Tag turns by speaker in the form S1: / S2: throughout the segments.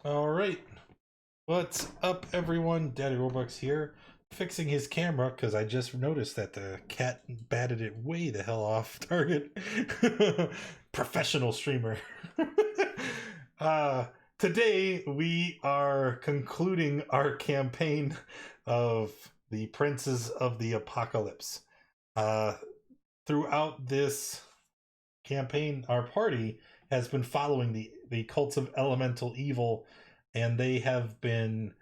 S1: All right. What's up, everyone? Daddy Robux here, fixing his camera because I just noticed that the cat batted it way the hell off target. Professional streamer. uh, Today we are concluding our campaign of the Princes of the Apocalypse. Uh, Throughout this campaign, our party has been following the cults of elemental evil, and they have been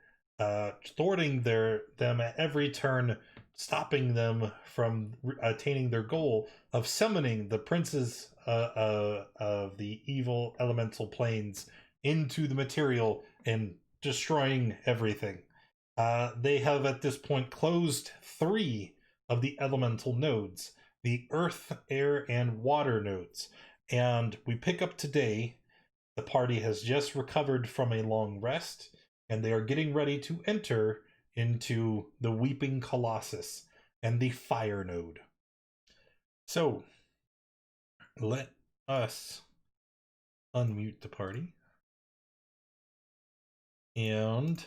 S1: thwarting them at every turn, stopping them from attaining their goal of summoning the princes of the evil elemental planes into the material and destroying everything. They have at this point closed 3 of the elemental nodes, the earth, air, and water nodes. And we pick up today. The party has just recovered from a long rest, and they are getting ready to enter into the Weeping Colossus and the Fire Node. So, let us unmute the party. And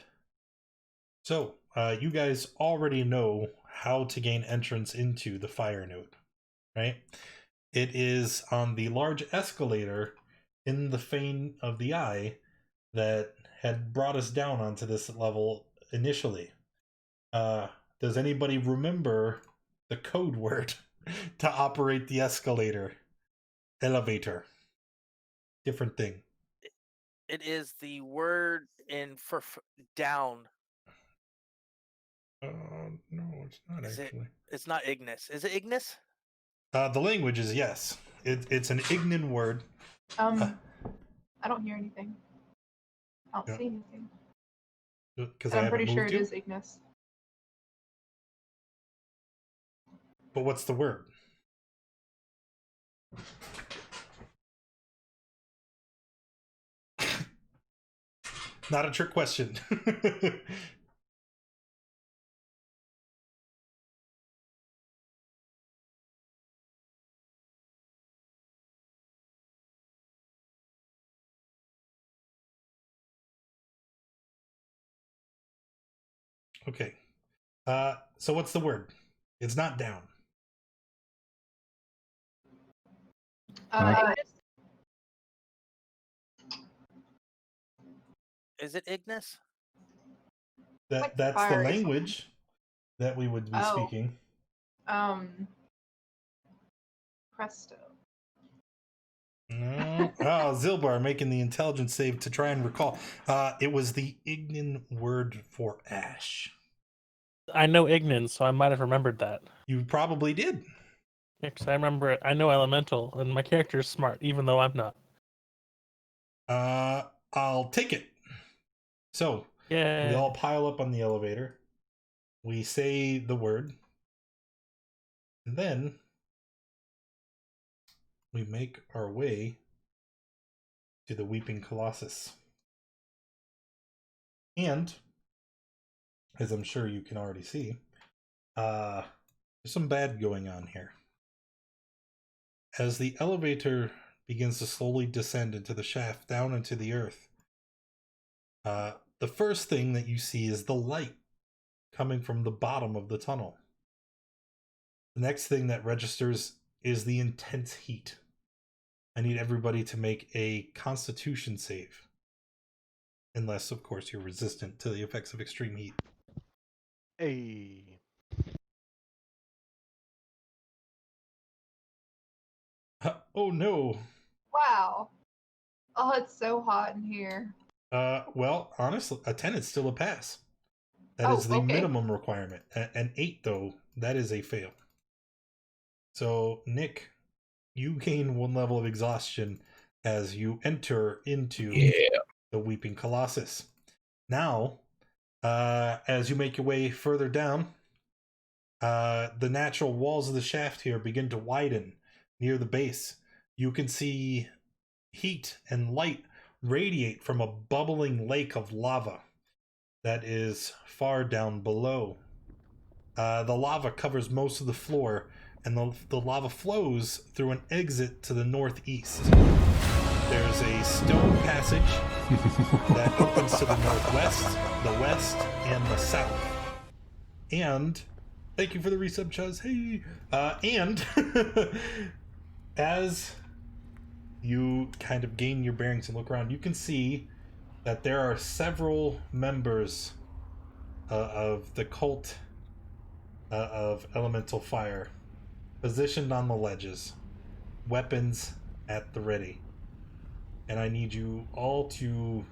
S1: so, you guys already know how to gain entrance into the Fire Node, right? It is on the large escalator in the Fane of the Eye that had brought us down onto this level initially. Does anybody remember the code word to operate the escalator? Elevator. Different thing.
S2: It is the word in for down.
S1: No, it's not actually.
S2: It's not Ignis. Is it Ignis?
S1: The language is yes. It's an Ignan word.
S3: I don't hear anything. I don't see anything.
S1: Because
S3: I'm pretty sure it is Ignis.
S1: But what's the word? Not a trick question. Okay. So what's the word? It's not down.
S2: Is it Ignis?
S1: That's the language that we would be speaking.
S3: Presto.
S1: No. Zilbar making the intelligence save to try and recall. It was the Ignan word for ash.
S4: I know Ignan, so I might have remembered that.
S1: You probably did.
S4: Yeah, because I remember it. I know Elemental, and my character is smart, even though I'm not.
S1: I'll take it. So, we all pile up on the elevator. We say the word. And then we make our way to the Weeping Colossus. And, as I'm sure you can already see, there's some bad going on here. As the elevator begins to slowly descend into the shaft, down into the earth, the first thing that you see is the light coming from the bottom of the tunnel. The next thing that registers is the intense heat. I need everybody to make a Constitution save. Unless, of course, you're resistant to the effects of extreme heat.
S5: Hey.
S1: Oh no.
S3: Wow. Oh, it's so hot in here.
S1: Well, honestly, a 10 is still a pass. That is the minimum requirement. An 8, though, that is a fail. So, Nick, you gain 1 level of exhaustion as you enter into the Weeping Colossus. Now, as you make your way further down, the natural walls of the shaft here begin to widen near the base. You can see heat and light radiate from a bubbling lake of lava that is far down below. The lava covers most of the floor, and the lava flows through an exit to the northeast. There's a stone passage that opens to the northwest, the west, and the south. And thank you for the resub, Chuz. Hey, and as you kind of gain your bearings and look around, you can see that there are several members of the cult of elemental fire positioned on the ledges, weapons at the ready. And I need you all to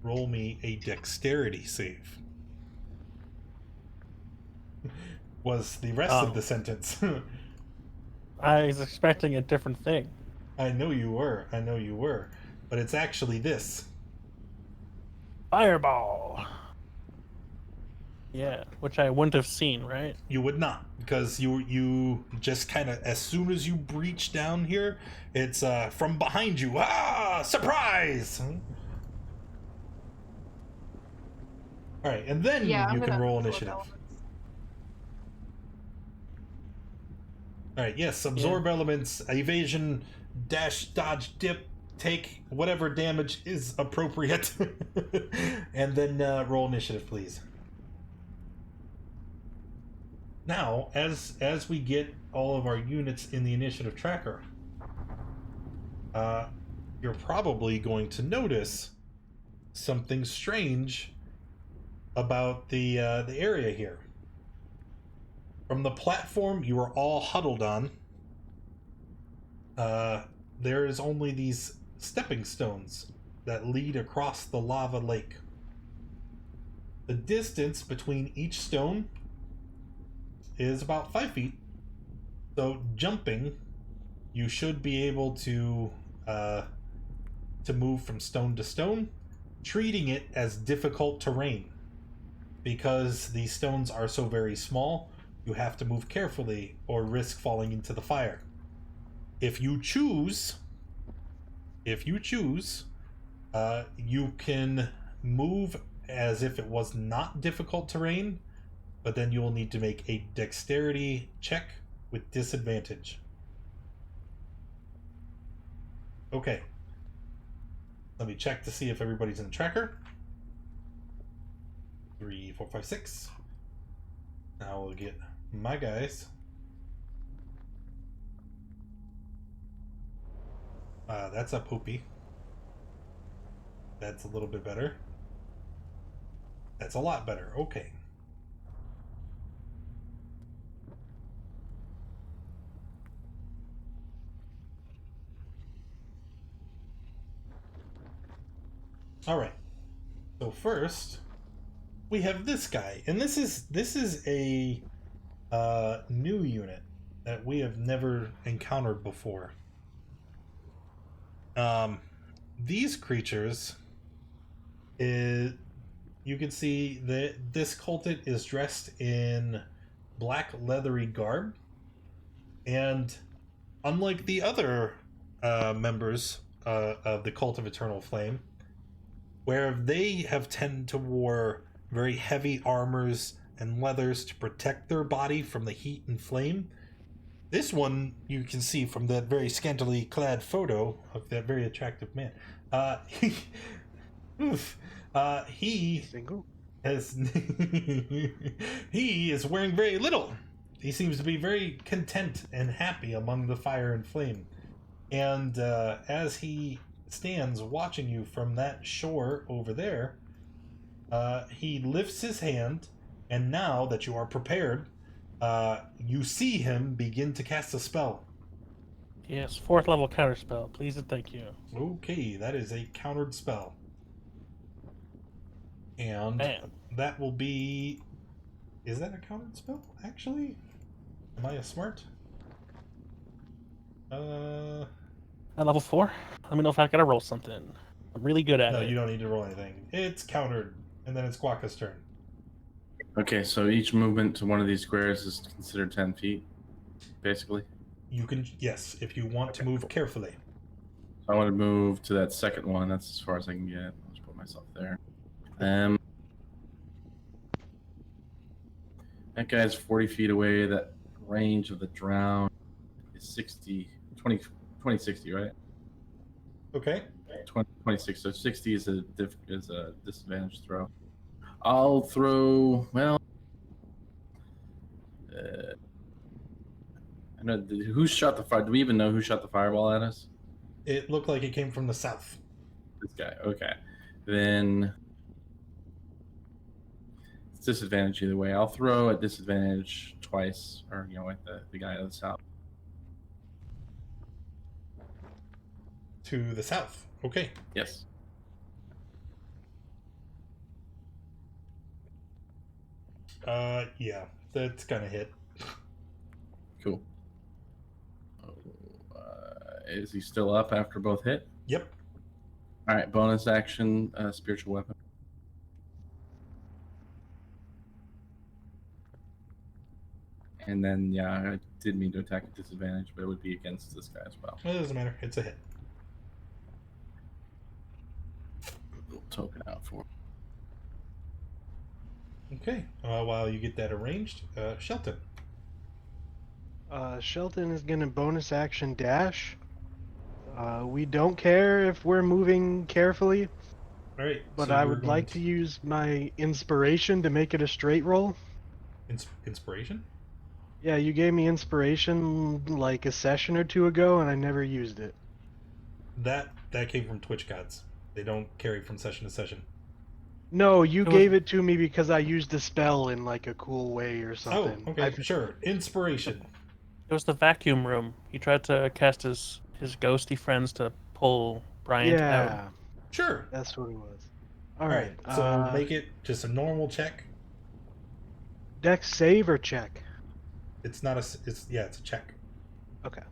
S1: roll me a dexterity save. Was the rest of the sentence.
S4: I was expecting a different thing.
S1: I know you were. But it's actually this.
S4: Fireball. Yeah, which I wouldn't have seen, right?
S1: You would not, because you just kind of, as soon as you breach down here, it's from behind you. Ah, surprise! All right, and then
S3: Yeah,
S1: you
S3: I'm
S1: can
S3: gonna
S1: roll
S3: absorb
S1: initiative.
S3: elements.
S1: All right, yes, absorb elements, evasion, dash, dodge, dip, take whatever damage is appropriate, and then roll initiative, please. Now, as we get all of our units in the initiative tracker, you're probably going to notice something strange about the area here. From the platform you are all huddled on, there is only these stepping stones that lead across the lava lake. The distance between each stone is about 5 feet. So jumping, you should be able to move from stone to stone, treating it as difficult terrain. Because these stones are so very small, you have to move carefully or risk falling into the fire. If you choose, you can move as if it was not difficult terrain, but then you will need to make a dexterity check with disadvantage. Okay. Let me check to see if everybody's in the tracker. 3, 4, 5, 6. Now we'll get my guys. That's a poopy. That's a little bit better. That's a lot better. Okay. All right. So first, we have this guy, and this is a new unit that we have never encountered before. These creatures, you can see that this cultist is dressed in black leathery garb, and unlike the other members of the Cult of Eternal Flame, where they have tended to wear very heavy armors and leathers to protect their body from the heat and flame, this one, you can see from that very scantily clad photo of that very attractive man, he
S5: Single?
S1: has he is wearing very little. He seems to be very content and happy among the fire and flame. And as he stands watching you from that shore over there, he lifts his hand, and now that you are prepared, you see him begin to cast a spell.
S4: Yes, 4th level counterspell. Please and thank you.
S1: Okay, that is a countered spell. And
S4: Man.
S1: that will be... Is that a countered spell, actually? Am I a smart?
S4: At level 4? Let me know if I gotta roll something. I'm really good at
S1: No,
S4: it.
S1: you don't need to roll anything. It's countered, and then it's Guaka's turn.
S6: Okay, so each movement to one of these squares is considered 10 feet, basically.
S1: You can, yes, if you want to move carefully.
S6: So I want to move to that second one. That's as far as I can get. I'll just put myself there. That guy's 40 feet away. That range of the drown is 20 2060, right?
S1: Okay.
S6: 26. So 60 is a disadvantage throw. I'll throw. Well, I know who shot the fire. Do we even know who shot the fireball at us?
S1: It looked like it came from the south.
S6: This guy. Okay, then it's disadvantage either way. I'll throw at disadvantage twice, or at the guy to the south.
S1: To the south. Okay.
S6: Yes.
S1: Yeah, that's gonna hit.
S6: Cool. Is he still up after both hit?
S1: Yep.
S6: All right. Bonus action, spiritual weapon. And then, yeah, I did mean to attack at disadvantage, but it would be against this guy as well.
S1: It doesn't matter. It's a hit.
S6: Little token out for.
S1: Okay. While you get that arranged, Shelton.
S5: Shelton is gonna bonus action dash. We don't care if we're moving carefully,
S1: All right.
S5: but
S1: so
S5: I
S1: you're
S5: would
S1: going
S5: like to use my inspiration to make it a straight roll.
S1: Inspiration.
S5: Yeah, you gave me inspiration like a session or two ago, and I never used it.
S1: That came from Twitch gods. They don't carry from session to session.
S5: No, you
S4: It was-
S5: gave it to me because I used the spell in like a cool way or something.
S1: Oh, okay, sure. Inspiration.
S4: It was the vacuum room. He tried to cast his ghosty friends to pull Bryant out.
S5: Yeah,
S1: Sure.
S5: that's what it was.
S1: All right. So make it just a normal check.
S5: Dex save or check?
S1: It's not a. It's a check.
S5: Okay.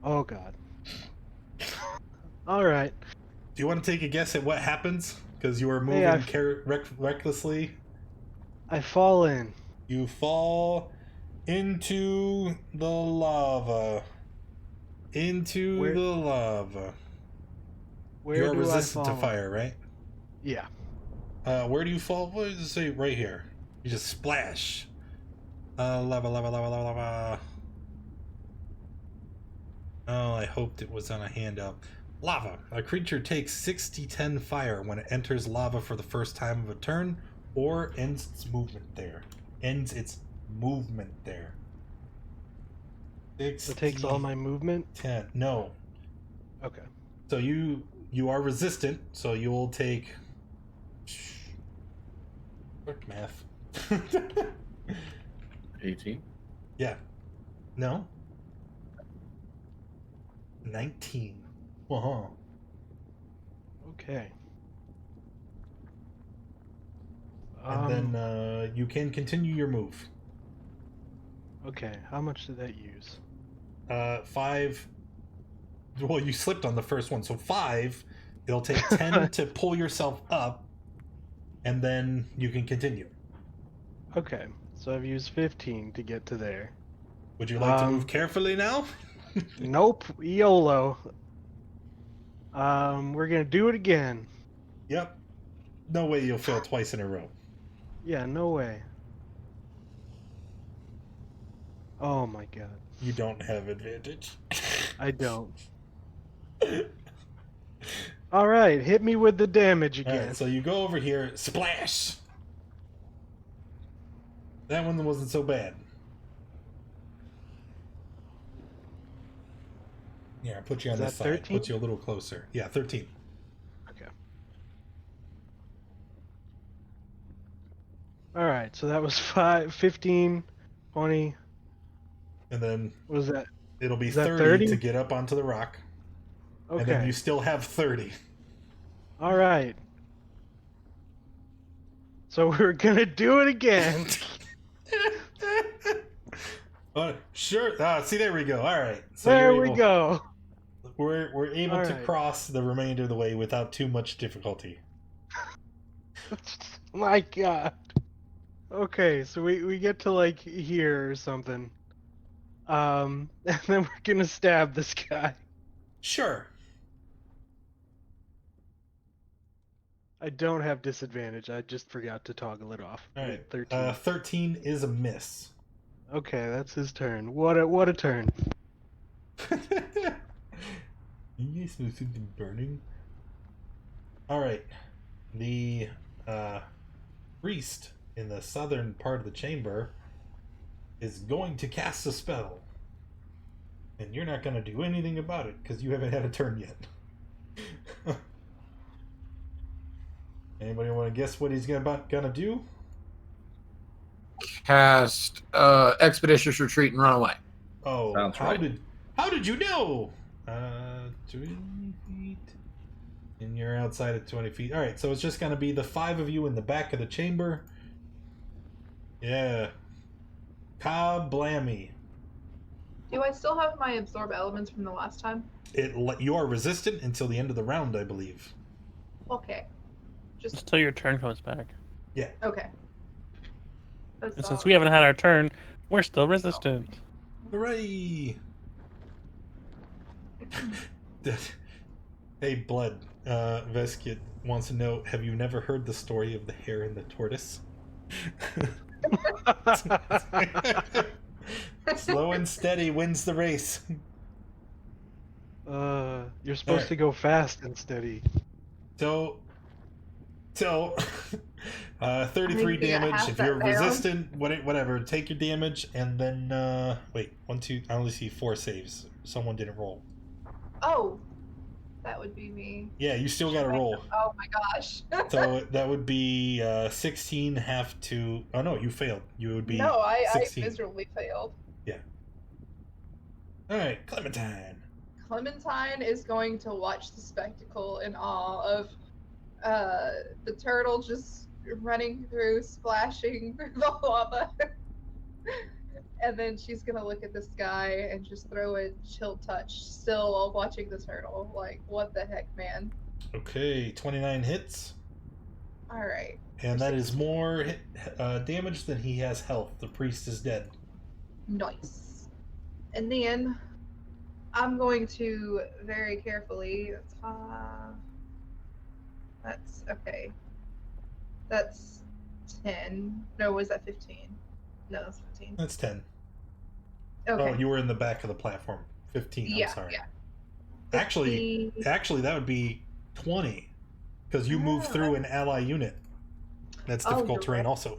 S5: Oh god. All right.
S1: Do you want to take a guess at what happens? Because you are moving
S5: Yeah.
S1: recklessly.
S5: I fall in.
S1: You fall into the lava. Into
S5: Where-
S1: the lava.
S5: Where
S1: You're
S5: do
S1: resistant
S5: I
S1: to
S5: fall?
S1: fire, right?
S5: Yeah.
S1: Where do you fall? What does it say right here? You just splash. Lava, lava, lava, lava, lava. Oh, I hoped it was on a handout. Lava. A creature takes 6d10 fire when it enters lava for the first time of a turn, or ends its movement there. Ends its movement there.
S5: It takes all my movement.
S1: 10. No.
S5: Okay.
S1: So you are resistant, so you will take. Quick math.
S6: 18.
S1: Yeah. No. 19. Uh-huh.
S5: Okay.
S1: And then you can continue your move.
S5: Okay. How much did that use?
S1: 5. Well, you slipped on the first one, so 5. It'll take 10 to pull yourself up, and then you can continue.
S5: Okay. So I've used 15 to get to there.
S1: Would you like to move carefully now?
S5: Nope. YOLO. We're gonna do it again.
S1: Yep. No way you'll fail twice in a row.
S5: Yeah, no way. Oh my god.
S1: You don't have advantage.
S5: I don't. Alright, hit me with the damage again.
S1: Alright, so you go over here, splash! That one wasn't so bad. Yeah, I put you on
S5: Is
S1: this
S5: that
S1: side.
S5: 13?
S1: Put you a little closer. Yeah, 13.
S5: Okay. Alright, so that was 15, 20.
S1: And then
S5: What was that?
S1: it'll be
S5: Is that
S1: 30
S5: 30?
S1: to get up onto the rock. And then
S5: Okay.
S1: you still have 30.
S5: Alright. So we're gonna do it again.
S1: Sure. See, there we go. All right. So
S5: There
S1: you're
S5: we
S1: able-
S5: go.
S1: We're able
S5: All
S1: to
S5: right.
S1: cross the remainder of the way without too much difficulty.
S5: My god. Okay, so we get to like here or something. And then we're gonna stab this guy.
S1: Sure.
S5: I don't have disadvantage. I just forgot to toggle it off.
S1: All right.
S5: 13.
S1: 13 is a miss.
S5: Okay, that's his turn. What a turn.
S1: I smell something burning. Alright. The priest in the southern part of the chamber is going to cast a spell. And you're not going to do anything about it because you haven't had a turn yet. Anybody want to guess what he's gonna do?
S7: Cast Expeditious Retreat and run away.
S1: Oh,
S6: Sounds
S1: how
S6: right.
S1: did you know? 20 feet. And you're outside at 20 feet. All right, so it's just gonna be the 5 of you in the back of the chamber. Yeah. Kablammy.
S3: Do I still have my absorb elements from the last time?
S1: You are resistant until the end of the round, I believe.
S3: Okay. Just
S4: Until your turn comes back.
S1: Yeah.
S3: okay. That's
S4: And
S3: all.
S4: since we haven't had our turn, we're still resistant.
S1: Hooray! Hey, Blood. Veskit wants to know, have you never heard the story of the hare and the tortoise? Slow and steady wins the race.
S5: You're supposed
S1: Alright.
S5: to go fast and steady.
S1: So 33
S3: I think we gotta
S1: damage.
S3: have
S1: If
S3: that
S1: you're
S3: down.
S1: resistant, whatever, take your damage, and then wait, 1, 2. I only see 4 saves. Someone didn't roll.
S3: Oh, that would be me.
S1: Yeah, you still got to roll.
S3: Oh my gosh.
S1: So that would be 16 have to. Oh no, you failed. You would be
S3: No, I
S1: 16.
S3: miserably failed.
S1: All right, Clementine.
S3: Clementine is going to watch the spectacle in awe of the turtle just running through, splashing through the lava. And then she's gonna look at this guy and just throw a chill touch, still while watching the turtle. Like, what the heck, man?
S1: Okay, 29 hits,
S3: Alright.
S1: and that is more damage than he has health. The priest is dead.
S3: Nice. And then I'm going to very carefully. That's okay. That's 10. No, was that 15? No, that's 15.
S1: That's 10.
S3: Okay.
S1: Oh, you were in the back of the platform. 15.
S3: yeah,
S1: I'm sorry.
S3: yeah.
S1: Actually,
S3: 15.
S1: that would be 20, because you move
S3: Ah.
S1: through an ally unit. That's
S3: Oh,
S1: difficult
S3: you're
S1: terrain,
S3: right.
S1: also.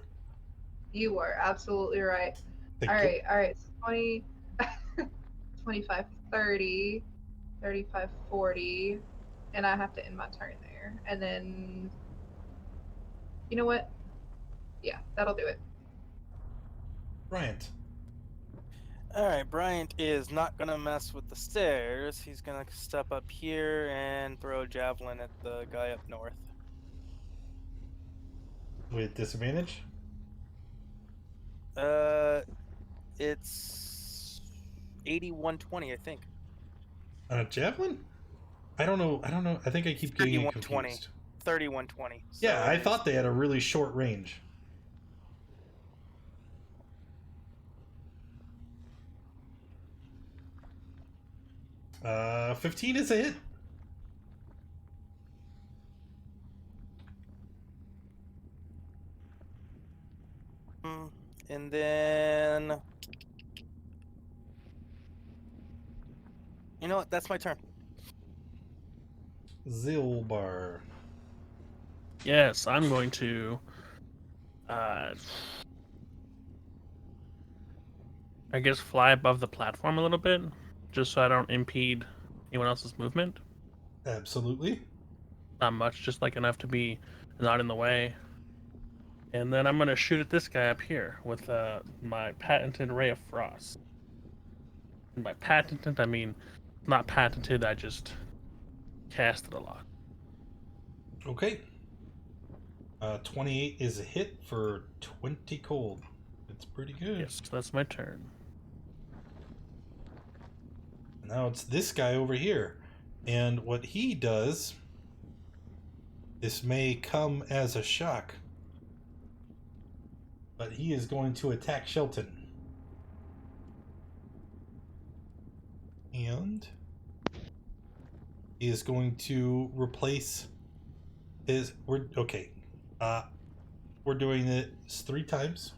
S3: You are absolutely right.
S1: Thank
S3: All
S1: you.
S3: right, all right. So 20, 25, 30, 35, 40, and I have to end my turn there. And then, you know what? Yeah, that'll do it.
S1: Bryant.
S2: Alright, Bryant is not gonna mess with the stairs. He's gonna step up here and throw a javelin at the guy up north.
S1: With disadvantage?
S2: It's 81-20, I think.
S1: On a javelin? I don't know. I think I keep getting
S2: 31-20.
S1: confused.
S2: 31-20.
S1: Yeah,
S2: So
S1: I
S2: it's-
S1: thought they had a really short range. Uh, 15 is a hit.
S2: And then... You know what? That's my turn.
S1: Zilbar.
S4: Yes, I'm going to. I guess fly above the platform a little bit, just so I don't impede anyone else's movement.
S1: Absolutely.
S4: Not much, just like enough to be not in the way. And then I'm gonna shoot at this guy up here with my patented Ray of Frost. And by patented, I mean not patented. I just cast it a lot.
S1: Okay. 28 is a hit for 20 cold. It's pretty good.
S4: Yes, that's my turn.
S1: Now it's this guy over here. And what he does, this may come as a shock, but he is going to attack Shelton. And he is going to replace his... We're doing this 3 times.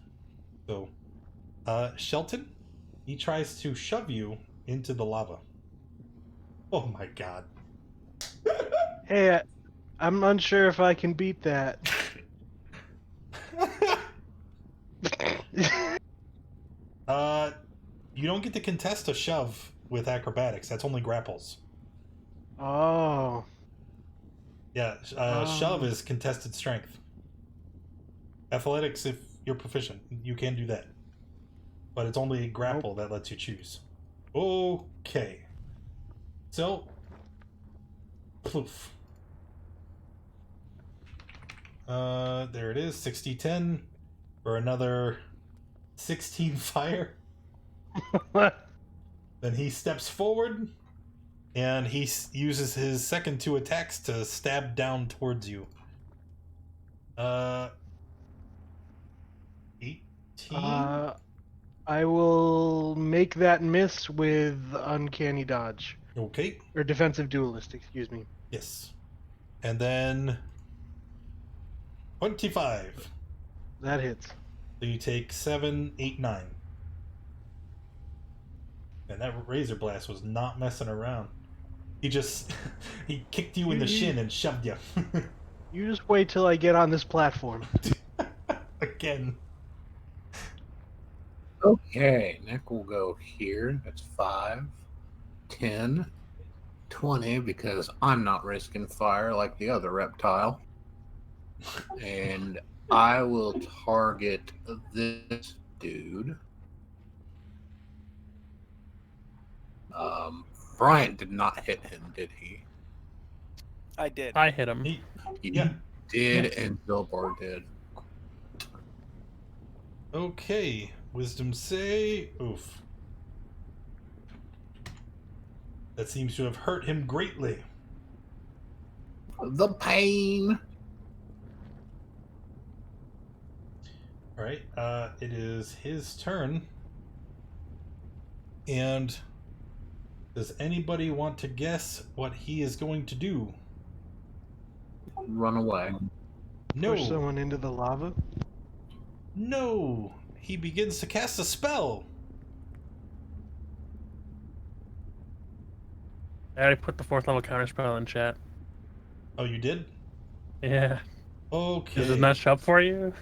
S1: So, Shelton, he tries to shove you into the lava. Oh my god.
S5: Hey, I'm unsure if I can beat that.
S1: You don't get to contest a shove with acrobatics. That's only grapples.
S5: Oh.
S1: Yeah, shove is contested strength. Athletics, if you're proficient, you can do that. But it's only grapple that lets you choose. Okay. So, poof. There it is, 60-10 for another 16 fire. Then he steps forward, and he uses his second 2 attacks to stab down towards you. 18?
S5: I will make that miss with uncanny dodge.
S1: Okay.
S5: Or defensive duelist, excuse me.
S1: Yes. And then 25.
S5: That hits.
S1: So you take 7, 8, 9. And that razor blast was not messing around. He just he kicked you in the shin and shoved you.
S5: You just wait till I get on this platform.
S1: Again.
S7: Okay, Nick will go here. That's 5, 10, 20, because I'm not risking fire like the other reptile. And I will target this dude. Bryant did not hit him, did he?
S2: I did.
S4: I hit him.
S1: He,
S7: He
S1: yeah.
S7: did, and Billboard did.
S1: Okay. Wisdom say. Oof. That seems to have hurt him greatly.
S7: The pain.
S1: Alright. It is his turn. And does anybody want to guess what he is going to do?
S7: Run away.
S1: No.
S5: Push someone into the lava.
S1: No. He begins to cast a spell.
S4: I already put the 4th level counterspell in chat.
S1: Oh, you did?
S4: Yeah.
S1: Okay.
S4: Does it not show up for you?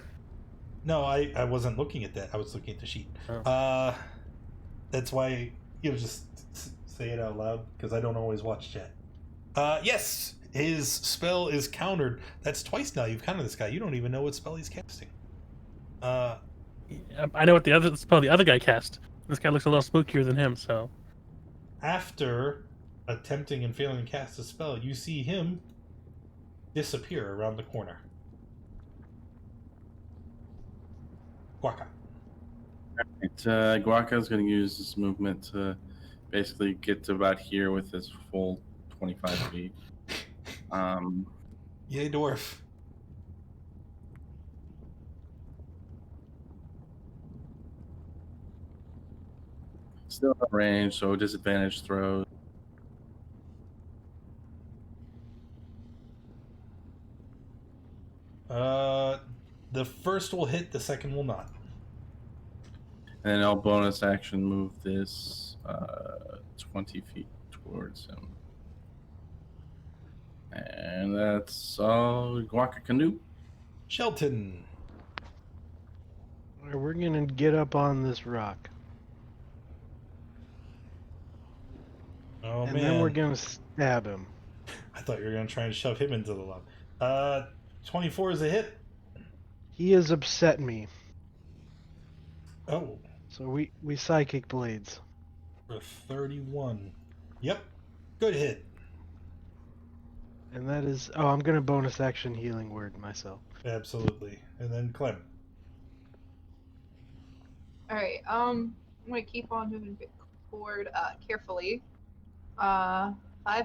S1: No, I wasn't looking at that. I was looking at the sheet.
S4: Oh.
S1: That's why just say it out loud, because I don't always watch chat. Yes, his spell is countered. That's twice now you've countered this guy. You don't even know what spell he's casting.
S4: I know what the other spell the other guy cast. This guy looks a little spookier than him, so.
S1: After attempting and failing to cast a spell, you see him disappear around the corner. Guaca.
S6: Guaca is going to use this movement to basically get to about here with his full 25 feet.
S1: Yay, dwarf.
S6: Still at range, so disadvantage throws.
S1: The first will hit, the second will not.
S6: And then I'll bonus action move this 20 feet towards him. And that's all Guaca can do.
S1: Shelton.
S5: Alright, we're gonna get up on this rock.
S1: Oh,
S5: and
S1: man.
S5: then we're gonna stab him.
S1: I thought you were going to try and shove him into the lava. 24 is a hit.
S5: He has upset me.
S1: Oh,
S5: So we psychic blades.
S1: for 31. Yep. Good hit.
S5: And that is I'm gonna bonus action healing word myself.
S1: Absolutely. And then Clem.
S3: Alright, I'm gonna keep on moving forward carefully. 5,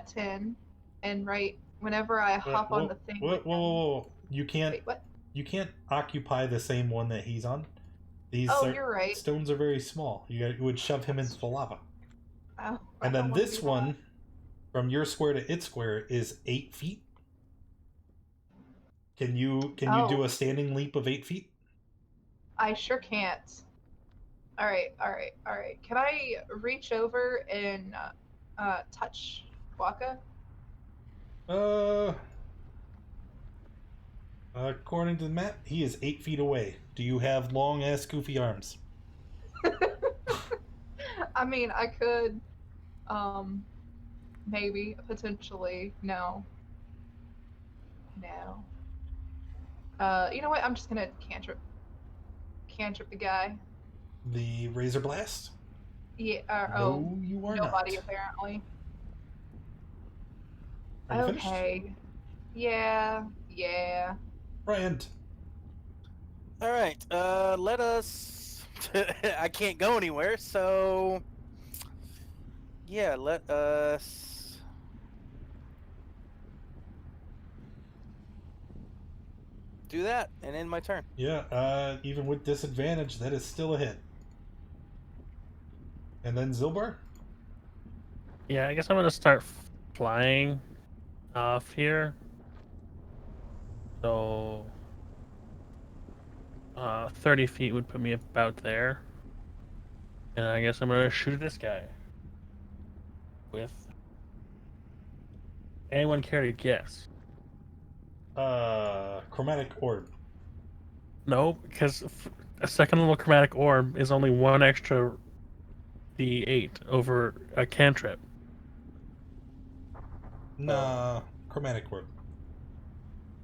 S3: 10, and right whenever I hop on the thing.
S1: Whoa. You can't.
S3: Wait, what?
S1: You can't occupy the same one that he's on. These
S3: You're right.
S1: stones are very small. You would shove him into the lava.
S3: Oh,
S1: And then this one, from your square to its square, is 8 feet. Can you do a standing leap of 8 feet?
S3: I sure can't. Alright. Can I reach over and touch Waka?
S1: According to the map, he is 8 feet away. Do you have long ass goofy arms?
S3: I mean, I could, maybe, potentially. No. No. You know what? I'm just gonna cantrip the guy.
S1: The Razor Blast?
S3: Yeah.
S1: No, you are
S3: nobody
S1: not.
S3: apparently.
S1: Are you finished?
S3: Okay. Yeah. Yeah.
S1: Bryant.
S2: All right. Let us. I can't go anywhere, so yeah. Let us. Do that and end my turn.
S1: Yeah, even with disadvantage, that is still a hit. And then Zilbar?
S4: Yeah, I guess I'm gonna start flying off here. So 30 feet would put me about there. And I guess I'm gonna shoot this guy. With anyone care to guess?
S1: Chromatic Orb.
S4: No, because a second level chromatic orb is only one extra D8 over a cantrip.
S1: Nah, Chromatic Orb.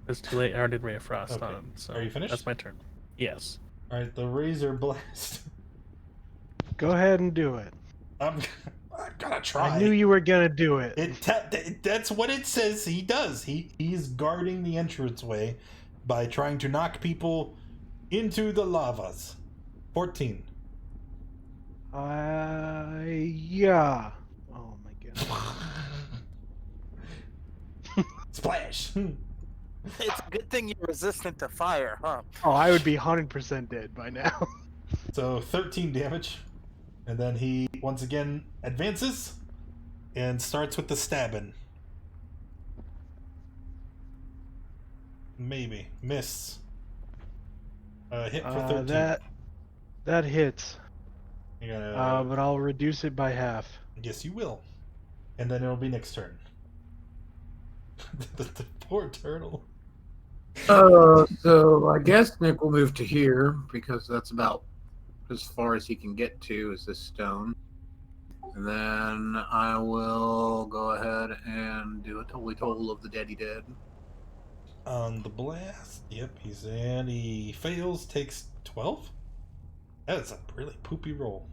S4: It's too late. I already did Ray of Frost
S1: Okay.
S4: on, so
S1: Are you finished?
S4: that's my turn. Yes.
S1: Alright, the Razor Blast.
S5: Go ahead and do it.
S1: I'm gonna try.
S5: I knew you were gonna do it.
S1: That's what it says he does. He's guarding the entranceway by trying to knock people into the lavas. 14.
S5: Yeah. Oh my god.
S1: Splash.
S2: It's a good thing you're resistant to fire, huh?
S5: Oh, I would be 100% dead by now.
S1: So 13 damage. And then he once again advances and starts with the stabbing. Maybe. Miss. Hit for 13.
S5: That hits.
S1: You gotta,
S5: But I'll reduce it by half.
S1: yes, you will. And then it'll be next turn. the poor turtle.
S7: So I guess Nick will move to here because that's about as far as he can get to is this stone. And then I will go ahead and do a Holy Toll of the Dead.
S1: On the blast. Yep, he fails, takes 12. That is a really poopy roll.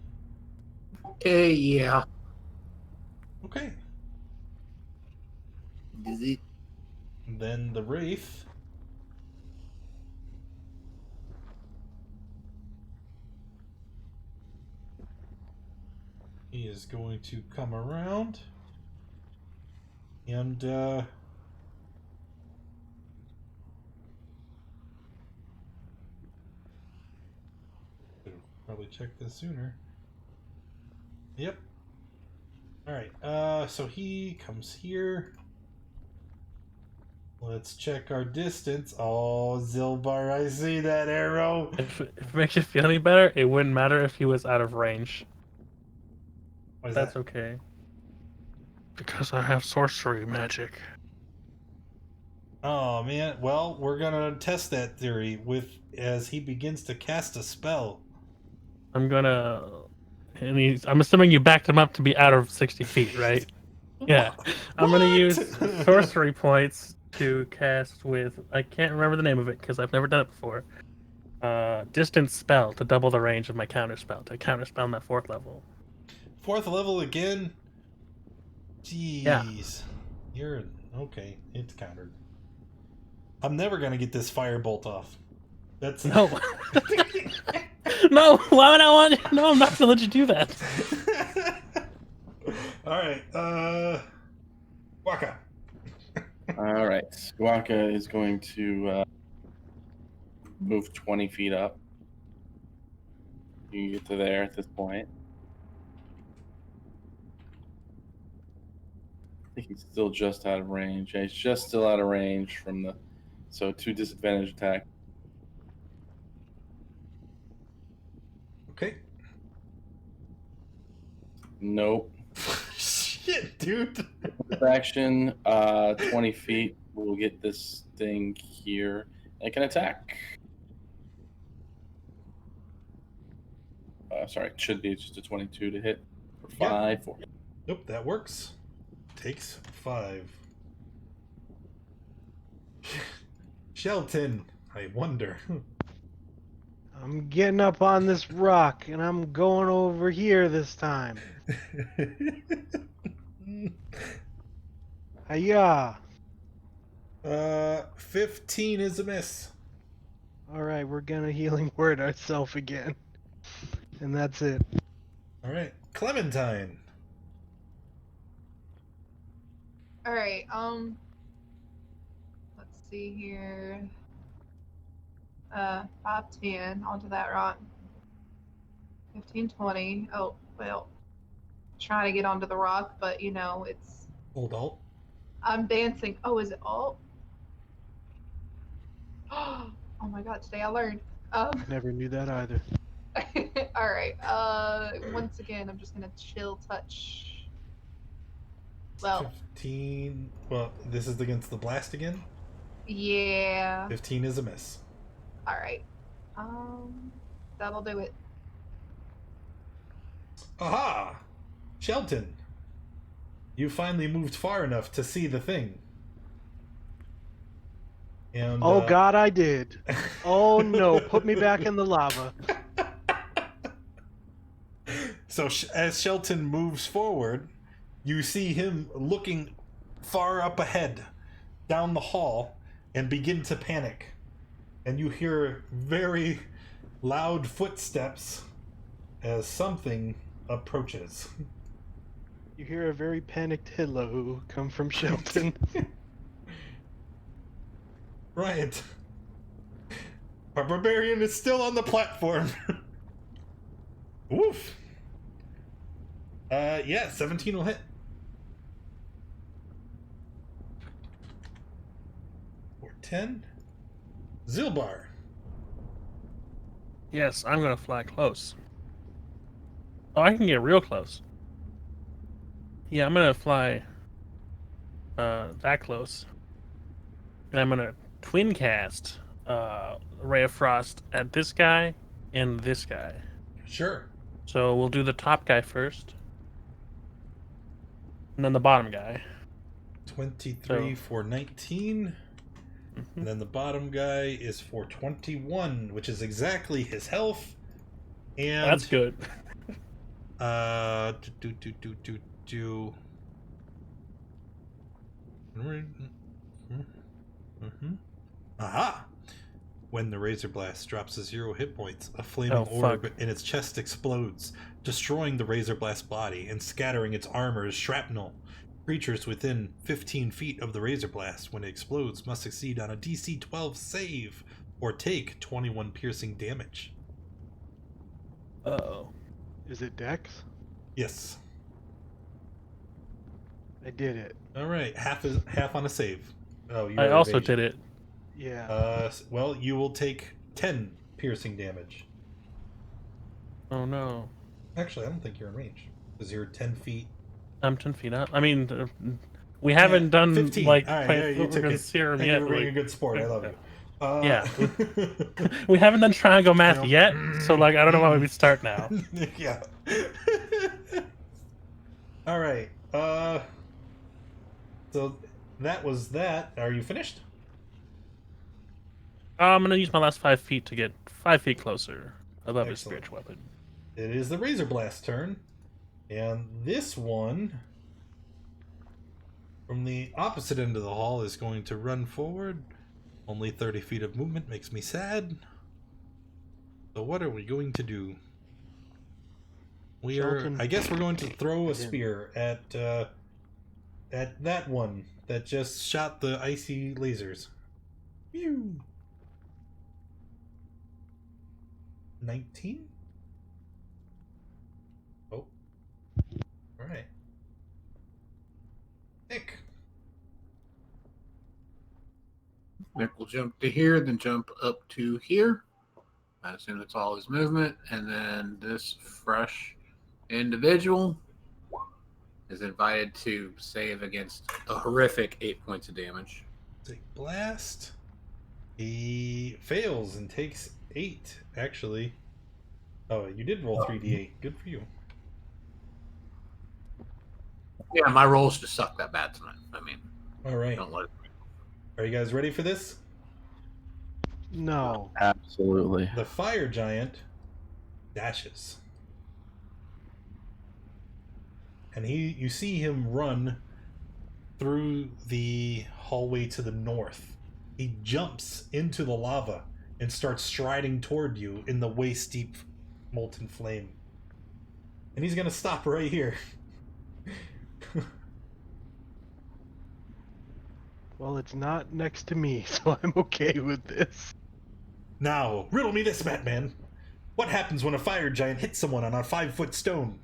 S7: Yeah.
S1: Okay.
S7: Dizzy.
S1: Then the Wraith. He is going to come around and probably check this sooner. Yep. Alright, so he comes here. Let's check our distance. Oh, Zilbar, I see that arrow.
S4: If it makes you feel any better, it wouldn't matter if he was out of range.
S1: Why is
S4: That's
S1: that?
S4: okay. Because I have sorcery magic.
S1: Oh man, well, we're gonna test that theory as he begins to cast a spell.
S4: I'm assuming you backed him up to be out of 60 feet, right? Yeah. I'm gonna use sorcery points to cast with, I can't remember the name of it because I've never done it before. Distance spell to double the range of my counterspell. To counterspell my 4th level.
S1: 4th level again? Jeez.
S4: Yeah.
S1: You're okay, it's countered. I'm never gonna get this firebolt off. That's
S4: No. No, why would I want? No, I'm not gonna let you do that.
S1: Alright, Waka.
S6: All right. Waka is going to move 20 feet up. You can get to there at this point. I think he's still just out of range. Yeah, he's just still out of range from the... So 2 disadvantage attack.
S1: Okay.
S6: Nope.
S1: Shit. Shit, dude.
S6: Action, 20 feet. We'll get this thing here. It can attack. Sorry, it should be just a 22 to hit for 5. 4.
S1: Nope, that works. Takes 5. Shelton, I wonder.
S5: I'm getting up on this rock and I'm going over here this time. Hiya!
S1: 15 is a miss.
S5: Alright, we're gonna healing word ourselves again. And that's it.
S1: All right, Clementine.
S3: All right. Let's see here. 5, 10 onto that rock. 15, 20. Oh, well. Trying to get onto the rock, but you know, it's.
S1: Hold alt.
S3: I'm dancing. Oh, is it alt? Oh my god, today I learned.
S5: Never knew that either.
S3: All right. Once again, I'm just gonna chill touch. Well,
S1: 15. Well, this is against the blast again.
S3: yeah.
S1: 15 is a miss.
S3: All right. That'll do it.
S1: Aha! Shelton, you finally moved far enough to see the thing. And,
S5: Oh god, I did. Oh no, put me back in the lava.
S1: So as Shelton moves forward, you see him looking far up ahead down the hall and begin to panic. And you hear very loud footsteps as something approaches.
S5: You hear a very panicked hello come from Shelton.
S1: Right. Our barbarian is still on the platform. Woof. Yeah, 17 will hit. 410. Zilbar.
S4: Yes, I'm gonna fly close. Oh, I can get real close. Yeah, I'm gonna fly that close. And I'm gonna twin cast Ray of Frost at this guy and this guy.
S1: Sure.
S4: So we'll do the top guy first. And then the bottom guy.
S1: 23 for 19. And then the bottom guy is for 21, which is exactly his health. And
S4: that's good.
S1: Aha! When the Razor Blast drops to 0 hit points, a flaming orb in its chest explodes, destroying the Razor Blast body and scattering its armor as shrapnel. Creatures within 15 feet of the Razor Blast when it explodes must succeed on a DC 12 save or take 21 piercing damage.
S4: Uh-oh.
S5: Is it Dex?
S1: Yes.
S5: I did it.
S1: All right, half on a save. Oh, you
S4: I also did it.
S5: Yeah.
S1: Well, you will take 10 piercing damage.
S4: Oh no.
S1: Actually, I don't think you're in range because you're 10 feet.
S4: I'm 10 feet up. I mean, we haven't done
S1: 15.
S4: like
S1: All right, you took it.
S4: serum
S1: You're
S4: yet.
S1: being a good sport. I love you.
S4: Yeah. We haven't done triangle math yet, so like I don't know why we would start now.
S1: Yeah. All right. So that was that. Are you finished?
S4: I'm gonna use my last 5 feet to get 5 feet closer. I love his
S1: Excellent.
S4: spiritual weapon.
S1: It is the Razor Blast turn. And this one, from the opposite end of the hall, is going to run forward. Only 30 feet of movement makes me sad. So what are we going to do? I guess we're going to throw a spear at that one that just shot the icy lasers. Pew! 19? Oh. Alright. Nick.
S7: Nick will jump to here, then jump up to here. I assume that's all his movement. And then this fresh individual is invited to save against a horrific 8 points of damage.
S1: Take blast. He fails and takes 8, actually. Oh, you did roll 3d8. Good for you.
S7: Yeah, my rolls just suck that bad tonight. I mean,
S1: All right.
S7: don't let it.
S1: Are you guys ready for this?
S5: No.
S6: Absolutely.
S1: The fire giant dashes. And you see him run through the hallway to the north. He jumps into the lava and starts striding toward you in the waist-deep molten flame. And he's gonna stop right here.
S5: Well, it's not next to me, so I'm okay with this.
S1: Now, riddle me this, Batman. What happens when a fire giant hits someone on a 5-foot stone?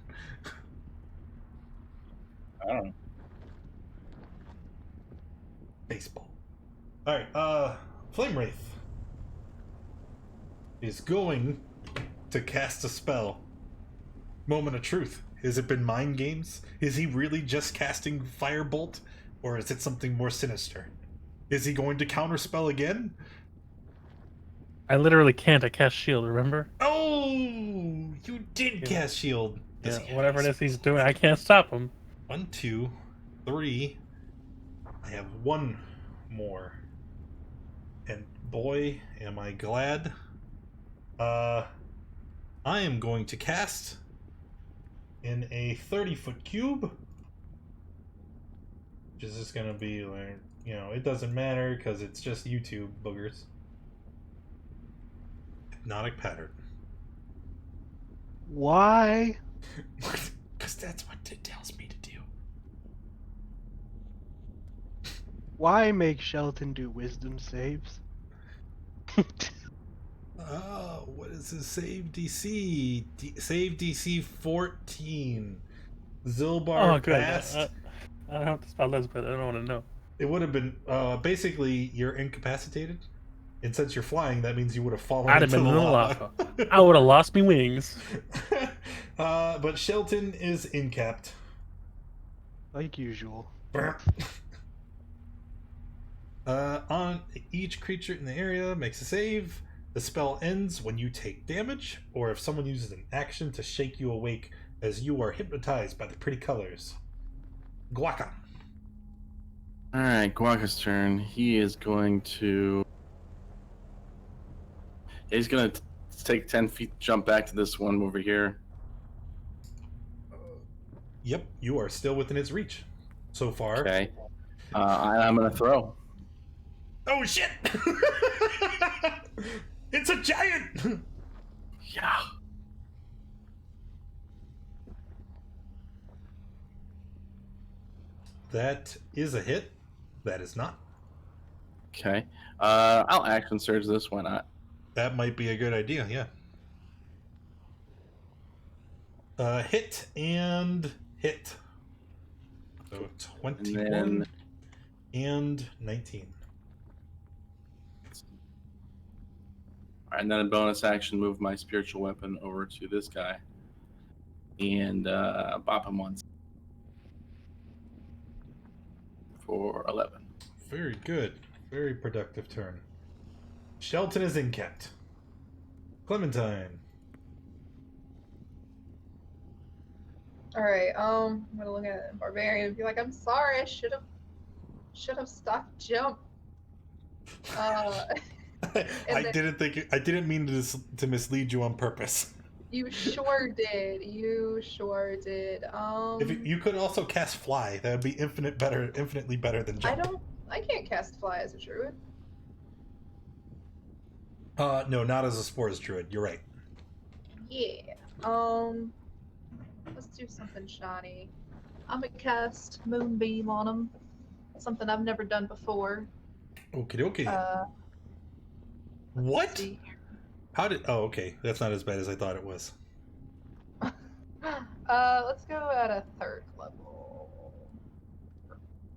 S6: I don't know.
S1: Baseball. Alright, Flame Wraith is going to cast a spell. Moment of truth. Has it been mind games? Is he really just casting Firebolt? Or is it something more sinister? Is he going to counterspell again?
S4: I literally can't. I cast shield, remember?
S1: Oh, you did cast shield. Does he have
S4: Whatever it
S1: any
S4: is he's doing, I can't stop him.
S1: 1, 2, 3. I have one more. And boy, am I glad. I am going to cast in a 30-foot cube. Which is just going to be like, you know, it doesn't matter because it's just YouTube boogers. Hypnotic pattern.
S5: Why?
S1: Because that's what it tells me to do.
S5: Why make Shelton do wisdom saves?
S1: Oh, what is his save DC? Save DC 14. Zilbar
S4: Oh, good.
S1: passed.
S4: I don't have to spell this, but I don't want to know.
S1: It would have been basically you're incapacitated, and since you're flying, that means you would have fallen.
S4: I'd have
S1: into
S4: been
S1: the
S4: in the
S1: lava.
S4: I would have lost me wings.
S1: But Shelton is incapped.
S5: Like usual.
S1: On each creature in the area makes a save. The spell ends when you take damage, or if someone uses an action to shake you awake as you are hypnotized by the pretty colors. Guaca.
S6: Alright, Guaca's turn. He is going to... He's going to take 10 feet, jump back to this one over here.
S1: Yep, you are still within its reach so far.
S6: Okay. I'm going to throw.
S1: Oh shit! It's a giant!
S6: Yeah.
S1: That is a hit. That is not.
S6: Okay. I'll action surge this. Why not?
S1: That might be a good idea, yeah. Hit and hit. So 21 and 19.
S6: Alright, and then a bonus action, move my spiritual weapon over to this guy. And bop him once. For 11.
S1: Very good. Very productive turn. Shelton is incapped. Clementine.
S3: Alright, I'm gonna look at Barbarian and be like, I'm sorry, I should have stopped jump.
S1: I didn't mean to mislead you on purpose.
S3: You sure did. You sure did.
S1: If you could also cast fly, that would be infinitely better than jump.
S3: I can't cast fly as a druid.
S1: No, not as a spores druid. You're right.
S3: Yeah. Let's do something shiny. I'm gonna cast Moonbeam on him. Something I've never done before.
S1: Okie dokie. What?
S3: See.
S1: How did? Oh, okay. That's not as bad as I thought it was.
S3: Let's go at a 3rd level.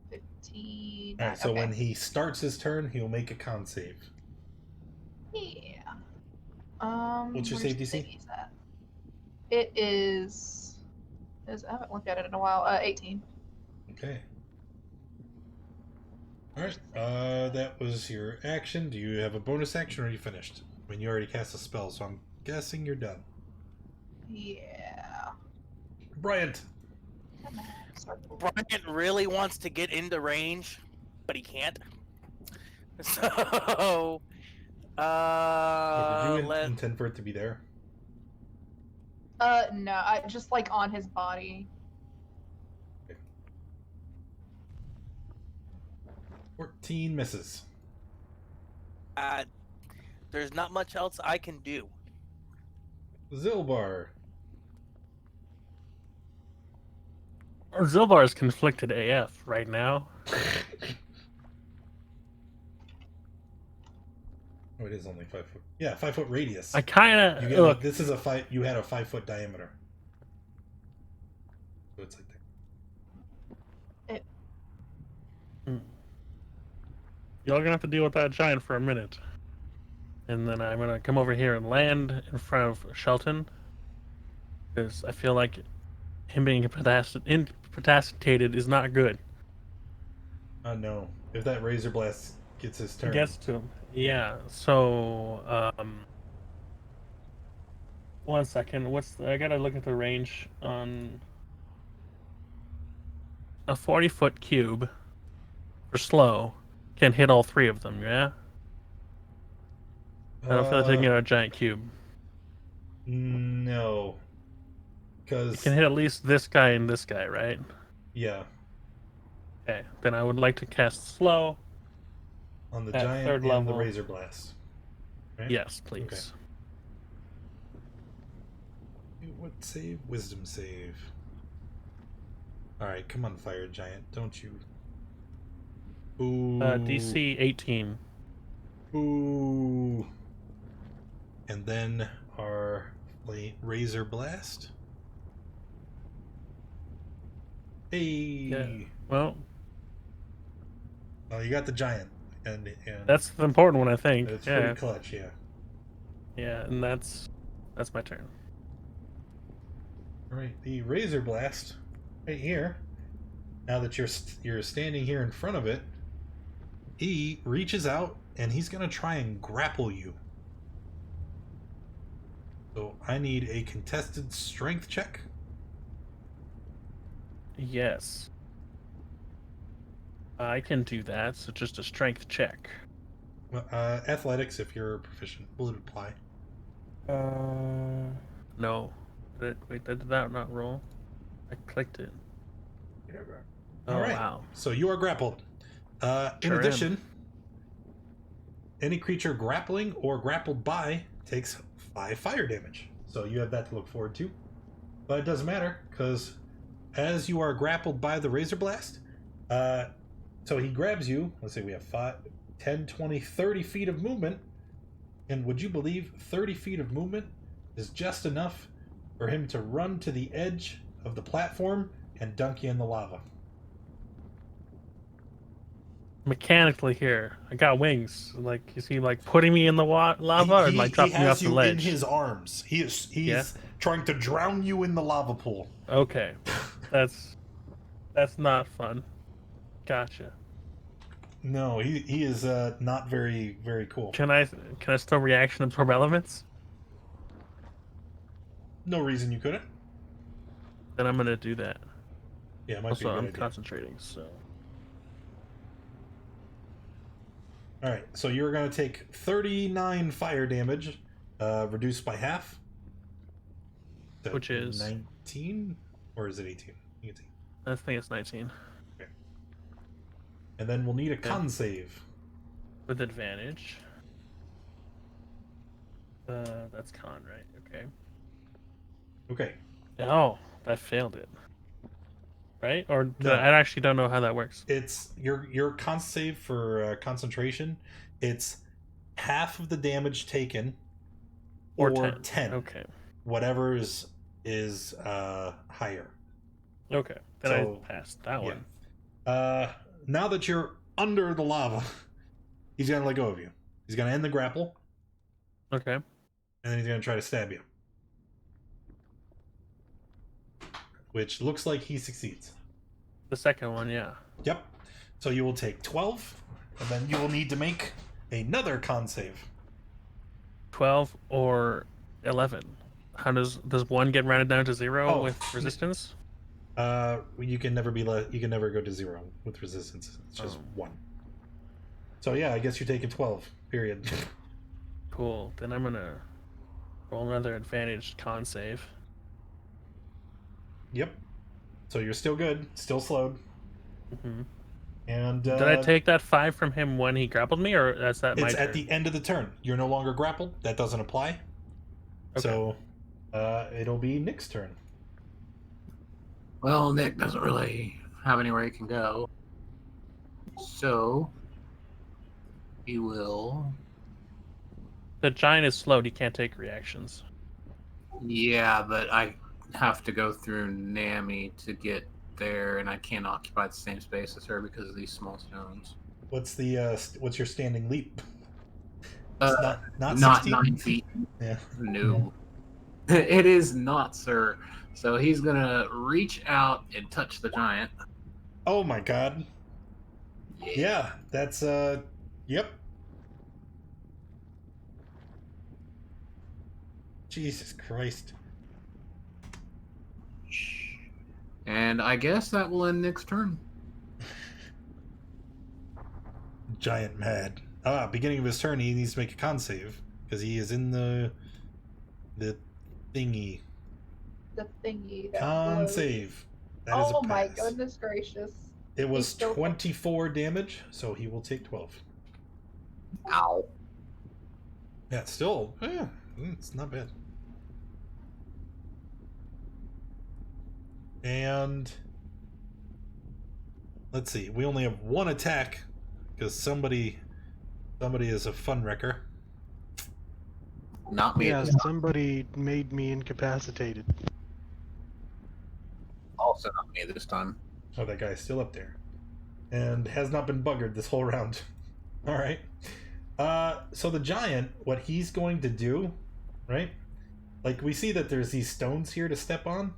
S3: 15.
S1: All right. So
S3: okay.
S1: when he starts his turn, he'll make a con save.
S3: Yeah.
S1: What's your
S3: where's
S1: save DC?
S3: the saves at? It is is. I haven't looked at it in a while. 18.
S1: Okay. All right. That was your action. Do you have a bonus action, or are you finished? I mean, you already cast a spell, so I'm guessing you're done.
S3: Yeah.
S1: Bryant.
S2: Bryant really wants to get into range, but he can't. So,
S1: Did you
S2: let
S1: intend for it to be there?
S3: No, I just like on his body.
S1: 14 misses.
S2: there's not much else I can do.
S1: Zilbar.
S4: Zilbar is conflicted AF right now.
S1: Oh, it is only 5 foot. Yeah, 5 foot radius.
S4: I kind
S1: You
S4: of
S1: get
S4: look.
S1: this is a 5. You had a 5 foot diameter. So it's like that.
S4: Y'all gonna have to deal with that giant for a minute, and then I'm gonna come over here and land in front of Shelton, because I feel like him being incapacitated is not good.
S1: No. If that razor blast gets his turn.
S4: Gets to him. Yeah. So, 1 second. I gotta look at the range on a 40-foot cube for slow. Can hit all three of them. Yeah. I don't feel like taking out a giant cube.
S1: No.
S4: It
S1: Because
S4: can hit at least this guy and this guy, right?
S1: yeah,
S4: Okay. Then I would like to cast slow.
S1: on the
S4: At
S1: giant
S4: third
S1: and
S4: level.
S1: the razor blast. Right?
S4: Yes, please.
S1: What save? Wisdom save. Alright, come on, fire giant. Don't you. Ooh.
S4: DC 18.
S1: Ooh. And then our razor blast. Hey.
S4: Yeah. Well,
S1: Oh, you got the giant. And
S4: that's the important one, I think.
S1: it's
S4: Yeah.
S1: pretty clutch, yeah.
S4: Yeah, and that's my turn.
S1: Alright, the razor blast right here. Now that you're standing here in front of it, he reaches out and he's gonna try and grapple you. So I need a contested strength check.
S4: Yes. I can do that, so just a strength check.
S1: Athletics, if you're proficient, will it apply?
S4: No. Wait, did that not roll? I clicked it. Oh,
S1: All right.
S4: wow.
S1: So you are grappled. In
S4: Sure
S1: addition, any creature grappling or grappled by takes 5 fire damage. So you have that to look forward to. But it doesn't matter, because as you are grappled by the razor blast, so he grabs you. Let's say we have 5, 10, 20, 30 feet of movement. And would you believe 30 feet of movement is just enough for him to run to the edge of the platform and dunk you in the lava?
S4: Mechanically here, I got wings. Like, is he like putting me in the lava or like dropping me off the ledge?
S1: He has you in his arms. He's trying to drown you in the lava pool.
S4: Okay, that's not fun. Gotcha.
S1: No, he is not very cool.
S4: Can I still reaction absorb elements?
S1: No reason you couldn't.
S4: Then I'm gonna do that.
S1: Yeah, it might
S4: Also,
S1: be a good
S4: I'm
S1: idea.
S4: concentrating, so.
S1: All right, so you're going to take 39 fire damage, reduced by half. So
S4: Which is
S1: 19, or is it 18? I think it's 18.
S4: I think it's 19
S1: Okay. And then we'll need a con save.
S4: with advantage. That's con, right? Okay.
S1: Okay.
S4: Oh, I failed it. Right? Or
S1: No.
S4: I actually don't know how that works.
S1: It's your con save for concentration. It's half of the damage taken, or 10.
S4: Okay.
S1: Whatever is higher.
S4: Okay. Then
S1: So,
S4: I passed that
S1: yeah.
S4: one.
S1: Now that you're under the lava, he's gonna let go of you. He's gonna end the grapple,
S4: Okay.
S1: and then he's gonna try to stab you. which looks like he succeeds.
S4: The second one, yeah.
S1: Yep. So you will take 12, and then you will need to make another con save.
S4: 12 or 11. How does one get rounded down to 0
S1: Oh.
S4: with resistance?
S1: You can never you can never go to 0 with resistance. It's just 1. So yeah, I guess you're taking 12. Period.
S4: Cool. Then I'm gonna roll another advantage con save.
S1: Yep. So you're still good, still slowed.
S4: Mm-hmm.
S1: And
S4: Did I take that 5 from him when he grappled me, or that's that my
S1: it's
S4: turn?
S1: at the end of the turn. You're no longer grappled. That doesn't apply.
S4: Okay.
S1: So it'll be Nick's turn.
S7: Well, Nick doesn't really have anywhere he can go. So he will.
S4: The giant is slowed. He can't take reactions.
S7: Yeah, but I have to go through Nami to get there, and I can't occupy the same space as her because of these small stones.
S1: What's the what's your standing leap?
S7: Not
S1: 16?
S7: 9 feet.
S1: Yeah.
S7: No. It is not, sir. So he's gonna reach out and touch the giant.
S1: Oh my god. Yeah, that's yep. Jesus Christ.
S7: And I guess that will end Nick's turn.
S1: Giant mad. Beginning of his turn, he needs to make a con save because he is in the thingy.
S3: The thingy. That
S1: Con
S3: blows.
S1: save. That is
S3: Oh
S1: a
S3: my
S1: pass.
S3: goodness gracious.
S1: It was
S3: He's still-
S1: 24 damage, so he will take 12.
S7: Ow.
S1: Yeah, still, it's not bad. And let's see, we only have one attack because somebody is a fun wrecker.
S7: Not me.
S5: Yeah, somebody made me incapacitated.
S7: Also not me this time.
S1: Oh, that guy's still up there and has not been buggered this whole round. All right. So the giant, what he's going to do, right? Like we see that there's these stones here to step on.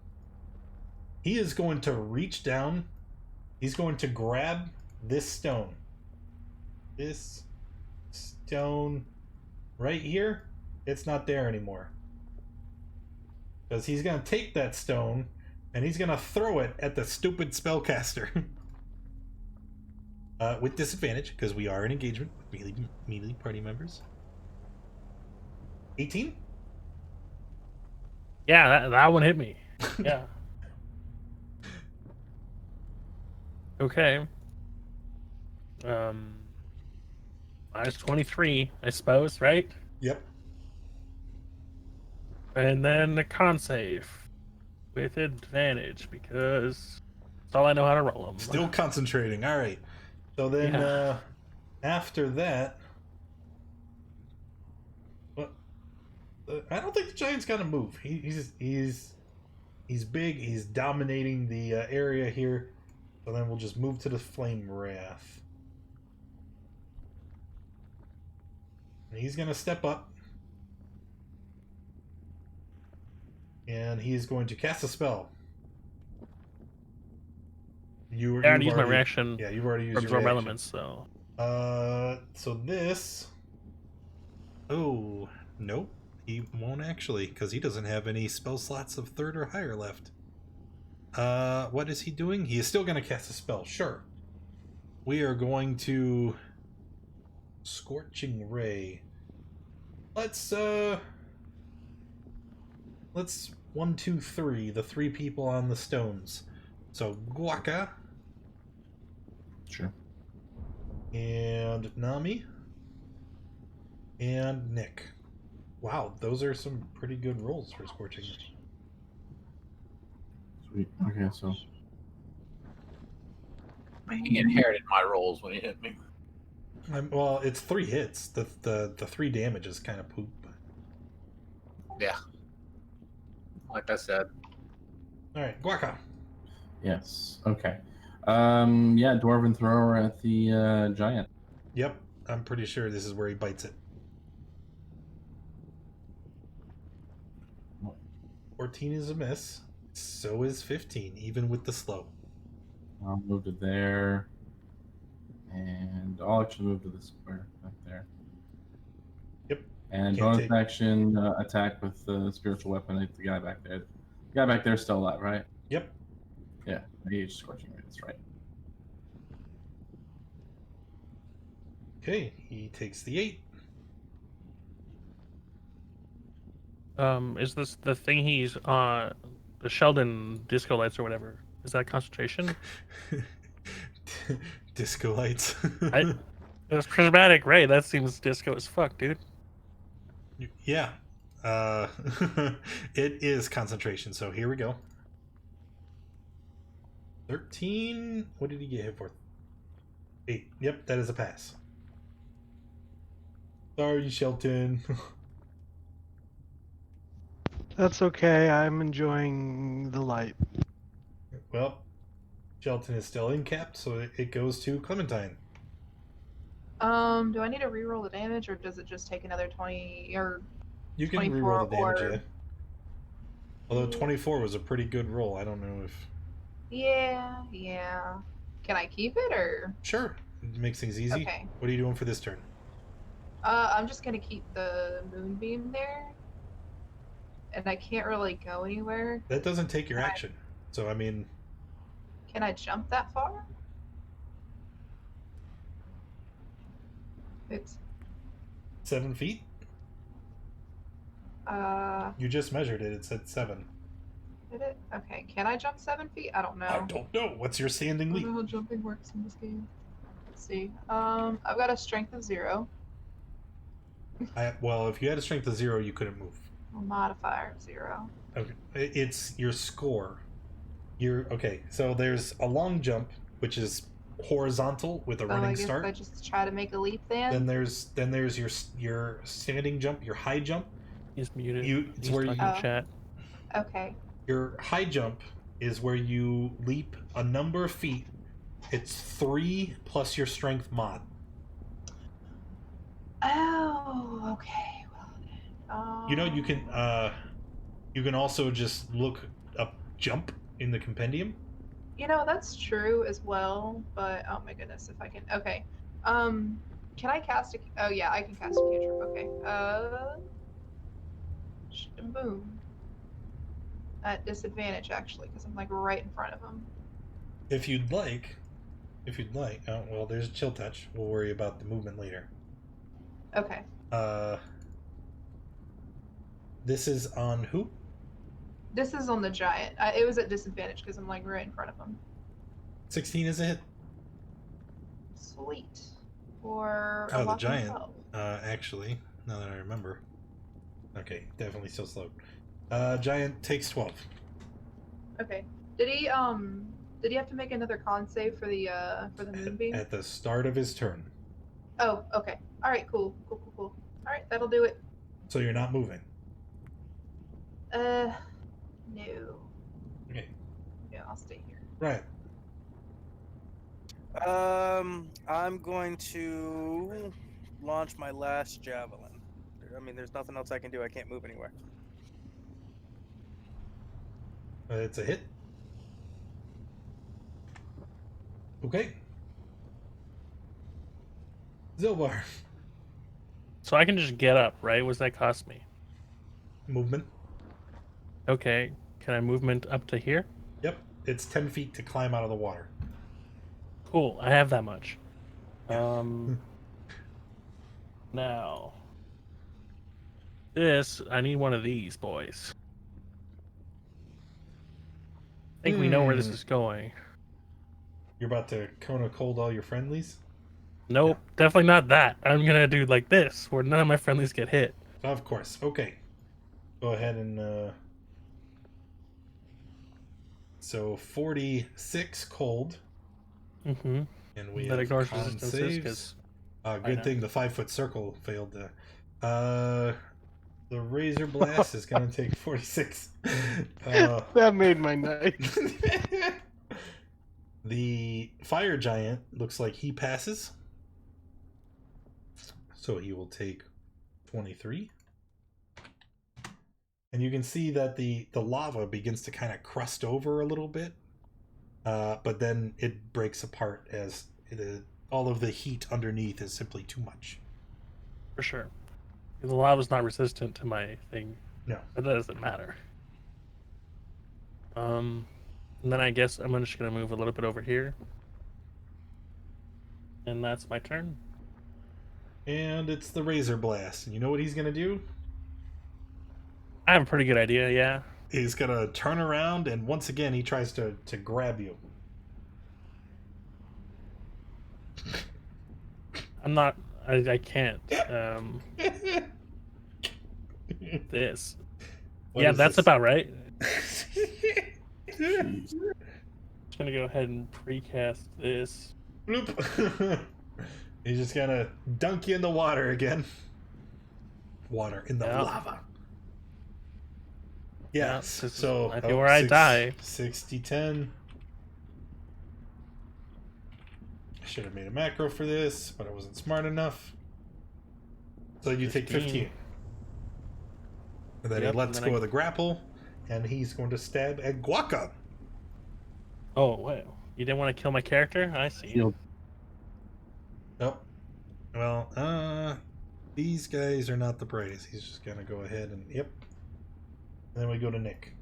S1: He is going to reach down. He's going to grab this stone. This stone right here, it's not there anymore. Because he's going to take that stone and he's going to throw it at the stupid spellcaster. With disadvantage, because we are in engagement with melee party members. 18?
S4: Yeah, that one hit me. Yeah. Okay. Minus 23, I suppose, right?
S1: Yep.
S4: And then the con save with advantage because that's all I know how to roll them.
S1: Still concentrating. All right. So then, after that, I don't think the giant's gonna move. He's big. He's dominating the area here. So then we'll just move to the flame wrath. And he's gonna step up, and he is going to cast a spell.
S4: I already used my reaction.
S1: Yeah, you've already used
S4: for
S1: your
S4: absorb
S1: reaction.
S4: elements, so.
S1: So this. Oh, nope. He won't actually, because he doesn't have any spell slots of 3rd or higher left. What is he doing? He is still going to cast a spell, sure. We are going to Scorching Ray. Let's 1, 2, 3, the 3 people on the stones. So Guaca.
S6: Sure.
S1: And Nami. And Nick. Wow, those are some pretty good rolls for Scorching.
S6: Sweet. Okay, so
S7: He inherited my rolls when he hit me.
S1: Well, it's 3 hits. The 3 damage is kind of poop.
S7: Yeah. Like I said.
S1: All right, Guaca.
S6: yes. Okay. Yeah, dwarven thrower at the giant.
S1: Yep, I'm pretty sure this is where he bites it. 14 is a miss. So is 15, even with the slow.
S6: I'll move to there. And I'll actually move to the square back there.
S1: Yep.
S6: And
S1: Can't
S6: bonus
S1: take-
S6: action attack with the spiritual weapon at the guy back there. The guy back there is still alive, right?
S1: Yep.
S6: Yeah, he's Scorching Ray, that's right.
S1: Okay, he takes the 8.
S4: Is this the thing he's the Sheldon disco lights or whatever? Is that concentration?
S1: Disco lights.
S4: It's prismatic ray. That seems disco as fuck, dude.
S1: Yeah. It is concentration, so here we go. 13. What did he get hit for? 8. Yep, that is a pass. Sorry, Shelton.
S5: That's okay. I'm enjoying the light.
S1: Well, Shelton is still incapped, so it goes to Clementine.
S3: Do I need to reroll the damage, or does it just take another 20 or
S1: You can
S3: 24
S1: reroll the damage,
S3: or-
S1: yeah. Although 24 was a pretty good roll. I don't know if...
S3: Yeah. Can I keep it, or?
S1: Sure. It makes things easy.
S3: Okay.
S1: What are you doing for this turn?
S3: I'm just gonna keep the moonbeam there. And I can't really go anywhere.
S1: That doesn't take your action. So, I mean...
S3: Can I jump that far? It's
S1: 7 feet? You just measured it. It said 7.
S3: did it? Okay. Can I jump 7 feet? I don't know.
S1: I don't know. What's your standing
S3: I
S1: leap?
S3: don't know how jumping works in this game. Let's see. I've got a strength of 0.
S1: Well, if you had a strength of 0, you couldn't move.
S3: A modifier of 0.
S1: Okay. It's your score. Okay, so there's a long jump, which is horizontal with a
S3: So I
S1: running
S3: guess
S1: start.
S3: I just try to make a leap then.
S1: Then there's your standing jump, your high jump.
S4: He's muted.
S1: It's
S4: He's
S1: where
S4: talking
S1: you
S4: in chat.
S3: Okay.
S1: Your high jump is where you leap a number of feet. It's 3 plus your strength mod.
S3: Oh, okay. Well then.
S1: You know, you can also just look up jump in the compendium.
S3: You know, that's true as well, but oh my goodness, if I can. Okay. Can I cast a. Oh yeah, I can cast a cantrip. Okay. Boom. At disadvantage, actually, because I'm like right in front of him.
S1: If you'd like. Oh, well, there's a chill touch. We'll worry about the movement later.
S3: Okay.
S1: This is on who?
S3: This is on the giant. It was at disadvantage because I'm like right in front of him.
S1: 16 is a hit.
S3: Sweet. For
S1: Oh,
S3: a
S1: the
S3: whopping
S1: giant.
S3: 12.
S1: Actually, now that I remember. Okay, definitely still slow. Giant takes 12.
S3: Okay. Did he have to make another con save for the moonbeam?
S1: At the start of his turn.
S3: Oh, okay. All right, cool. All right, that'll do it.
S1: So you're not moving.
S3: No.
S1: Okay.
S3: Yeah, I'll stay here.
S1: Right.
S2: I'm going to launch my last javelin. I mean, there's nothing else I can do. I can't move anywhere.
S1: It's a hit. Okay. Zilbar.
S4: So I can just get up, right? What's that cost me?
S1: Movement.
S4: Okay. Can I movement up to here?
S1: Yep. It's 10 feet to climb out of the water.
S4: Cool. I have that much.
S1: Yeah.
S4: Now. I need one of these boys. I think we know where this is going.
S1: You're about to Kona cold all your friendlies?
S4: Nope, definitely not that. I'm gonna do like this, where none of my friendlies get hit.
S1: Of course. Okay. Go ahead and so 46 cold.
S4: Mm-hmm.
S1: And we
S4: That
S1: have
S4: ignores
S1: con
S4: resistances
S1: saves.
S4: because
S1: Good thing the 5-foot circle failed. The razor blast is going to take 46.
S5: That made my night.
S1: The fire giant looks like he passes. So he will take 23. and you can see that the lava begins to kind of crust over a little bit, but then it breaks apart as all of the heat underneath is simply too much.
S4: For sure. The lava's not resistant to my thing.
S1: No.
S4: But that doesn't matter. And then I guess I'm just gonna move a little bit over here. And that's my turn.
S1: And it's the Razor Blast. And you know what he's going to do?
S4: I have a pretty good idea, yeah.
S1: He's going to turn around, and once again, he tries to grab you.
S4: I'm not... I can't. This.
S1: What
S4: yeah,
S1: is
S4: that's
S1: this?
S4: about right. Just gonna go ahead and precast this.
S1: Bloop. He's just going to dunk you in the water again. Water in the
S4: Yeah.
S1: lava. Yeah,
S4: this is
S1: so
S4: might be where I die.
S1: 60-10. I should have made a macro for this, but I wasn't smart enough. So you take 15. And then
S4: Yep,
S1: he lets
S4: and then
S1: go of the grapple, and he's going to stab at Guaca.
S4: Oh, wait. You didn't want to kill my character? I see.
S7: Shield.
S1: Nope. Well, these guys are not the brightest. He's just going to go ahead and, yep. And then we go to Nick.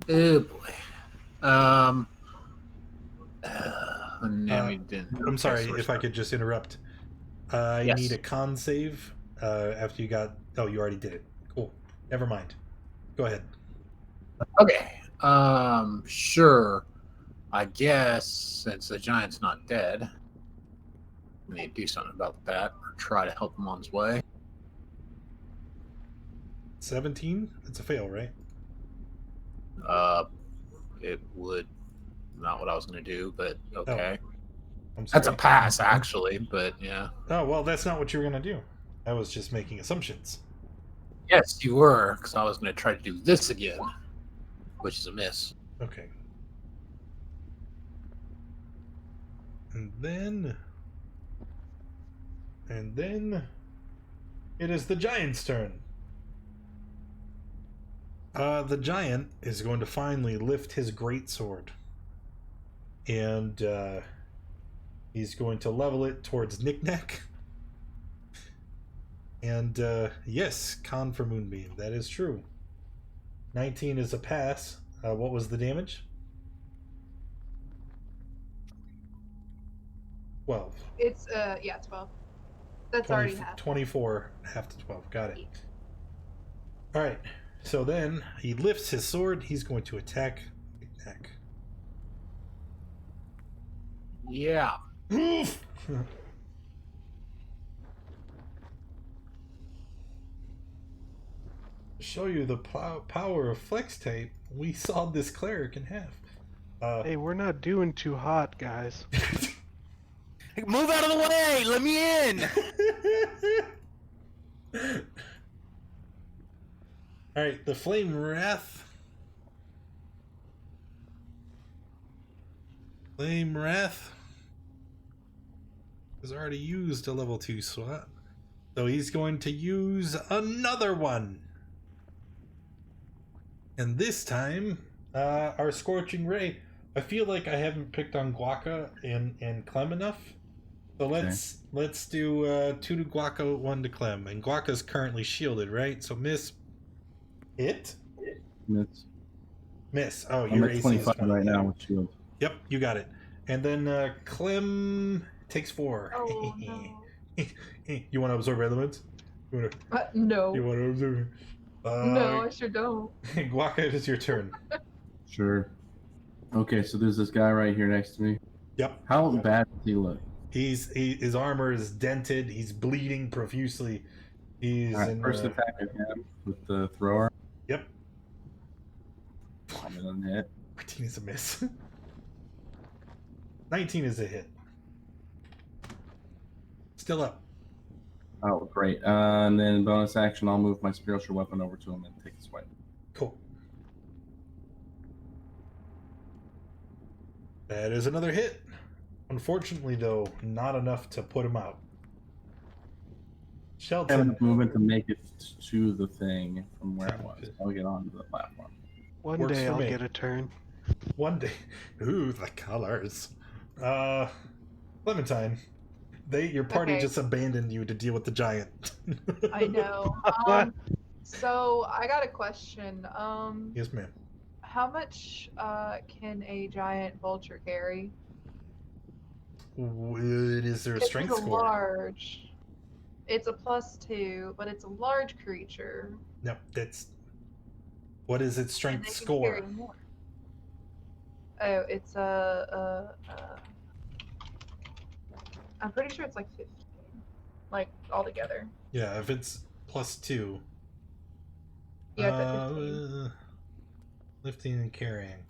S7: Oh boy. No, we didn't.
S1: I'm sorry
S7: Okay, so
S1: if I could just interrupt. I
S7: Yes.
S1: need a con save after you got... Oh, you already did it. Cool. Never mind. Go ahead.
S7: Okay. Sure. I guess since the giant's not dead, we need to do something about that or try to help him on his way.
S1: 17? It's a fail, right?
S7: It would not what I was going to do, but okay.
S1: I'm sorry.
S7: That's a pass, actually, but yeah.
S1: Oh, well, that's not what you were going to do. I was just making assumptions.
S7: Yes, you were, because I was going to try to do this again, which is a miss.
S1: Okay. And then it is the giant's turn. The giant is going to finally lift his greatsword, and he's going to level it towards Knick-Knack. And yes, con for Moonbeam. That is true. 19 is a pass. What was the damage? 12.
S3: It's 12. That's already half.
S1: 24, half to 12. Got it. All right. So then he lifts his sword. He's going to attack Knick-Knack.
S7: Yeah.
S1: Oof! Show you the power of flex tape. We sawed this cleric in half.
S5: Hey, we're not doing too hot, guys.
S2: Move out of the way! Let me in!
S1: Alright, the Flame Wrath. Flame Wrath has already used a level 2 slot. So he's going to use another one. And this time, our Scorching Ray. I feel like I haven't picked on Guaca and Clem enough. So let's do 2 to Guaca, 1 to Clem. And Guaca's currently shielded, right? So miss. Hit? Miss. Oh,
S6: I'm
S1: your
S6: at
S1: AC
S6: 25
S1: is 20.
S6: right now with shield.
S1: Yep, you got it. And then Clem takes 4.
S3: Oh no.
S1: You want to absorb elements? You
S3: No.
S1: want to absorb?
S3: No, I sure don't.
S1: Guaca, it is your turn.
S6: Sure. Okay, so there's this guy right here next to me.
S1: Yep.
S6: How bad does he look?
S1: His armor is dented. He's bleeding profusely. He's
S6: All right,
S1: in
S6: first attack at him with the thrower.
S1: Yep.
S6: I'm gonna hit.
S1: 14 is a miss. 19 is a hit. Still up.
S6: Oh, great. And then bonus action, I'll move my spiritual weapon over to him and take a swipe.
S1: Cool. That is another hit. Unfortunately, though, not enough to put him out. Shelton.
S6: enough movement to make it to the thing from where I was. I'll get onto the platform.
S5: One
S1: Works
S5: day
S1: for
S5: I'll
S1: me.
S5: get a turn.
S1: One day. Ooh, the colors. Clementine. Your party
S3: Okay.
S1: just abandoned you to deal with the giant.
S3: I know. So I got a question.
S1: Yes, ma'am.
S3: How much can a giant vulture carry?
S1: Is there a
S3: 'Cause
S1: strength
S3: it's a
S1: score?
S3: large. It's a +2, but it's a large creature.
S1: No, what is its
S3: And
S1: strength
S3: they can
S1: score?
S3: carry more. Oh, it's I'm pretty sure it's like 15, like altogether.
S1: Yeah, if it's +2.
S3: Yeah, it's at 15.
S1: Lifting and carrying.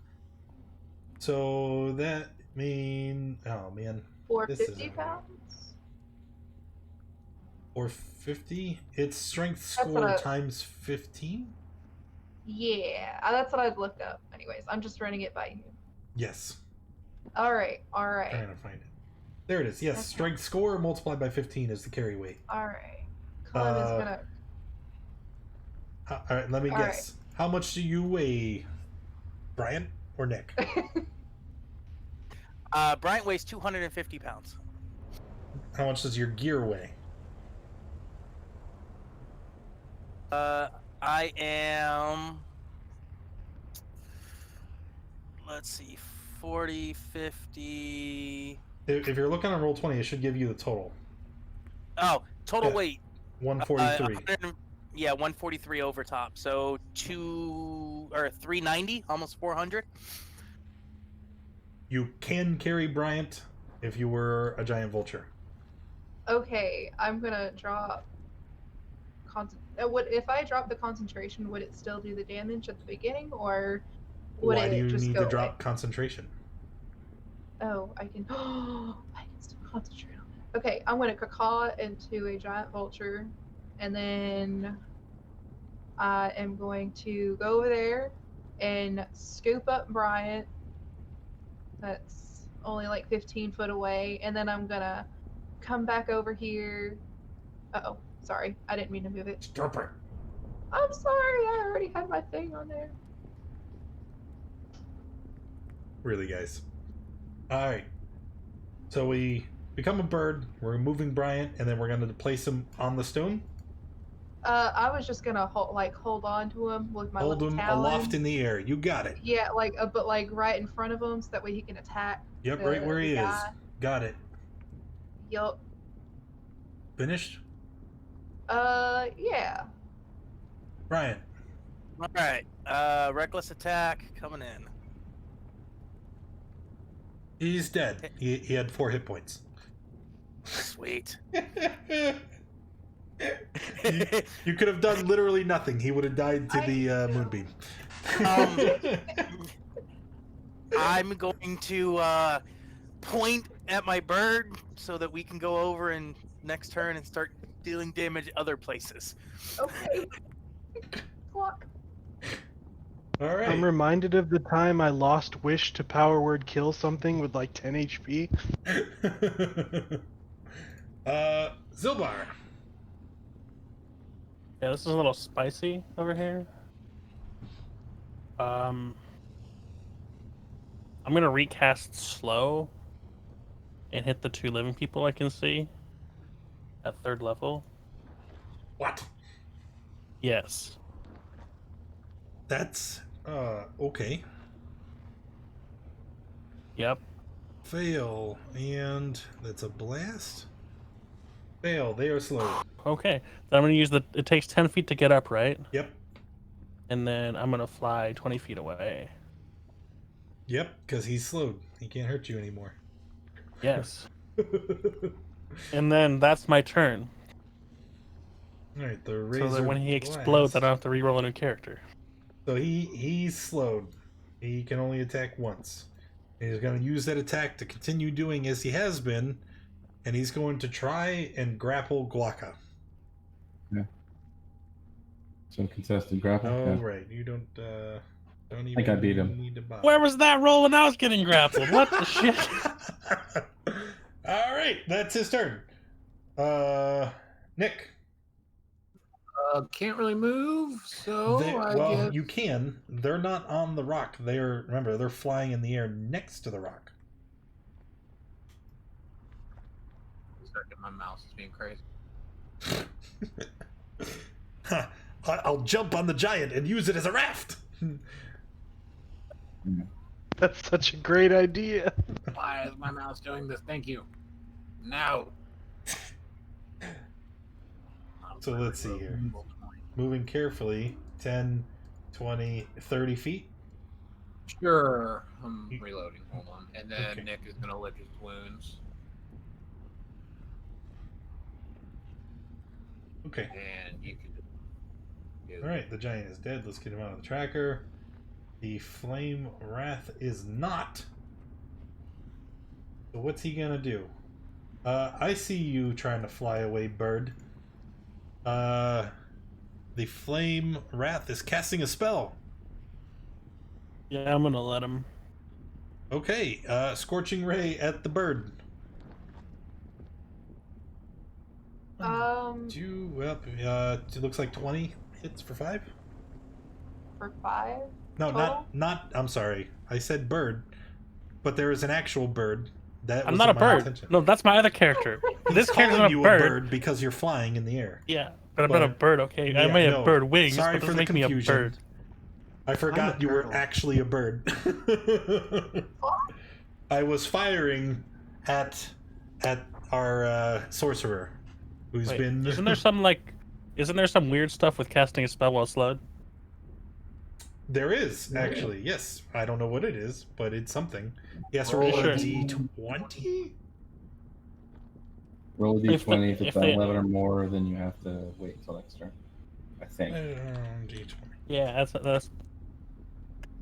S1: So that mean, oh man,
S3: For
S1: this
S3: 50
S1: isn't
S3: pounds?
S1: or 50. It's strength
S3: That's what
S1: score
S3: I-
S1: times 15.
S3: Yeah, that's what I've looked up. Anyways, I'm just running it by you.
S1: Yes,
S3: All right.
S1: trying to find it. There it is. Yes,
S3: Okay.
S1: strength score multiplied by 15 is the carry weight.
S3: All right. Clem is gonna.
S1: All right, let me
S3: All
S1: guess. How much do you weigh, Brian or Nick?
S2: Bryant weighs 250 pounds.
S1: How much does your gear weigh?
S2: I am. Let's see, 40, 50.
S1: If you're looking on Roll20, it should give you the total.
S2: Oh, total
S1: Yeah.
S2: weight.
S1: 143.
S2: 143 over top. So 390, almost 400.
S1: You can carry Bryant if you were a giant vulture.
S3: Okay, I'm gonna drop. If I drop the concentration, would it still do the damage at the beginning, or would
S1: Why
S3: it
S1: do you
S3: just
S1: need
S3: go
S1: to drop
S3: away?
S1: concentration?
S3: Oh, I can. I can still concentrate on it. Okay, I'm gonna cacaw into a giant vulture, and then I am going to go over there and scoop up Bryant. That's only like 15 foot away, and then I'm gonna come back over here. Uh-oh, sorry, I didn't mean to move it.
S1: Stop it.
S3: I'm sorry, I already had my thing on there.
S1: Really, guys. Alright. So we become a bird, we're moving Bryant, and then we're going to place him on the stone.
S3: I was just gonna hold on to him with my
S1: Hold
S3: little
S1: him
S3: talon.
S1: aloft in the air. You got it.
S3: Yeah, but right in front of him, so that way he can attack.
S1: Yep, right where he is.
S3: guy.
S1: Got it.
S3: Yup.
S1: Finished?
S3: Yeah.
S1: Bryant.
S2: All right. Reckless attack coming in.
S1: He's dead. He had 4 hit points.
S2: Sweet.
S1: You could have done literally nothing. He would have died to the moonbeam.
S2: I'm going to point at my bird so that we can go over and next turn and start dealing damage other places.
S3: Okay. Clock.
S1: All right.
S5: I'm reminded of the time I lost wish to power word kill something with like 10 HP.
S1: Zilbar.
S4: Yeah, this is a little spicy over here. I'm gonna recast slow and hit the 2 living people I can see at 3rd level.
S1: What?
S4: Yes.
S1: That's okay.
S4: Yep.
S1: Fail, and that's a blast. Fail. They are slow.
S4: Okay. Then I'm gonna use it takes 10 feet to get up, right?
S1: Yep.
S4: And then I'm gonna fly 20 feet away.
S1: Yep, because he's slowed. He can't hurt you anymore.
S4: Yes. And then that's my turn.
S1: Alright, the
S4: So
S1: razor
S4: that when he explodes, I
S1: blast.
S4: don't have to reroll a new character.
S1: So he's slowed. He can only attack once. He's going to use that attack to continue doing as he has been, and he's going to try and grapple Guaca.
S6: So contested grapple.
S1: Oh,
S6: Yeah.
S1: right. You don't even
S6: think I beat him.
S1: need to bother.
S4: Where was that roll when I was getting grappled? What the shit?
S1: All right, that's his turn. Nick.
S7: Can't really move, so I guess...
S1: you can. They're not on the rock. Remember, they're flying in the air next to the rock.
S7: My mouse is being crazy.
S1: I'll jump on the giant and use it as a raft.
S5: That's such a great idea.
S7: Why is my mouse doing this? Thank you. Now.
S1: So let's see here. Moving carefully, 10, 20, 30 feet.
S7: Sure. I'm reloading. Hold on. And then
S1: Okay.
S7: Nick is going to lick his wounds.
S1: Okay.
S7: And you can...
S1: Alright, the giant is dead. Let's get him out of the tracker. The flame wrath is not. So what's he gonna do? I see you trying to fly away, bird. The flame wrath is casting a spell.
S4: Yeah, I'm gonna let him.
S1: Okay, Scorching Ray at the bird. It looks like 20 hits for 5.
S3: For 5?
S1: No,
S3: Total?
S1: not. I'm sorry. I said bird, but there is an actual bird. That
S4: I'm
S1: was
S4: not a
S1: my
S4: bird.
S1: intention.
S4: No, that's my other character.
S1: He's
S4: This character's
S1: calling
S4: not
S1: you
S4: a bird.
S1: because you're flying in the air.
S4: Yeah, but I'm not a
S1: But-
S4: bird, okay? I
S1: Yeah,
S4: may have
S1: no.
S4: bird wings,
S1: Sorry
S4: but
S1: for
S4: doesn't
S1: the
S4: make me a
S1: confusion.
S4: bird.
S1: I forgot you were
S5: turtle.
S1: actually a bird. I was firing at our sorcerer, who's
S4: Wait,
S1: been.
S4: isn't there some weird stuff with casting a spell while slowed?
S1: There is actually, yes. I don't know what it is, but it's something. Yes, roll
S4: Sure.
S1: a d20.
S6: Roll a
S4: If the-
S6: d20. If it's
S4: if
S6: an
S4: they-
S6: 11 or more, then you have to wait until next turn. I think.
S1: D20.
S4: Yeah, that's.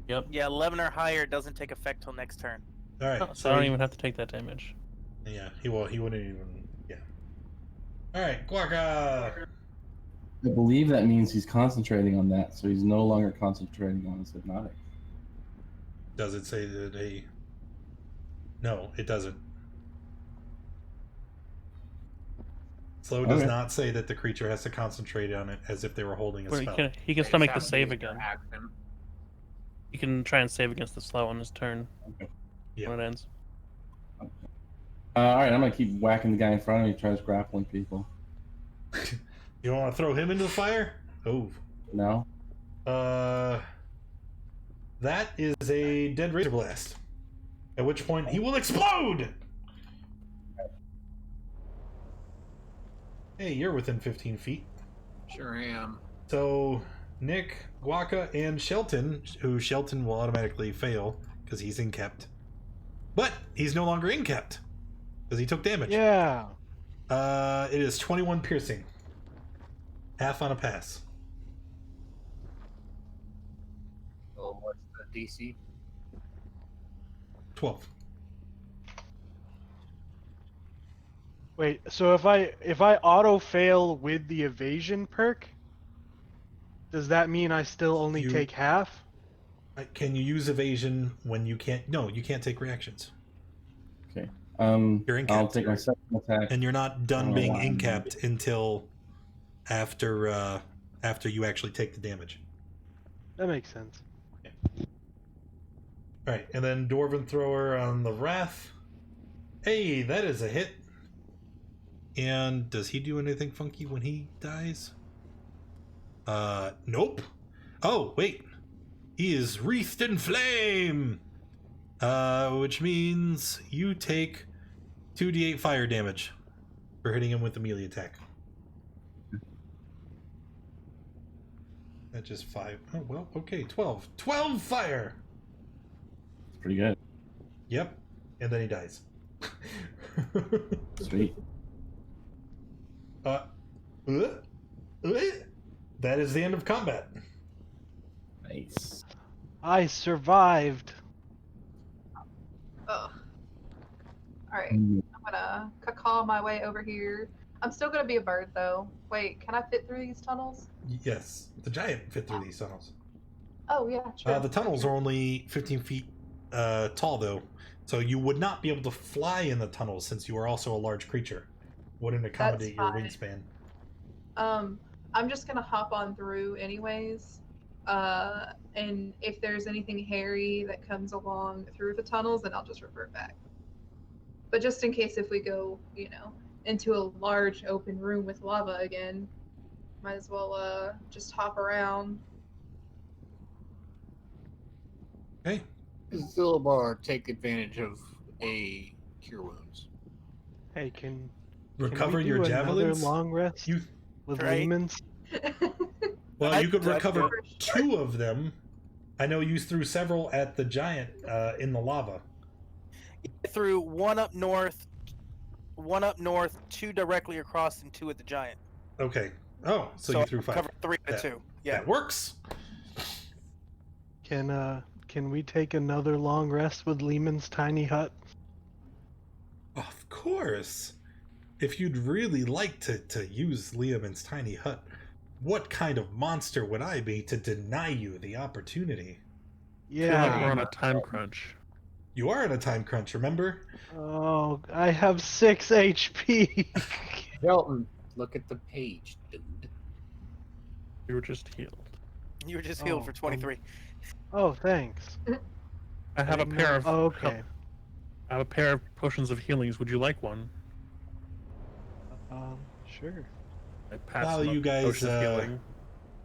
S4: Yep.
S2: Yeah, 11 or higher doesn't take effect till next turn.
S1: All right,
S4: So I don't even have to take that damage.
S1: Yeah, he wouldn't even. Yeah. All right, Guaca.
S6: I believe that means he's concentrating on that, so he's no longer concentrating on his hypnotic.
S1: Does it say that a? No, it doesn't. Slow does
S6: Okay.
S1: not say that the creature has to concentrate on it as if they were holding a
S4: But
S1: spell.
S4: he can still make the
S7: Except
S4: save
S7: use your
S4: again.
S7: action.
S4: He can try and save against the slow on his turn
S1: Yeah.
S4: when it ends.
S6: All right, I'm gonna keep whacking the guy in front of me. He tries grappling people.
S1: You want to throw him into the fire? Oh.
S6: No.
S1: That is a dead razor blast. At which point he will explode. Hey, you're within 15 feet.
S7: Sure am.
S1: So Nick, Guaca, and Shelton, who Shelton will automatically fail because he's inkept. But he's no longer inkept because he took damage.
S5: Yeah.
S1: It is 21 piercing. Half on a pass.
S7: So what's the DC?
S1: 12.
S5: Wait, so if I auto fail with the evasion perk, does that mean I still only
S1: You-
S5: take half?
S1: Can you use evasion when you can't? No, you can't take reactions.
S6: Okay.
S1: You're
S6: I'll
S1: inkept.
S6: take my second attack.
S1: And you're not done
S6: Oh,
S1: being
S6: wow.
S1: inkept until after you actually take the damage.
S5: That makes sense.
S1: Alright, and then Dwarven Thrower on the Wrath. Hey, that is a hit. And does he do anything funky when he dies? Nope. Oh, wait. He is wreathed in flame! Which means you take 2d8 fire damage for hitting him with a melee attack. That's just 5. Oh, well, okay, 12. 12 fire!
S6: It's pretty good.
S1: Yep. And then he dies.
S6: Sweet.
S1: uh, that is the end of combat.
S6: Nice.
S5: I survived.
S3: Ugh. Alright, I'm gonna cacaw my way over here. I'm still gonna be a bird though. Wait, can I fit through these tunnels?
S1: Yes, the giant fit through these tunnels.
S3: Oh yeah, sure.
S1: The tunnels are only 15 feet tall, though, so you would not be able to fly in the tunnels since you are also a large creature. Wouldn't accommodate your
S3: fine.
S1: wingspan.
S3: I'm just gonna hop on through anyways. And if there's anything hairy that comes along through the tunnels, then I'll just revert back. But just in case if we go, into a large open room with lava again, might as well just hop around.
S1: Okay.
S7: Zillibar take advantage of a cure wounds.
S5: Hey, can
S1: Recover
S5: we do
S1: your
S5: another
S1: javelins.
S5: long rest
S1: You
S5: with
S2: Right.
S5: Lehman's?
S1: well, you could
S2: I'd
S1: recover
S2: go-
S1: 2 of them. I know you threw several at the giant in the lava.
S2: Through one up north, 2 directly across, and 2 at the giant.
S1: Okay. Oh, so you threw 5.
S2: Cover 3 to
S1: That-
S2: 2. Yeah.
S1: That works.
S5: Can we take another long rest with Lehman's tiny hut?
S1: Of course. If you'd really like to use Liamon's tiny hut, what kind of monster would I be to deny you the opportunity?
S4: I feel like we're
S5: Yeah.
S4: on a time crunch.
S1: You are in a time crunch, remember?
S5: Oh, I have 6 HP.
S7: Shelton, look at the page, dude.
S4: You were just healed.
S2: You were just healed
S5: Oh,
S2: for 23.
S5: Oh, thanks.
S4: I have a
S5: didn't
S4: pair
S5: know-
S4: of
S5: Oh, okay.
S4: I have a pair of potions of healings. Would you like one?
S5: Sure.
S4: I pass
S1: While
S4: them up
S1: you
S4: the
S1: guys
S4: potion of healing.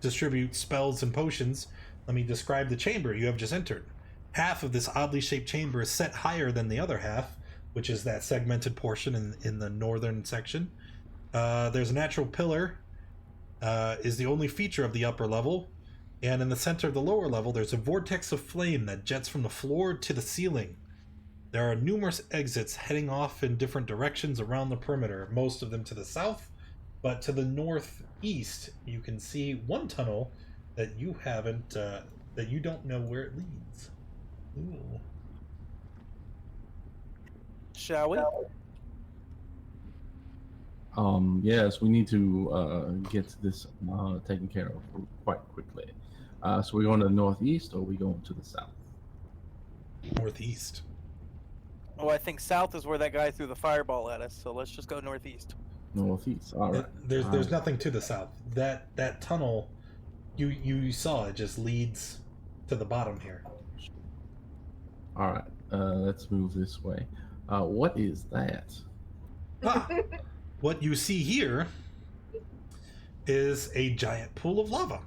S1: distribute spells and potions, let me describe the chamber you have just entered. Half of this oddly shaped chamber is set higher than the other half, which is that segmented portion in the northern section. There's a natural pillar, is the only feature of the upper level, and in the center of the lower level there's a vortex of flame that jets from the floor to the ceiling. There are numerous exits heading off in different directions around the perimeter, most of them to the south, but to the northeast you can see one tunnel that you haven't, that you don't know where it leads. Ooh.
S2: Shall we?
S6: Yes, we need to get this taken care of quite quickly. So we're going to the northeast, or are we going to the south?
S1: Northeast.
S2: Oh, I think south is where that guy threw the fireball at us, so let's just go northeast.
S6: Northeast. All right.
S1: There's nothing to the south. That tunnel you saw, it just leads to the bottom here.
S6: All right. Let's move this way. What is that?
S1: Ah, what you see here is a giant pool of lava.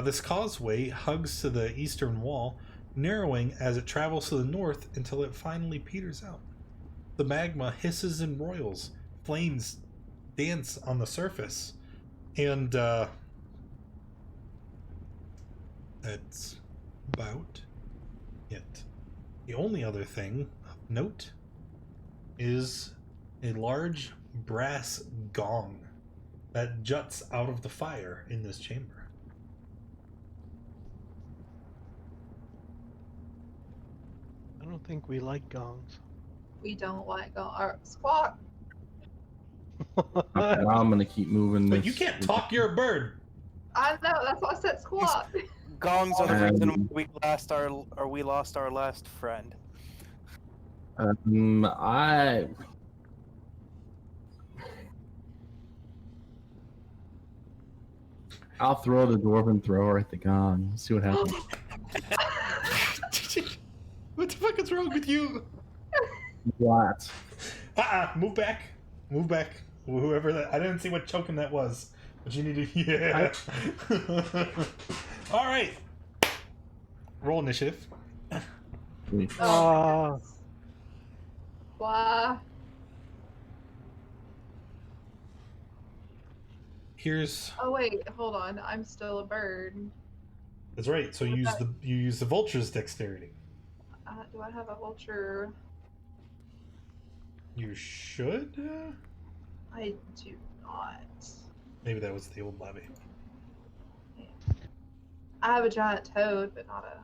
S1: This causeway hugs to the eastern wall, narrowing as it travels to the north until it finally peters out. The magma hisses and roils, flames dance on the surface, and that's about it. The only other thing of note is a large brass gong that juts out of the fire in this chamber.
S5: I don't think we like gongs.
S3: We don't like squawk.
S6: Okay, I'm gonna keep moving this.
S1: But you can't talk, you're a bird.
S3: I know, that's why I said squawk.
S2: Gongs are the reason
S6: Um,
S2: we lost our last friend.
S6: I'll throw the dwarven thrower at the gong. See what happens.
S1: What the fuck is wrong with you?
S6: What?
S1: Move back. Move back. Whoever that, I didn't see what choking that was. But you need to, yeah. All right. Roll initiative.
S3: Oh, why?
S1: Here's.
S3: Oh wait, hold on. I'm still a bird.
S1: That's right. So you use the vulture's dexterity.
S3: Do I have a vulture?
S1: You should.
S3: I do not.
S1: Maybe that was the old lobby.
S3: I have a giant toad, but not a.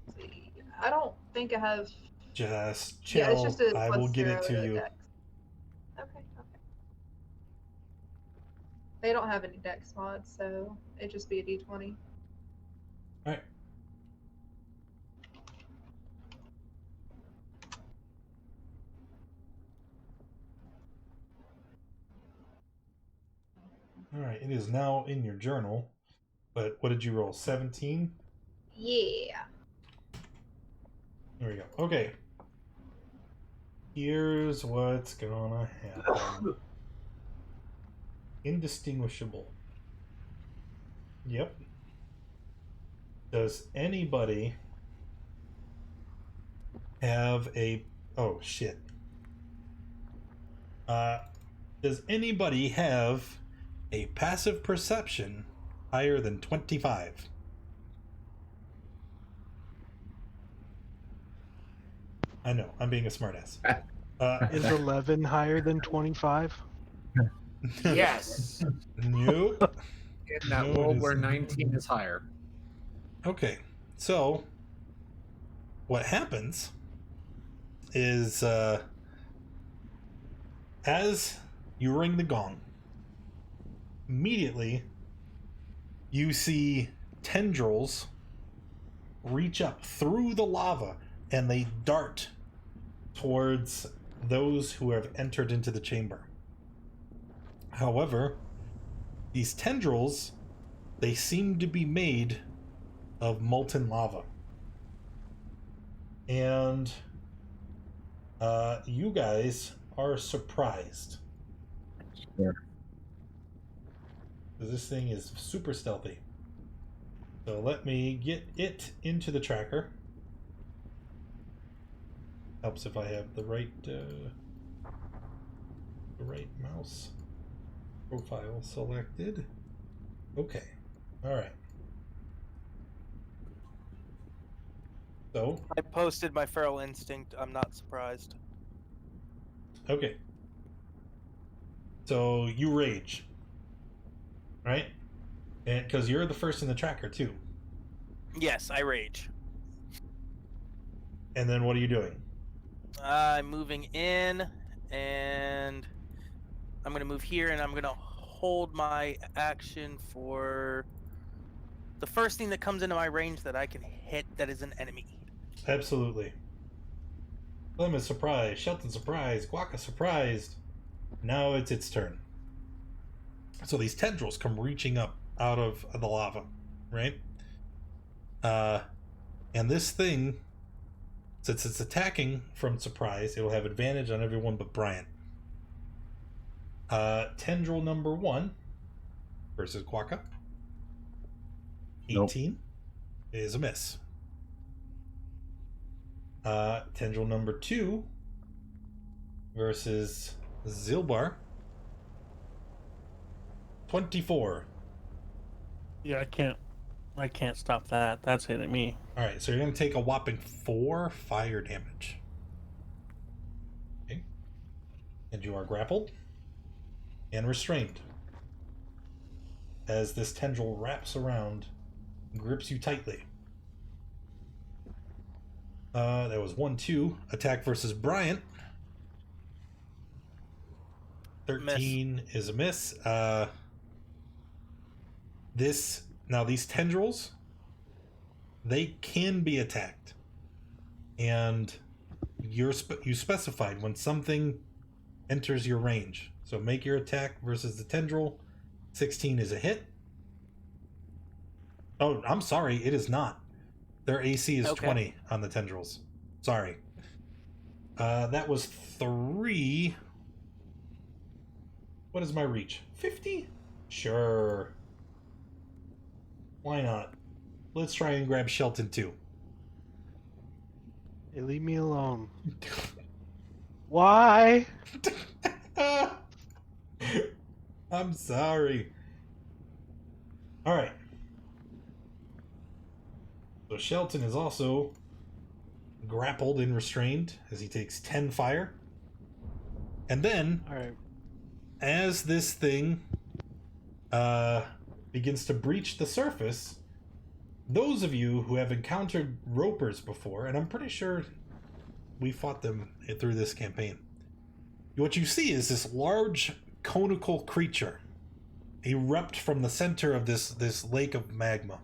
S3: Let's see. I don't think I have.
S1: Just chill.
S3: Yeah, it's just a
S1: I will
S3: plus
S1: get it
S3: 0
S1: to you.
S3: dex. Okay. They don't have any dex mods, so it'd just be a d20.
S1: All right. All right, it is now in your journal. But what did you roll? 17?
S3: Yeah.
S1: There we go. Okay. Here's what's gonna happen. Indistinguishable. Yep. Does anybody have a... Oh, shit. Does anybody have a passive perception higher than 25? I know, I'm being a smartass.
S5: Is 11 higher than 25?
S7: Yes.
S1: Nope.
S7: In that
S1: No, it
S7: world where
S1: isn't.
S7: 19 is higher.
S1: Okay, so what happens is as you ring the gong, immediately you see tendrils reach up through the lava and they dart towards those who have entered into the chamber. However, these tendrils, they seem to be made of molten lava. And you guys are surprised.
S6: Sure.
S1: This thing is super stealthy. So let me get it into the tracker. Helps if I have the right mouse profile selected. Okay. All right. So,
S2: I posted my feral instinct. I'm not surprised.
S1: okay. So you rage, right? And because you're the first in the tracker too.
S2: Yes, I rage.
S1: And then what are you doing?
S2: I'm moving in, and I'm gonna move here, and I'm gonna hold my action for the first thing that comes into my range that I can hit that is an enemy.
S1: Absolutely. Clem is surprised. Shelton surprised. Guaca surprised. Now it's its turn. So these tendrils come reaching up out of the lava, right? And this thing, since it's attacking from surprise, it'll have advantage on everyone but Brian. Tendril number 1 versus Guaca. 18 is a miss. Tendril number 2 versus Zilbar. 24.
S4: Yeah, I can't stop that. That's hitting me.
S1: All right, so you're going to take a whopping 4 fire damage. Okay. And you are grappled and restrained as this tendril wraps around and grips you tightly. That was 1-2. Attack versus Bryant. 13 is a miss. These tendrils, they can be attacked, and you specified when something enters your range. So make your attack versus the tendril. 16 is a hit. Oh, I'm sorry, it is not. Their AC is 20 on the tendrils. Sorry. That was 3. What is my reach? 50? Sure. Why not? Let's try and grab Shelton too.
S5: Hey, leave me alone. Why?
S1: I'm sorry. All right. So Shelton is also grappled and restrained as he takes 10 fire. And then,
S5: All right.
S1: as this thing begins to breach the surface, those of you who have encountered ropers before, and I'm pretty sure we fought them through this campaign, what you see is this large conical creature erupt from the center of this lake of magma,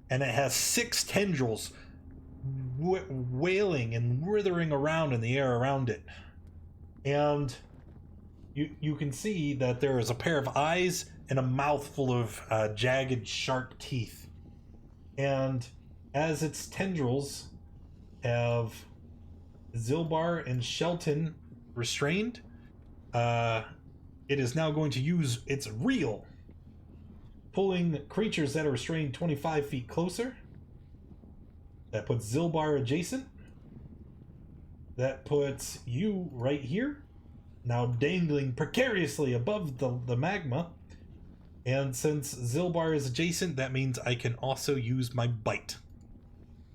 S1: and it has 6 tendrils wailing and writhing around in the air around it. And you can see that there is a pair of eyes and a mouth full of jagged, sharp teeth. And as its tendrils have Zilbar and Shelton restrained, it is now going to use its reel, pulling creatures that are restrained 25 feet closer. That puts Zilbar adjacent. That puts you right here, now dangling precariously above the magma. And since Zilbar is adjacent, that means I can also use my bite.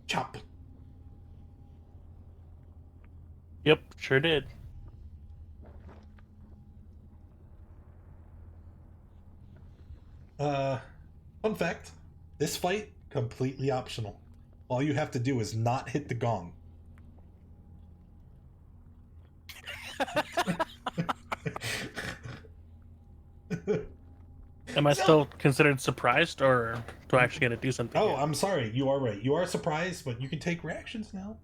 S1: Chop.
S4: Yep, sure did.
S1: Fun fact, this fight, completely optional. All you have to do is not hit the gong.
S4: Am I still considered surprised, or do I actually get to do something?
S1: Oh,
S4: here?
S1: I'm sorry. You are right. You are surprised, but you can take reactions now.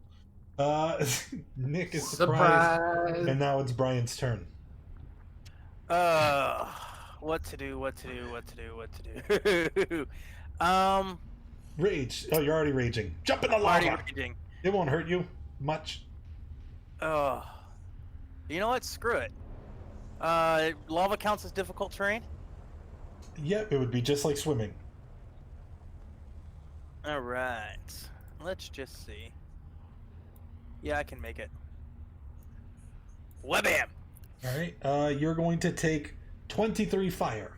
S1: Nick is surprised,
S7: Surprise!
S1: and now it's Brian's turn.
S2: What to do? What to do? What to do? What to do?
S1: Rage. Oh, you're already raging. Jump in the
S2: Already
S1: lava.
S2: raging.
S1: It won't hurt you much.
S2: You know what? Screw it. Lava counts as difficult terrain.
S1: Yep, it would be just like swimming.
S2: All right. Let's just see. Yeah, I can make it. Whabam!
S1: All right. You're going to take 23 fire.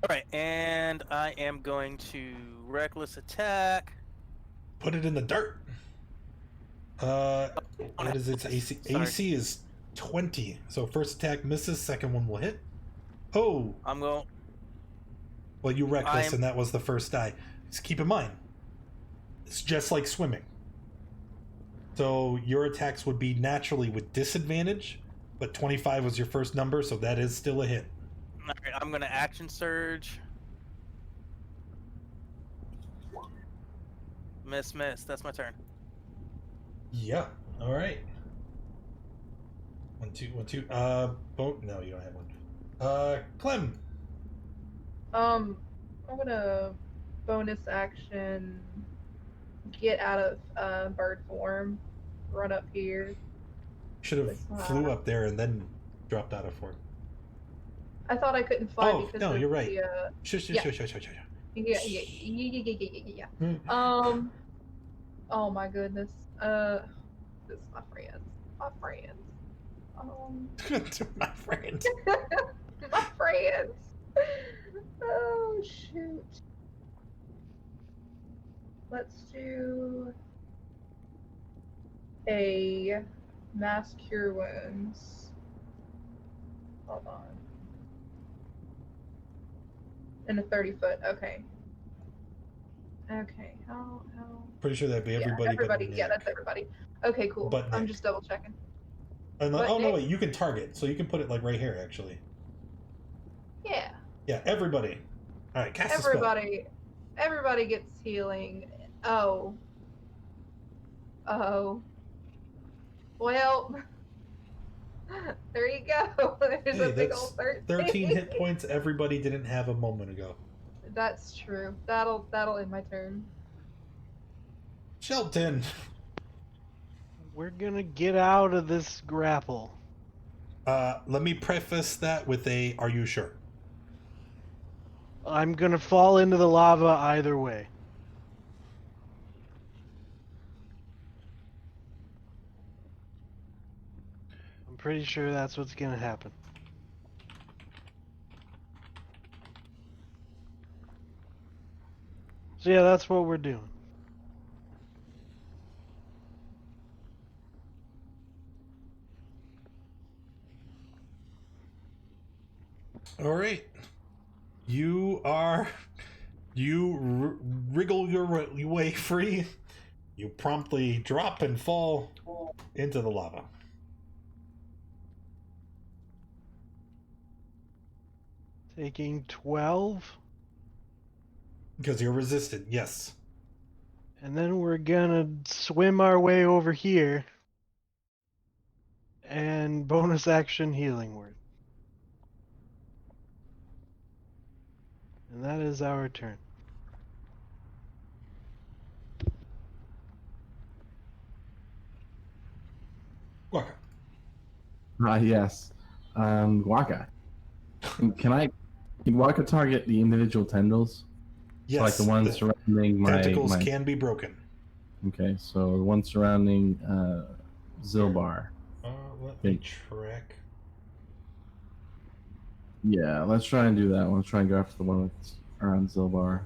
S2: All right, and I am going to reckless attack.
S1: Put it in the dirt. What is its AC?
S2: Sorry.
S1: AC is 20. So first attack misses, second one will hit. Oh,
S2: I'm going.
S1: well, you reckless, and that was the first die. Just keep in mind, it's just like swimming. So your attacks would be naturally with disadvantage, but 25 was your first number, so that is still a hit.
S2: All right, I'm going to action surge. Miss. That's my turn.
S1: Yeah. All right. 1, 2, 1, 2. No, you don't have one. Clem.
S3: I'm gonna bonus action get out of bird form, run up here.
S1: Should have flew up there and then dropped out of form.
S3: I thought I couldn't fly
S1: Oh,
S3: because
S1: no,
S3: of
S1: you're right.
S3: the,
S1: Shush.
S3: yeah. Oh my goodness. This is my friends. My friends.
S1: My friend.
S3: My friends. Oh shoot. Let's do a mass cure wounds. Hold on. And a 30-foot. Okay. Okay. How?
S1: Pretty sure that'd be
S3: Yeah,
S1: everybody.
S3: everybody.
S1: But
S3: Yeah,
S1: Nick.
S3: that's everybody. Okay, cool.
S1: But
S3: I'm
S1: Nick.
S3: just double checking.
S1: And
S3: But
S1: oh no,
S3: Nick-
S1: wait! You can target, so you can put it like right here, actually.
S3: Yeah.
S1: Yeah, everybody. All right, cast
S3: Everybody gets healing. Oh. Well, there you go. There's
S1: Hey,
S3: a big
S1: that's
S3: old 13.
S1: 13 hit points. Everybody didn't have a moment ago.
S3: That's true. That'll end my turn.
S1: Shelton.
S5: We're gonna get out of this grapple.
S1: Let me preface that with a, are you sure?
S5: I'm gonna fall into the lava either way. I'm pretty sure that's what's gonna happen. So yeah, that's what we're doing.
S1: All right. You wriggle your way free. You promptly drop and fall into the lava.
S5: Taking 12,
S1: Because you're resistant, yes.
S5: And then we're gonna swim our way over here. And bonus action healing word. And that is our turn.
S1: Waka.
S6: Yes. Waka. Can Waka target the individual tendrils?
S1: Yes,
S6: So like the ones surrounding my
S1: tentacles can be broken.
S6: Okay, so the one surrounding Zilbar.
S1: Let me track.
S6: Yeah, let's try and do that one. Let's try and go after the one that's around Zilbar.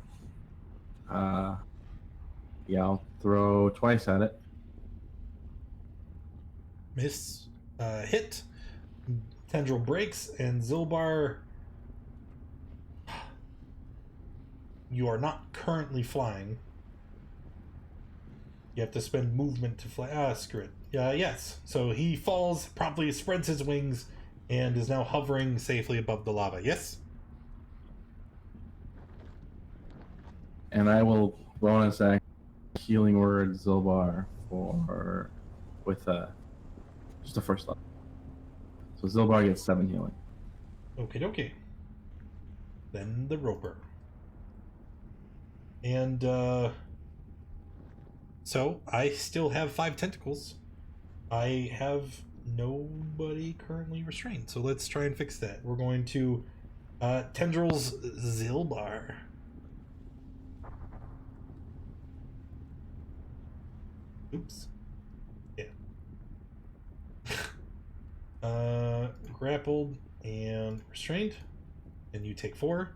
S6: Yeah, I'll throw twice at it.
S1: Miss. Hit. Tendril breaks, and Zilbar, you are not currently flying. You have to spend movement to fly. Screw it. Yes. So he falls, promptly spreads his wings, and is now hovering safely above the lava. Yes?
S6: And I will bonus act healing word Zilbar with just the first level. So Zilbar gets 7 healing.
S1: Okie dokie. Then the roper. And so I still have 5 tentacles. I have nobody currently restrained. So let's try and fix that. We're going to tendrils Zilbar. Oops. Yeah. Grappled and restrained. And you take 4.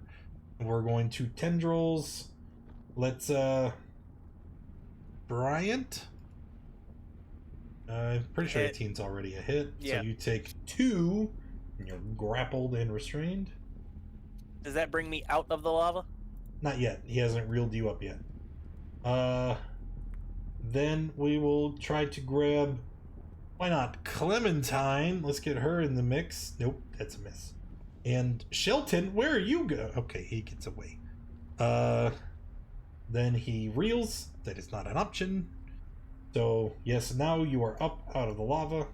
S1: We're going to tendrils. Let's Bryant. I'm pretty sure 18's already a hit.
S2: Yeah.
S1: So you take 2, and you're grappled and restrained.
S2: Does that bring me out of the lava?
S1: Not yet. He hasn't reeled you up yet. Then we will try to grab, why not, Clementine. Let's get her in the mix. Nope, that's a miss. And Shelton, where are you go? Okay, he gets away. Then he reels. That is not an option. So, yes, now you are up out of the lava.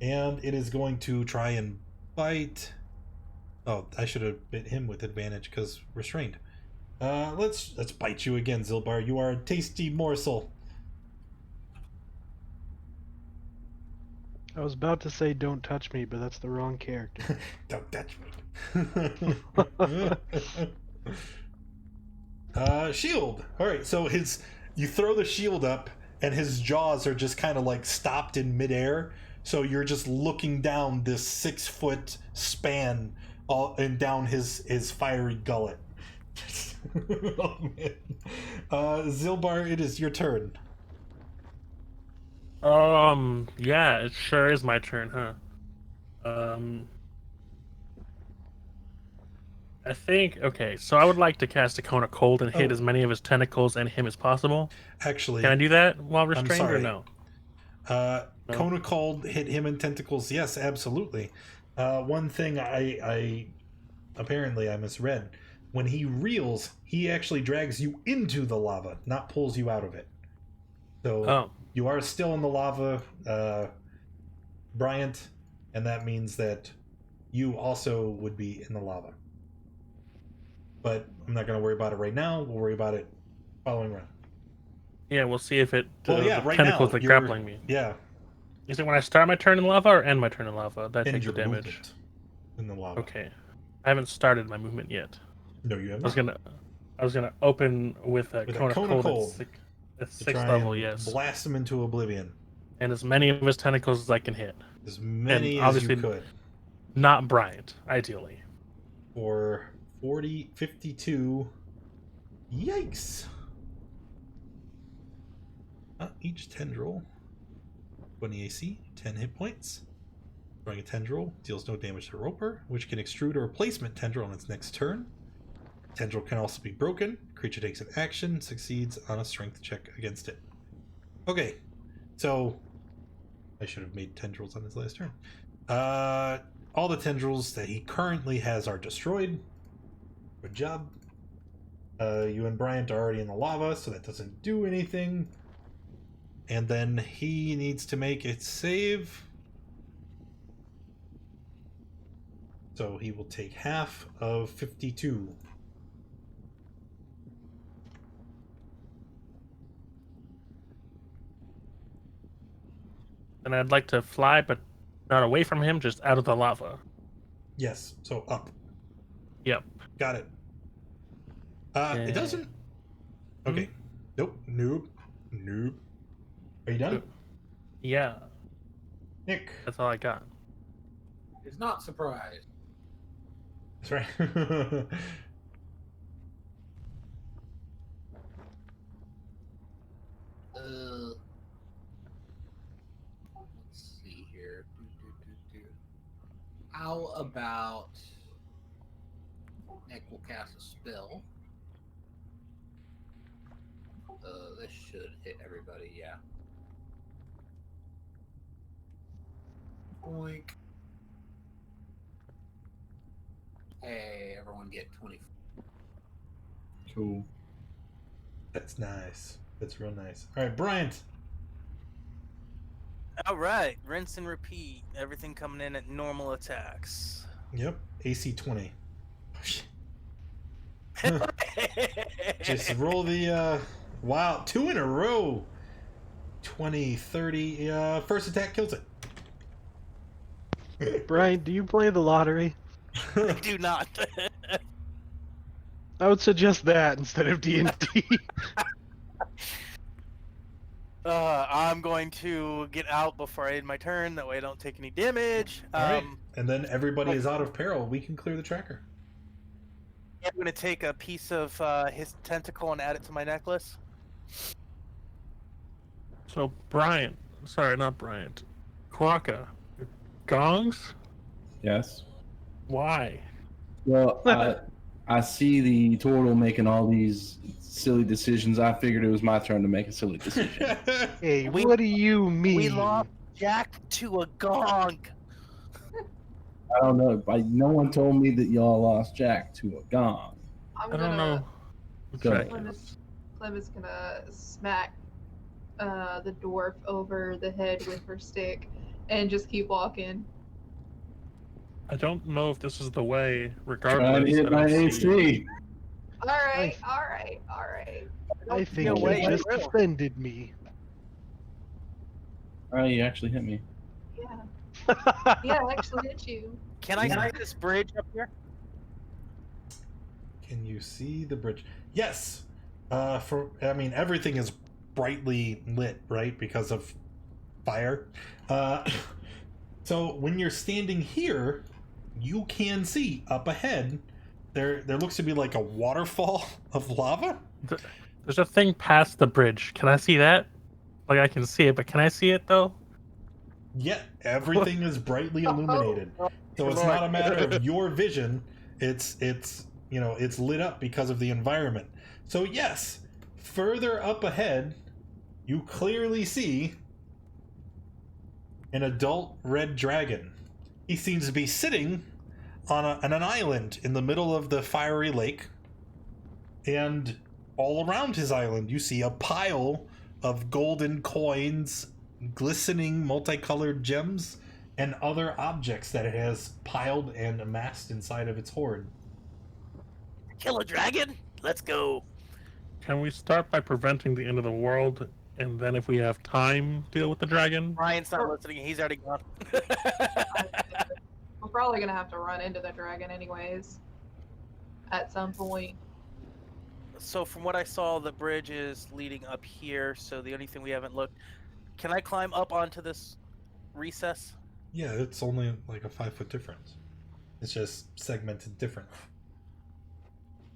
S1: And it is going to try and bite. Oh, I should have bit him with advantage because restrained. Let's bite you again, Zilbar. You are a tasty morsel.
S5: I was about to say don't touch me, but that's the wrong character.
S1: Don't touch me. Shield. Alright, so you throw the shield up and his jaws are just kind of like stopped in midair. So you're just looking down this 6-foot span and down his fiery gullet. Oh, man. Zilbar, it is your turn.
S4: Yeah, it sure is my turn, huh? I think, okay, so I would like to cast a Cone of Cold and hit as many of his tentacles and him as possible.
S1: Actually,
S4: can I do that while restrained
S1: sorry.
S4: or no?
S1: No. Cone of Cold hit him in tentacles. Yes, absolutely. One thing I apparently I misread. When he reels, he actually drags you into the lava, not pulls you out of it. So you are still in the lava, Bryant, and that means that you also would be in the lava. But I'm not going to worry about it right now. We'll worry about it following round.
S4: Yeah, we'll see if it
S1: right
S4: tentacles
S1: now,
S4: are grappling me.
S1: Yeah.
S4: Is it when I start my turn in lava or end my turn in lava that I take the damage?
S1: Movement in the lava.
S4: Okay. I haven't started my movement yet.
S1: No, you haven't.
S4: I was gonna open with a Cone of Cold at 6th level, yes.
S1: Blast him into oblivion.
S4: And as many of his tentacles as I can hit.
S1: As many as you could.
S4: Not Bryant, ideally.
S1: For 52. Yikes. Each tendril, 20 AC, 10 hit points. Throwing a tendril deals no damage to the roper, which can extrude a replacement tendril on its next turn. Tendril can also be broken. Creature takes an action, succeeds on a strength check against it. Okay, so I should have made tendrils on his last turn. All the tendrils that he currently has are destroyed. Good job. You and Bryant are already in the lava, so that doesn't do anything. And then he needs to make a save. So he will take half of 52.
S4: And I'd like to fly, but not away from him, just out of the lava.
S1: Yes, so up.
S4: Yep.
S1: Got it. It doesn't. Okay. Nope. Nope. Nope. Are you done?
S4: Yeah,
S1: Nick.
S4: that's all I got.
S7: He's not surprised.
S1: That's right.
S7: Let's see here. How about Nick will cast a spell? This should hit everybody, yeah. Boink. Hey, everyone get 20.
S6: Cool.
S1: That's nice. That's real nice. All right, Bryant.
S2: All right, rinse and repeat. Everything coming in at normal attacks.
S1: Yep. AC 20. Just roll the wow, 2 in a row. 20, 30. First attack kills it.
S5: Brian, do you play the lottery?
S2: I do not.
S5: I would suggest that instead of D&D.
S2: I'm going to get out before I end my turn. That way I don't take any damage.
S1: All right. And then everybody is out of peril. We can clear the tracker.
S2: I'm going to take a piece of his tentacle and add it to my necklace.
S4: So Bryant, sorry, not Bryant. Quokka, gongs?
S6: Yes.
S4: Why?
S6: Well, I see the turtle making all these silly decisions. I figured it was my turn to make a silly decision.
S5: Hey, what do you mean?
S2: We lost Jack to a gong.
S6: I don't know. No one told me that y'all lost Jack to a gong.
S3: I'm
S4: I don't know.
S6: Go ahead.
S3: Clem is gonna smack the dwarf over the head with her stick and just keep walking.
S4: I don't know if this is the way,
S6: Trying
S4: regardless.
S6: to hit
S4: I
S6: my
S4: don't see it.
S6: AC.
S3: Alright.
S5: I think
S2: No
S5: you
S2: way,
S5: just
S2: I will.
S5: offended me.
S6: Oh, you actually hit me.
S3: Yeah, I actually hit you.
S2: Can I
S6: Yeah.
S2: see this bridge up here?
S1: Can you see the bridge? Yes. Everything is brightly lit, right? Because of fire. So when you're standing here, you can see up ahead. There looks to be like a waterfall of lava.
S4: There's a thing past the bridge. Can I see that? Like I can see it, but can I see it though?
S1: Yet everything is brightly illuminated. So it's not a matter of your vision. It's lit up because of the environment. So yes, further up ahead, you clearly see an adult red dragon. He seems to be sitting on an island in the middle of the fiery lake. And all around his island, you see a pile of golden coins, glistening multicolored gems, and other objects that it has piled and amassed inside of its hoard.
S2: Kill a dragon? Let's go.
S4: Can we start by preventing the end of the world, and then if we have time, deal with the dragon?
S2: Ryan's not listening. He's already gone.
S3: We're probably gonna have to run into the dragon anyways. At some point.
S2: So from what I saw, the bridge is leading up here. So the only thing we haven't looked. Can I climb up onto this recess?
S1: Yeah, it's only like a 5-foot difference. It's just segmented different.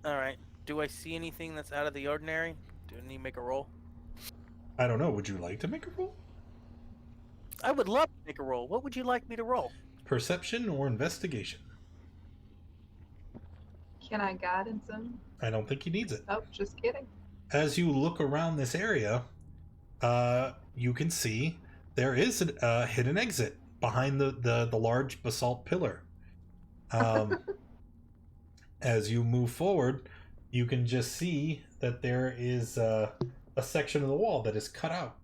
S2: All right. Do I see anything that's out of the ordinary? Do I need to make a roll?
S1: I don't know. Would you like to make a roll?
S2: I would love to make a roll. What would you like me to roll?
S1: Perception or investigation?
S3: Can I guidance him?
S1: I don't think he needs it.
S3: Oh, just kidding.
S1: As you look around this area, you can see there is a hidden exit behind the large basalt pillar. As you move forward, you can just see that there is a section of the wall that is cut out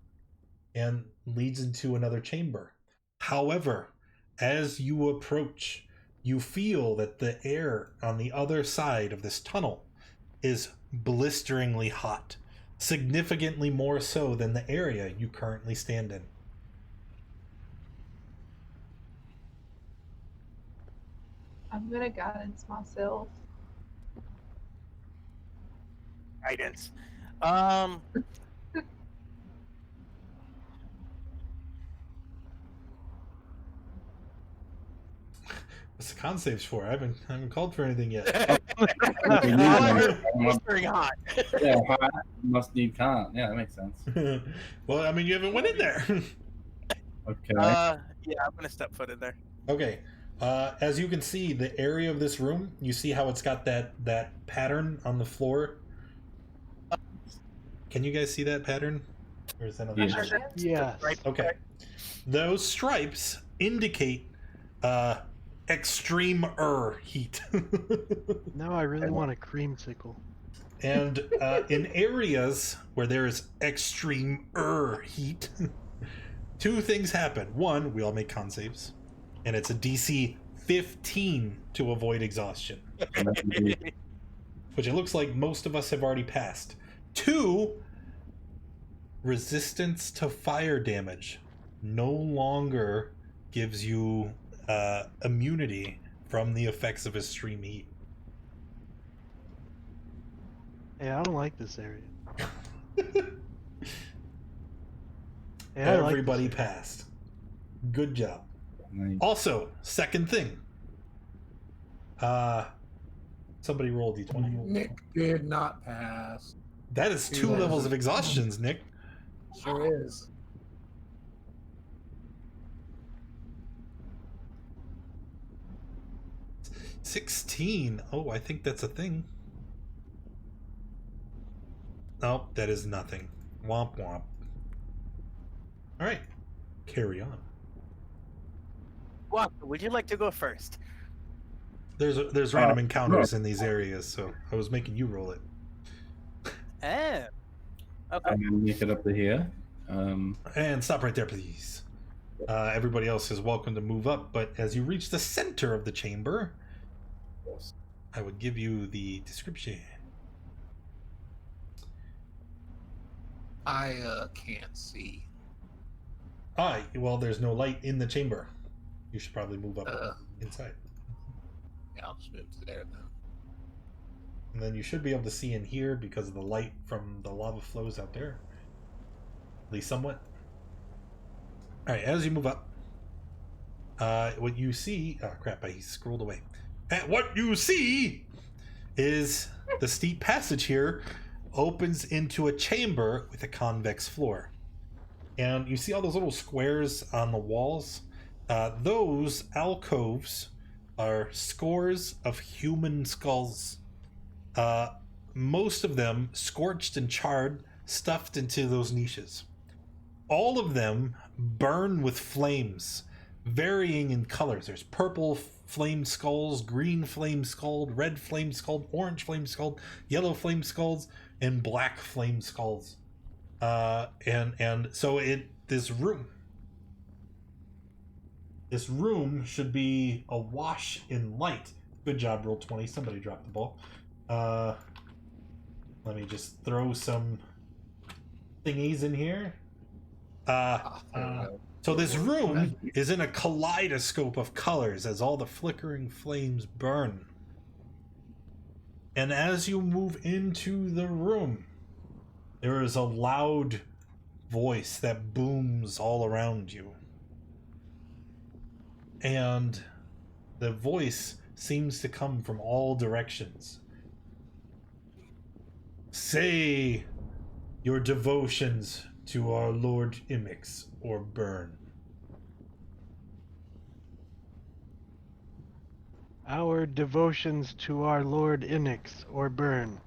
S1: and leads into another chamber. However, as you approach, you feel that the air on the other side of this tunnel is blisteringly hot, significantly more so than the area you currently stand in.
S3: I'm gonna guidance myself.
S2: Guidance.
S1: What's the con saves for? I haven't called for anything yet.
S2: Blistering hot.
S6: Yeah, hot must need con. Yeah, that makes sense.
S1: Well, I mean, you haven't went in there.
S6: Okay.
S2: Yeah, I'm gonna step foot in there.
S1: Okay. As you can see, the area of this room, you see how it's got that pattern on the floor? Can you guys see that pattern? Or is that on the
S6: Yeah.
S1: picture?
S5: Yes.
S2: Right.
S1: Okay. Those stripes indicate extreme heat.
S5: Now I really want a creamsicle.
S1: And in areas where there is extreme heat, two things happen. One, we all make con saves, and it's a DC 15 to avoid exhaustion, which it looks like most of us have already passed. Two, resistance to fire damage no longer gives you immunity from the effects of extreme heat.
S5: Hey, I don't like this area. Hey, I like this
S1: Everybody
S5: area.
S1: passed. Good job.
S6: Nice.
S1: Also, second thing. Somebody roll D20.
S7: Nick did not pass.
S1: That is 2 levels of exhaustions, Nick.
S7: Sure is.
S1: $16. Oh, I think that's a thing. Oh, that is nothing. Womp womp. Alright. Carry on.
S2: Walker, would you like to go first?
S1: There's random encounters in these areas, so I was making you roll it.
S2: Eh. Okay.
S6: I'm gonna make it up to here.
S1: And stop right there, please. Everybody else is welcome to move up, but as you reach the center of the chamber, I would give you the description.
S7: I can't see.
S1: Well, there's no light in the chamber. You should probably move up inside.
S7: Yeah, I'll just move to there then.
S1: And then you should be able to see in here because of the light from the lava flows out there. At least somewhat. Alright, as you move up, what you see... Oh, crap, I scrolled away. And what you see is the steep passage here opens into a chamber with a convex floor. And you see all those little squares on the walls? Those alcoves are scores of human skulls. Most of them scorched and charred, stuffed into those niches. All of them burn with flames, varying in colors. There's purple flame skulls, green flame skulled, red flame skulled, orange flame skulled, yellow flame skulls, and black flame skulls. And so this room should be awash in light. Good job, roll 20. Somebody dropped the ball. Let me just throw some thingies in here. So this room is in a kaleidoscope of colors as all the flickering flames burn. And as you move into the room, there is a loud voice that booms all around you. And the voice seems to come from all directions. Say your devotions to our Lord Imix, or burn.
S5: Our devotions to our Lord Inix, or burn.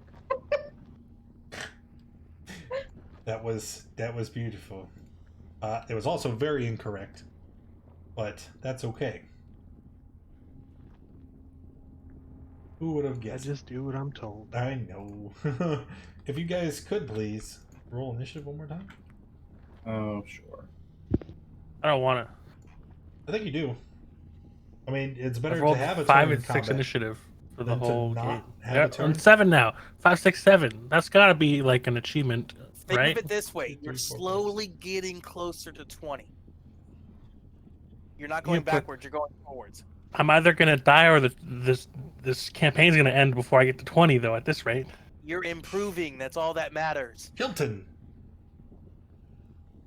S1: That was beautiful. It was also very incorrect, but that's okay. Who would have
S5: I
S1: guessed?
S5: just do what I'm told.
S1: I know. If you guys could please roll initiative one more time.
S6: Oh, sure.
S4: I don't want to.
S1: I think you do. I mean, it's better
S4: I've
S1: to
S4: rolled
S1: have a
S4: 5
S1: turn in
S4: and 6
S1: combat
S4: initiative for the
S1: than to
S4: whole
S1: not
S4: game.
S1: have
S4: Yeah,
S1: a turn.
S4: I'm 7 now. 5, 6, 7. That's got to be like an achievement,
S2: Think
S4: right?
S2: of it this way:
S1: 2, 3,
S2: you're
S1: 4, 5,
S2: slowly getting closer to 20. You're not
S4: Yeah,
S2: going
S4: but-
S2: backwards; you're going forwards.
S4: I'm either gonna die or this campaign's gonna end before I get to 20, though. At this rate,
S2: You're improving. That's all that matters.
S1: Hilton.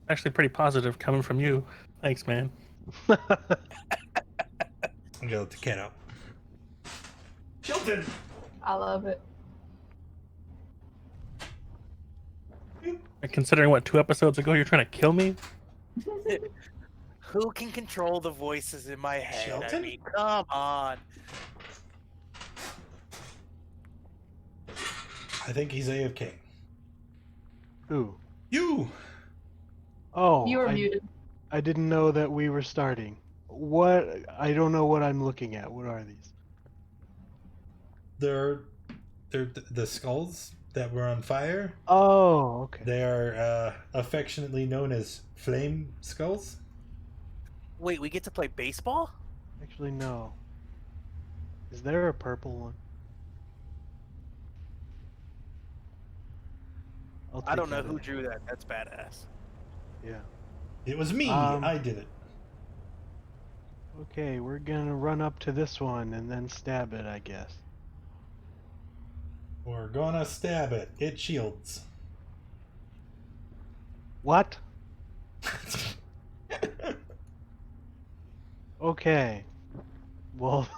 S4: actually, pretty positive coming from you. Thanks, man.
S1: I'm gonna let the cat out. Hilton.
S3: I love it.
S4: And considering what 2 episodes ago you're trying to kill me,
S2: Who can control the voices in my head? I
S1: Shelton?
S2: mean, come on.
S1: I think he's AFK.
S5: Who?
S1: You.
S5: Oh,
S3: You were muted.
S5: I didn't know that we were starting. What? I don't know what I'm looking at. What are these?
S1: They're the skulls that were on fire.
S5: Oh, okay.
S1: They are affectionately known as flame skulls.
S2: Wait, we get to play baseball?
S5: Actually, no. Is there a purple one?
S2: I don't know
S5: take that
S2: who
S5: in.
S2: drew that. That's badass.
S5: Yeah.
S1: It was me. I did it.
S5: Okay, we're gonna run up to this one and then stab it, I guess.
S1: We're gonna stab it. It shields.
S5: What? Okay. Well,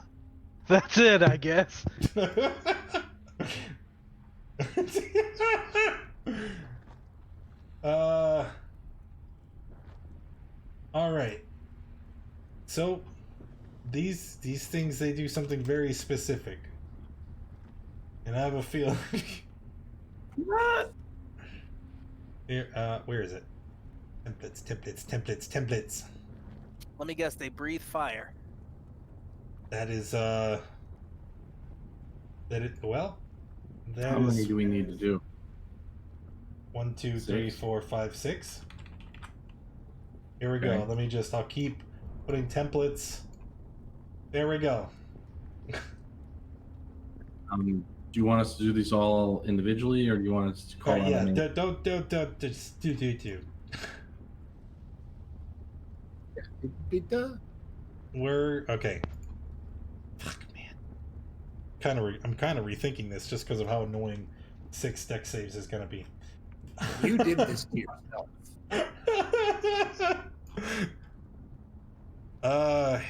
S5: that's it, I guess.
S1: All right. So these things, they do something very specific, and I have a feeling. Here, where is it? Templates.
S2: Let me guess, they breathe fire.
S1: That is that it. Well, that
S6: How many
S1: is
S6: do we need to do?
S1: 1, 2, 3,
S6: 6.
S1: 4, 5, 6. Here we
S6: Okay.
S1: go. I'll keep putting templates. There we go.
S6: Do you want us to do these all individually, or do you want us to call
S1: Alright,
S6: out
S1: yeah,
S6: a name?
S1: don't, just do. We're okay. Fuck, man. I'm kind of rethinking this just because of how annoying 6 deck saves is gonna be.
S7: You did this to yourself.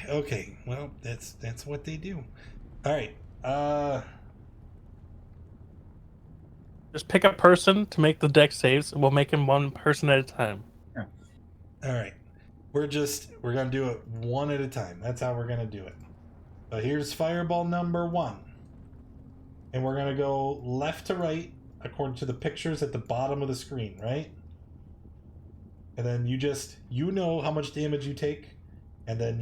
S1: Okay. Well, that's what they do. All right.
S4: just pick a person to make the deck saves, and we'll make him one person at a time.
S1: All right. We're gonna do it one at a time. That's how we're gonna do it. So here's fireball number 1, and we're gonna go left to right according to the pictures at the bottom of the screen, right? And then you know how much damage you take, and then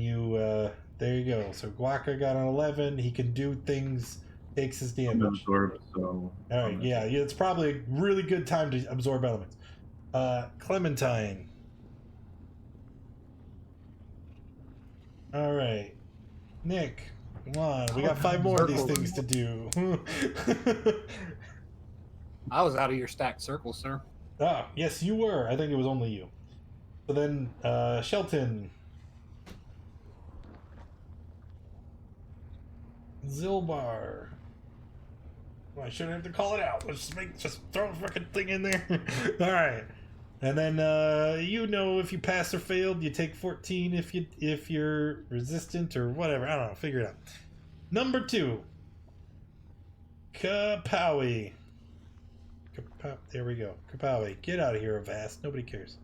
S1: there you go. So Guaca got an 11. He can do things, takes his
S6: I'm gonna
S1: damage.
S6: absorb, so.
S1: All right, yeah, it's probably a really good time to absorb elements. Clementine. All right, Nick, come on. We got 5 more of these things to do.
S7: I was out of your stacked circle, sir.
S1: Ah, yes, you were. I think it was only you. So then, Shelton. Zilbar. Well, I shouldn't have to call it out. Let's just throw a fucking thing in there. All right. And then if you pass or failed, you take 14 if you're resistant or whatever. I don't know. Figure it out. Number 2. Kapowie. There we go. Kapowie. Get out of here, Avast. Nobody cares.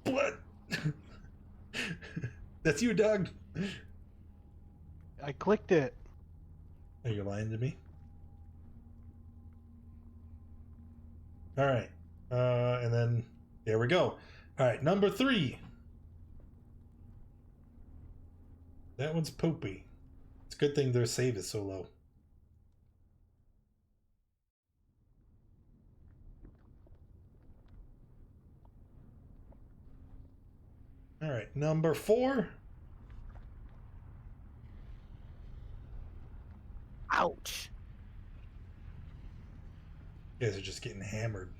S1: What? That's you, Doug.
S5: I clicked it.
S1: Are you lying to me? All right. And then There we go. All right, number 3. That one's poopy. It's a good thing their save is so low. All right, number 4.
S2: Ouch.
S1: You guys are just getting hammered.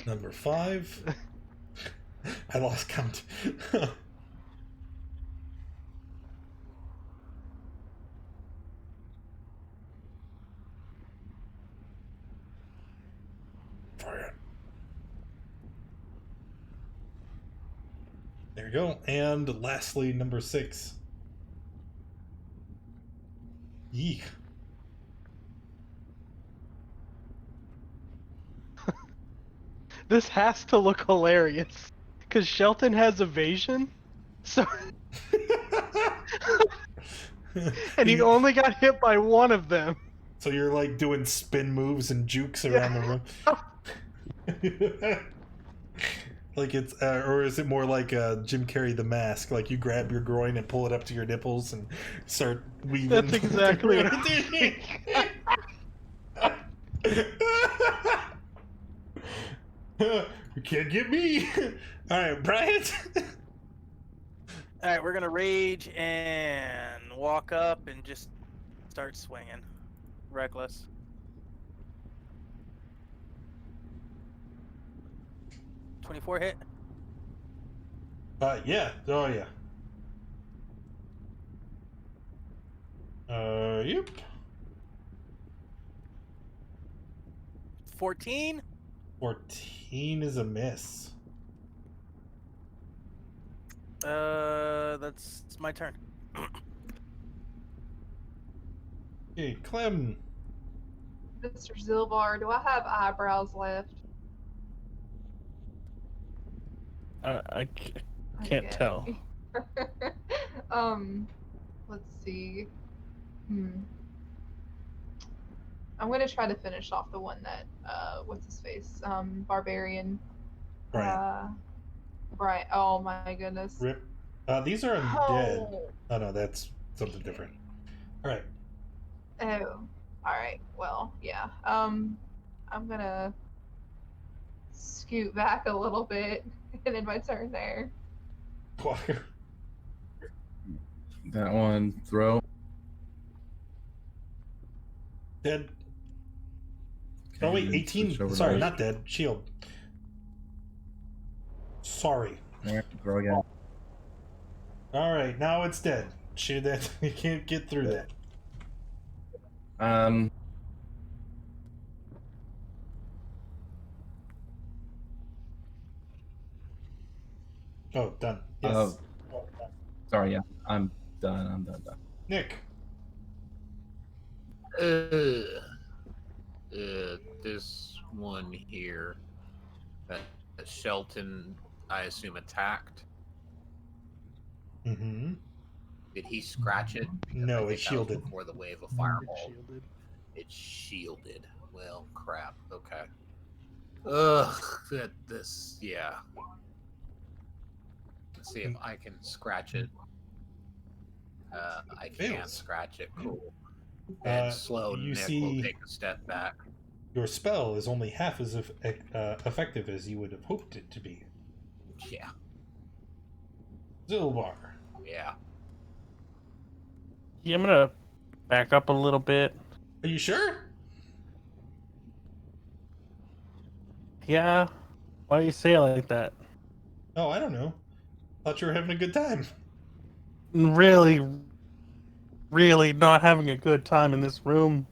S1: Number 5. I lost count. Fire. There we go. And lastly, number 6. Yeek.
S5: This has to look hilarious. Because Shelton has evasion. So and he only got hit by one of them.
S1: So you're like doing spin moves and jukes around the room. Like it's, or is it more like Jim Carrey the Mask? Like you grab your groin and pull it up to your nipples and start weaving.
S5: That's exactly what I'm doing.
S1: You can't get me. All right, Brian.
S2: All right, we're gonna rage and walk up and just start swinging. Reckless. .24 hit.
S1: Yeah. Oh yeah. Yep.
S2: 14.
S1: 14 is a miss.
S2: That's my turn.
S1: Hey, Clem.
S3: Mr. Zilbar, do I have eyebrows left?
S4: I can't
S3: Okay.
S4: tell.
S3: Let's see. I'm gonna try to finish off the one that what's his face? Barbarian.
S1: Brian.
S3: Right. Oh my goodness.
S1: Rip. These are undead.
S3: Oh.
S1: Oh no, that's something different. All right.
S3: Oh. All right. Well, yeah. I'm gonna scoot back a little bit and end my turn there.
S6: That one throw.
S1: Dead.
S6: Okay,
S1: Oh wait,
S6: then
S1: 18.
S6: switch over
S1: Sorry,
S6: to-
S1: not dead. Shield. Sorry.
S6: Alright, throw again.
S1: All right, now it's dead. Shit, that you can't get through that. Oh, done. Yes.
S6: Sorry, yeah, I'm done.
S1: Nick.
S7: This one here that Shelton, I assume, attacked.
S1: Mm-hmm.
S7: Did he scratch it? Because
S1: No,
S7: I
S1: it
S7: think that was
S1: shielded.
S7: before the wave of fireball.
S5: Shielded.
S7: It's shielded. Well, crap. Okay. Ugh. Yeah. Let's see if I can scratch it. I can't
S1: Fails.
S7: scratch it. Cool. And slow
S1: you
S7: Nick
S1: see-
S7: will take a step back.
S1: Your spell is only half as effective as you would have hoped it to be.
S7: Yeah.
S1: Zilbar.
S7: Yeah.
S4: Yeah, I'm gonna back up a little bit.
S1: Are you sure?
S4: Yeah. Why do you say it like that?
S1: Oh, I don't know. Thought you were having a good time.
S4: Really not having a good time in this room.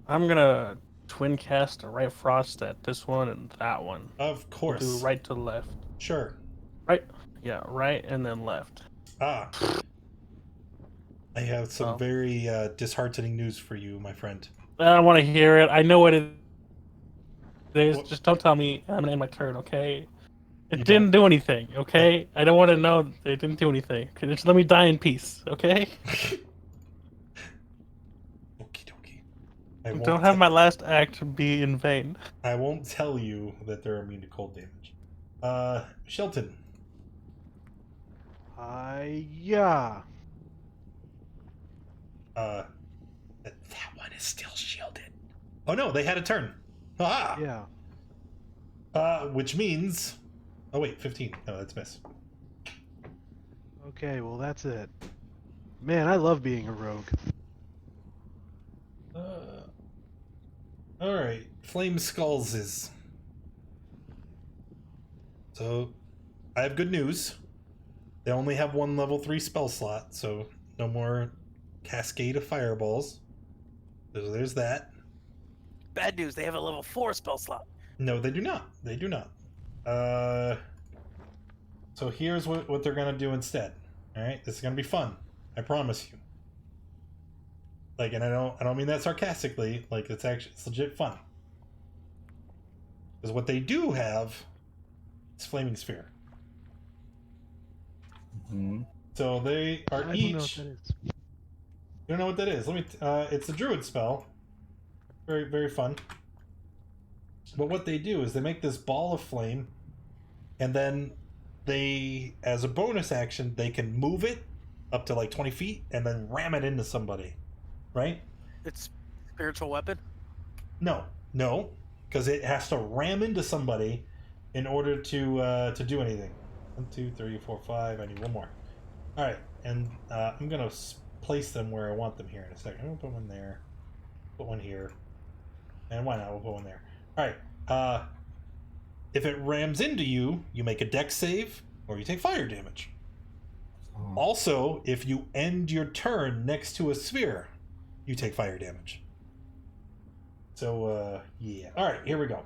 S4: I'm gonna twin cast a right frost at this one and that one.
S1: Of course.
S4: Do right to left.
S1: Sure.
S4: Right. Yeah, right and then left.
S1: Ah. I have some
S4: Oh.
S1: very disheartening news for you, my friend.
S4: I don't want to hear it. I know what it is.
S1: What?
S4: Just don't tell me I'm gonna end my turn, okay? It
S1: You
S4: didn't do anything, okay? I don't want to know that it didn't do anything. Okay, just let me die in peace, okay?
S1: Okie dokie. I won't
S4: Don't have my last act be in vain.
S1: I won't tell you that they're immune to cold damage. Shelton.
S5: Yeah.
S1: That one is still shielded. Oh no, they had a turn. Ah.
S5: Yeah.
S1: Which means, oh wait, 15. No, that's miss.
S5: Okay, well that's it. Man, I love being a rogue.
S1: All right, Flame Skulls is. So, I have good news. They only have one level 3 spell slot, so no more Cascade of Fireballs. So there's that.
S2: Bad news, they have a level 4 spell slot.
S1: No, they do not. They do not. So here's what they're gonna do instead. All right, this is gonna be fun. I promise you. Like, and I don't mean that sarcastically. Like, it's legit fun. Because what they do have is Flaming Sphere.
S6: Mm-hmm.
S1: So they are
S5: I
S1: each.
S5: don't know what that is.
S1: You don't know what that is? Let me. It's a druid spell. Very, very fun. But what they do is they make this ball of flame, and then they, as a bonus action, they can move it up to like 20 feet and then ram it into somebody. Right?
S2: It's spiritual weapon.
S1: No, because it has to ram into somebody in order to do anything. 1, 2, 3, 4, 5. I need one more. All right, and I'm gonna place them where I want them here in a second. I'm gonna put one there, put one here, and why not? We'll put one there. All right. If it rams into you, you make a dex save or you take fire damage.
S6: Oh.
S1: Also, if you end your turn next to a sphere, you take fire damage. So, yeah. All right, here we go.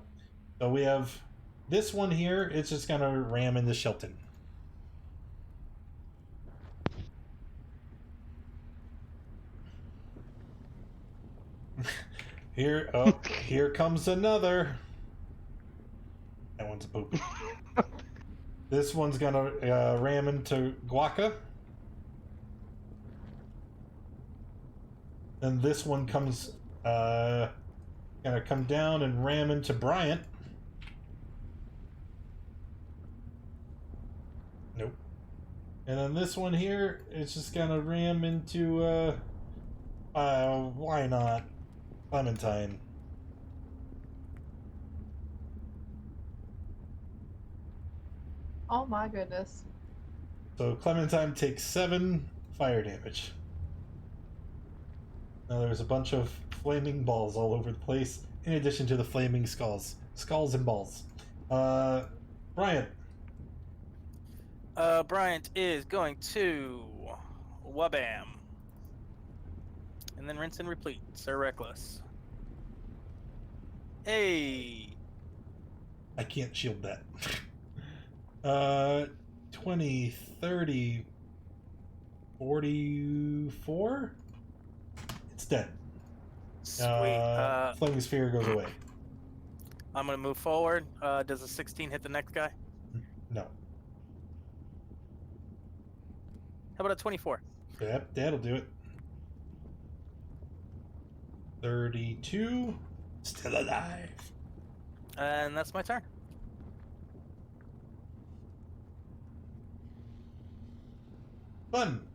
S1: So we have this one here. It's just gonna ram into Shelton. Here comes another. That one's a poop. This one's gonna ram into Guaca. And this one comes gonna come down and ram into Bryant. Nope. And then this one here, it's just gonna ram into why not? Clementine.
S3: Oh my goodness.
S1: So Clementine takes 7 fire damage. Now there's a bunch of flaming balls all over the place, in addition to the flaming skulls. Skulls and balls. Bryant.
S2: Bryant is going to wabam. And then rinse and repeat. Sir Reckless. Hey.
S1: I can't shield that. 20, 30, 44? It's dead.
S2: Sweet.
S1: Flaming Sphere goes away.
S2: I'm going to move forward. Does a 16 hit the next guy?
S1: No.
S2: How about a 24?
S1: Yep, that'll do it. 32. Still alive.
S2: And that's my turn.
S1: Fun.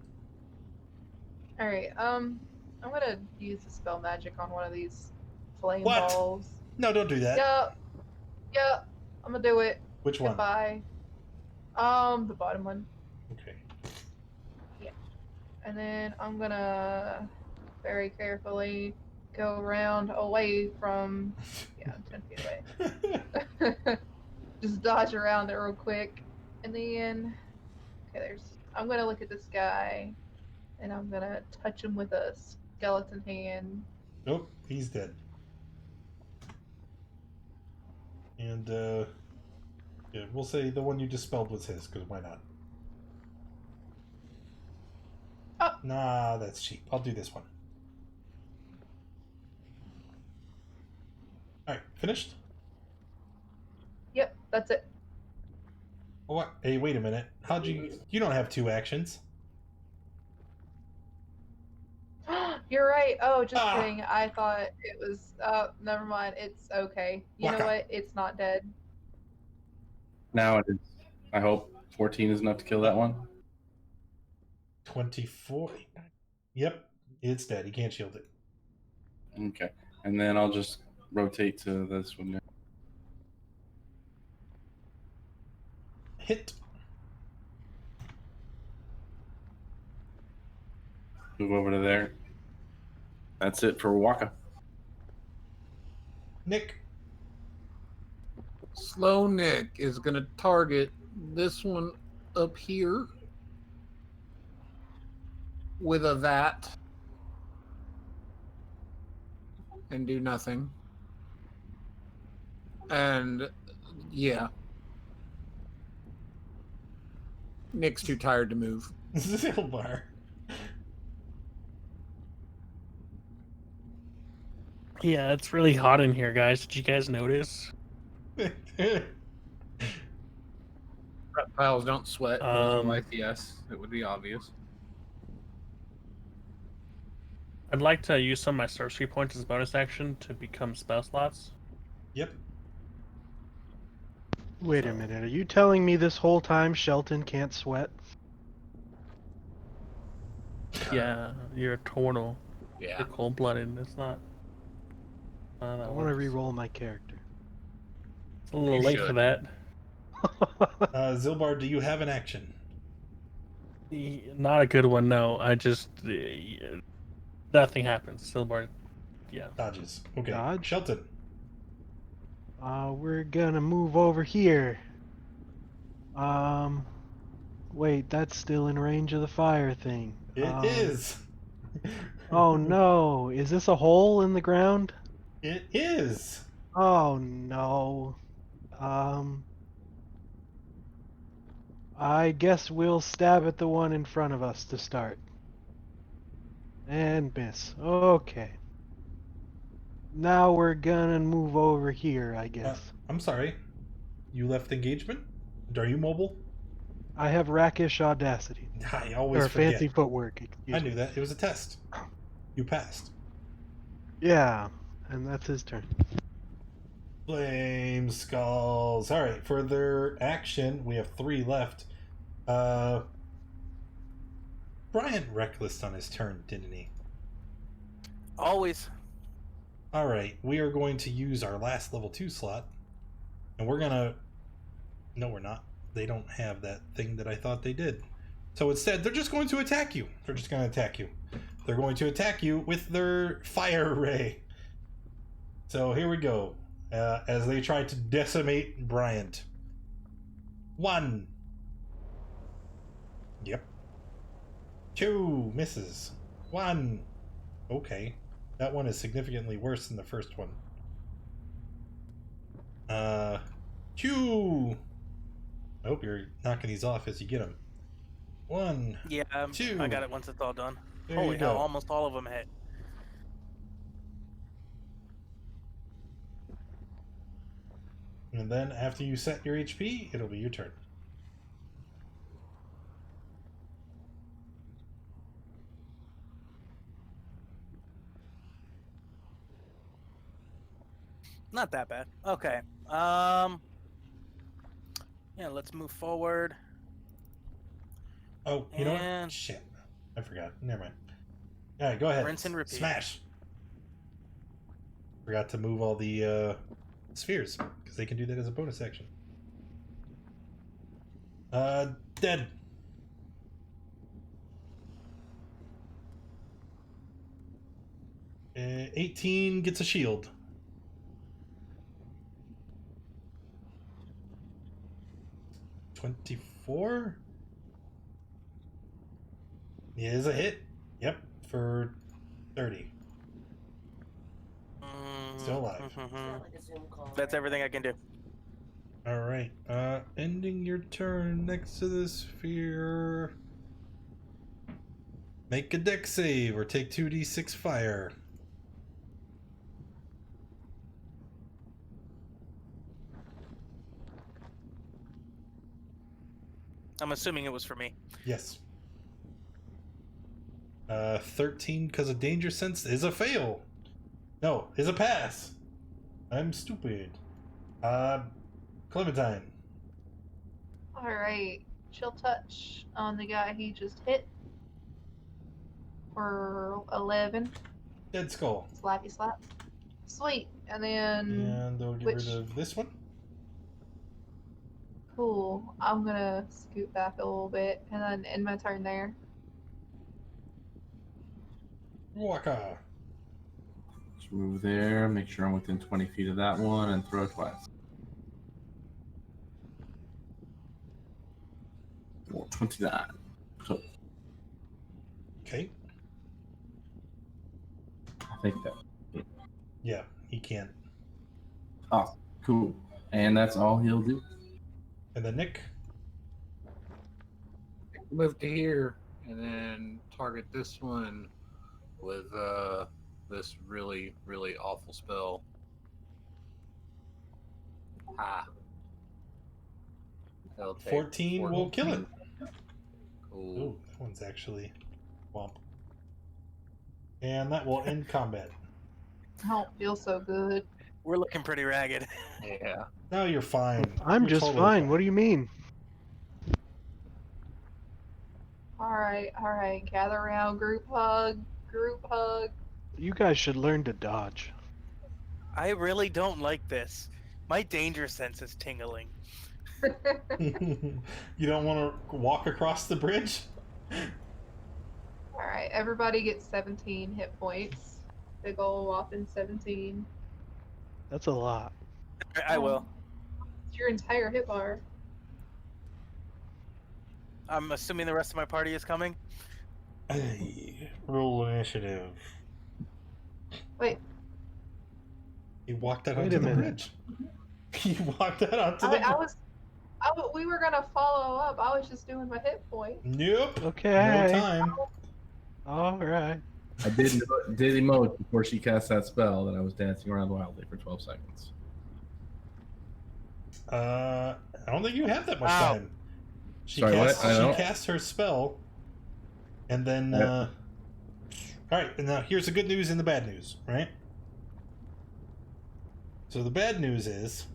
S3: Alright, I'm gonna use the spell magic on one of these flame
S1: What?
S3: balls.
S1: No, don't do that.
S3: Yep, I'm gonna do it.
S1: Which one?
S3: Goodbye. The bottom one.
S1: Okay.
S3: And then I'm gonna very carefully go around away from, 10 feet away. Just dodge around it real quick. And then, I'm gonna look at this guy, and I'm gonna touch him with a skeleton hand.
S1: Nope, he's dead. And, yeah, we'll say the one you dispelled was his, because why not?
S3: Oh.
S1: Nah, that's cheap. I'll do this one. Alright, finished?
S3: Yep, that's it.
S1: Oh, what? Hey, wait a minute. How'd you... You don't have 2 actions.
S3: You're right. Oh, just
S1: Ah.
S3: kidding. I thought it was. Never mind. It's okay. You know
S1: Waka.
S3: what? It's not dead.
S6: Now it is. I hope 14 is enough to kill that one.
S1: 24. Yep, it's dead. He can't shield it.
S6: Okay. And then I'll just rotate to this one now.
S1: Hit.
S6: Move over to there. That's it for Waka.
S1: Nick.
S7: Slow Nick is going to target this one up here with a vat and do nothing. And yeah, Nick's too tired to move.
S1: Zilbar.
S4: Yeah, it's really hot in here, guys. Did you guys notice?
S7: Reptiles don't sweat.
S8: Otherwise, yes, it would be obvious.
S4: I'd like to use some of my sorcery points as bonus action to become spell slots.
S1: Yep.
S5: Wait a minute. Are you telling me this whole time Shelton can't sweat?
S4: Yeah, you're a tornal.
S7: Yeah.
S4: You're cold-blooded. It's not.
S5: I
S4: That
S5: want to
S4: works.
S5: re-roll my character.
S4: It's a little
S7: You
S4: late for
S7: should.
S4: that.
S1: Zilbar, do you have an action?
S4: Not a good one. No, I just nothing happens. Silbar. Yeah.
S1: Dodges. Okay.
S5: Dodge?
S1: Shelton.
S5: We're gonna move over here. Wait, that's still in range of the fire thing.
S1: It is.
S5: Oh no, is this a hole in the ground?
S1: It is.
S5: Oh no. I guess we'll stab at the one in front of us to start. And miss. Okay. Now we're gonna move over here, I guess.
S1: I'm sorry. You left engagement? Are you mobile?
S5: I have rakish audacity.
S1: I always
S5: Or
S1: forget.
S5: fancy footwork, excuse
S1: I
S5: me.
S1: knew that. It was a test. You passed.
S5: Yeah, and that's his turn.
S1: Flame skulls. All right, for their action, we have 3 left. Brian reckless on his turn, didn't he?
S2: Always.
S1: All right, we are going to use our last level 2 slot, and we're gonna. No, we're not. They don't have that thing that I thought they did. So instead, they're just going to attack you. They're just going to attack you. They're going to attack you with their fire ray. So here we go. As they try to decimate Bryant. 1. Yep. 2 misses. 1. Okay. That one is significantly worse than the first one. 2. I hope you're knocking these off as you get them. 1.
S2: Yeah,
S1: 2.
S2: I got it once it's all done.
S1: There
S2: Holy
S1: you
S2: hell,
S1: go.
S2: almost all of them hit.
S1: And then after you set your HP, it'll be your turn.
S2: Not that bad. Okay. Yeah, let's move forward.
S1: Oh, you know what?
S2: And-
S1: Shit. I forgot. Never mind. Alright, go ahead.
S2: Rinse and repeat.
S1: Smash. Forgot to move all the spheres, because they can do that as a bonus action. Dead. Uh, 18 gets a shield. 24? Yeah, is a hit. Yep, for 30. Still alive.
S2: That's everything I can do.
S1: Alright, ending your turn next to the sphere. Make a dex save or take 2d6 fire.
S2: I'm assuming it was for me.
S1: Yes. 13 because of danger sense is a fail. No, is a pass. I'm stupid. Clementine.
S3: Alright. Chill touch on the guy he just hit. For 11.
S1: Dead skull.
S3: Slappy slap. Sweet. And then.
S1: And they'll get rid of this one.
S3: Cool. I'm gonna scoot back a little bit and then end my turn there.
S1: Waka.
S6: Just move there, make sure I'm within 20 feet of that one, and throw it twice. 29. So,
S1: Okay.
S6: I think that.
S1: Yeah, he can.
S6: Oh, cool. And that's all he'll do.
S1: And then Nick.
S7: Move to here and then target this one with this really, really awful spell. Ah. They'll take
S1: 14 will kill it.
S7: Cool.
S1: Ooh, that one's actually womp. And that will end combat.
S3: I don't feel so good.
S2: We're looking pretty ragged.
S7: Yeah.
S1: No, you're fine.
S5: I'm
S1: You're
S5: just
S1: totally
S5: fine. What do you mean?
S3: Alright. Gather around. Group hug.
S5: You guys should learn to dodge.
S2: I really don't like this. My danger sense is tingling.
S1: You don't want to walk across the bridge?
S3: Alright, everybody gets 17 hit points. Big ol' whopping 17.
S5: That's a lot.
S2: I will.
S3: It's your entire hit bar.
S2: I'm assuming the rest of my party is coming.
S1: Hey, roll initiative.
S3: Wait,
S1: He walked out
S5: Wait
S1: onto
S5: a
S1: the
S5: minute.
S1: bridge. He walked out onto the bridge.
S3: we were gonna follow up. I was just doing my hit point.
S1: Nope.
S5: Okay.
S1: No time.
S5: All right.
S6: I did emote before she cast that spell that I was dancing around wildly for 12 seconds.
S1: I don't think you have that much
S2: Wow.
S1: time. She
S6: Sorry, what? I don't.
S1: cast her spell, and then
S6: Yep.
S1: all right. And now here's the good news and the bad news, right? So the bad news is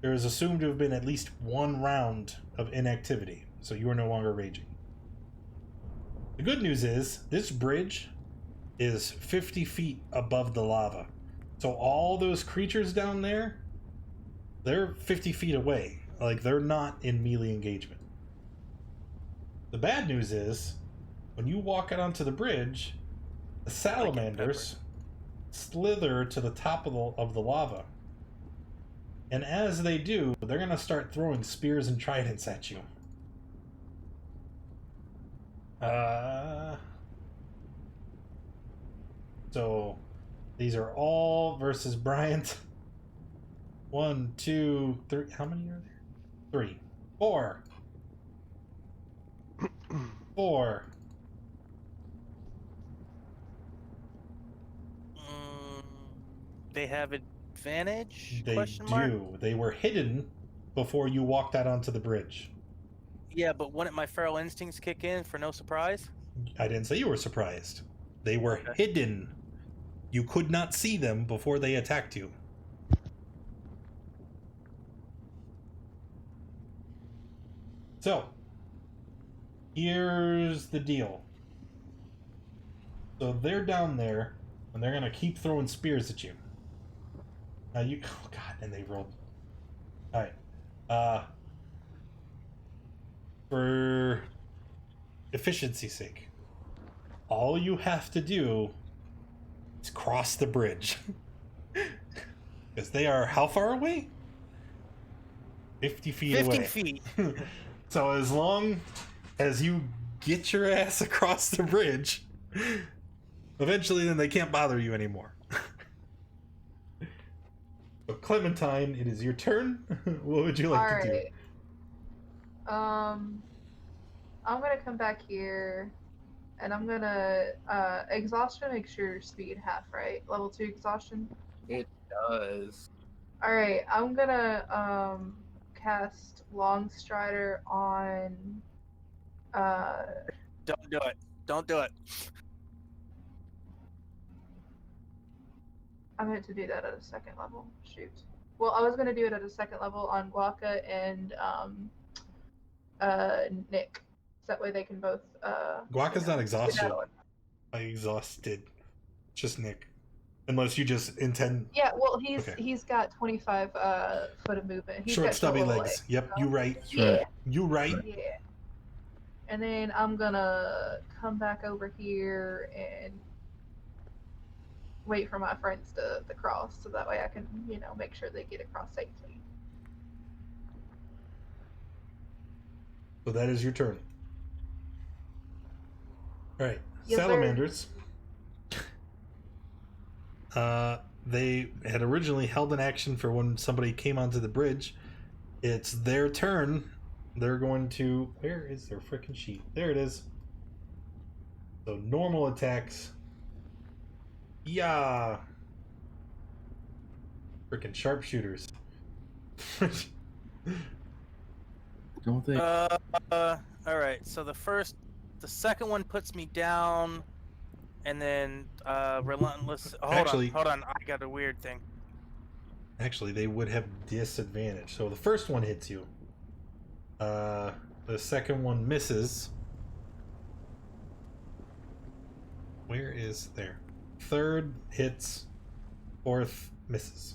S1: there is assumed to have been at least one round of inactivity, so you are no longer raging. The good news is this bridge is 50 feet above the lava. So all those creatures down there, they're 50 feet away. Like, they're not in melee engagement. The bad news is, when you walk out onto the bridge, the salamanders slither to the top of the lava. And as they do, they're going to start throwing spears and tridents at you. So these are all versus Bryant. 1, 2, 3. How many are there? 3, 4. 4.
S2: They have advantage?
S1: They
S2: Question mark?
S1: do. They were hidden before you walked out onto the bridge.
S2: Yeah, but wouldn't my feral instincts kick in for no surprise?
S1: I didn't say you were surprised. They were hidden. You could not see them before they attacked you. So, here's the deal. So they're down there, and they're gonna keep throwing spears at you. Now you, oh god, and they rolled. All right. For efficiency's sake, all you have to do is cross the bridge. Because they are how far away? 50 feet
S2: 50
S1: away.
S2: feet.
S1: So as long as you get your ass across the bridge, eventually then they can't bother you anymore. So Clementine, it is your turn. What would you like to do?
S3: I'm gonna come back here, and I'm gonna exhaustion makes your speed half, right? Level 2 exhaustion.
S7: It does.
S3: All right, I'm gonna cast Long Strider on
S2: Don't do it. Don't do it.
S3: I meant to do that at a second level. Shoot. Well, I was gonna do it at a second level on Guaca and Nick. So that way they can both
S1: Guaca's not exhausted.
S3: skedaddle.
S1: Exhausted. Just Nick. Unless you just intend.
S3: Yeah, well
S1: Okay.
S3: he's got 25 foot of movement. He's
S1: Short,
S3: got
S1: stubby
S3: little
S1: legs. Yep,
S3: so-
S1: you right.
S3: Yeah.
S1: You right.
S3: Yeah. And then I'm gonna come back over here and wait for my friends to cross, so that way I can, make sure they get across safely.
S1: So that is your turn. Alright.
S3: Yes, sir.
S1: Salamanders. They had originally held an action for when somebody came onto the bridge. It's their turn. They're going to... Where is their freaking sheet? There it is. So normal attacks. Yeah. Freaking sharpshooters.
S6: Don't think.
S2: Alright, so the second one puts me down, and then relentless.
S1: Actually-
S2: Hold on, I got a weird thing.
S1: Actually, they would have disadvantage. So the first one hits you. The second one misses. Where is there? Third hits. Fourth misses.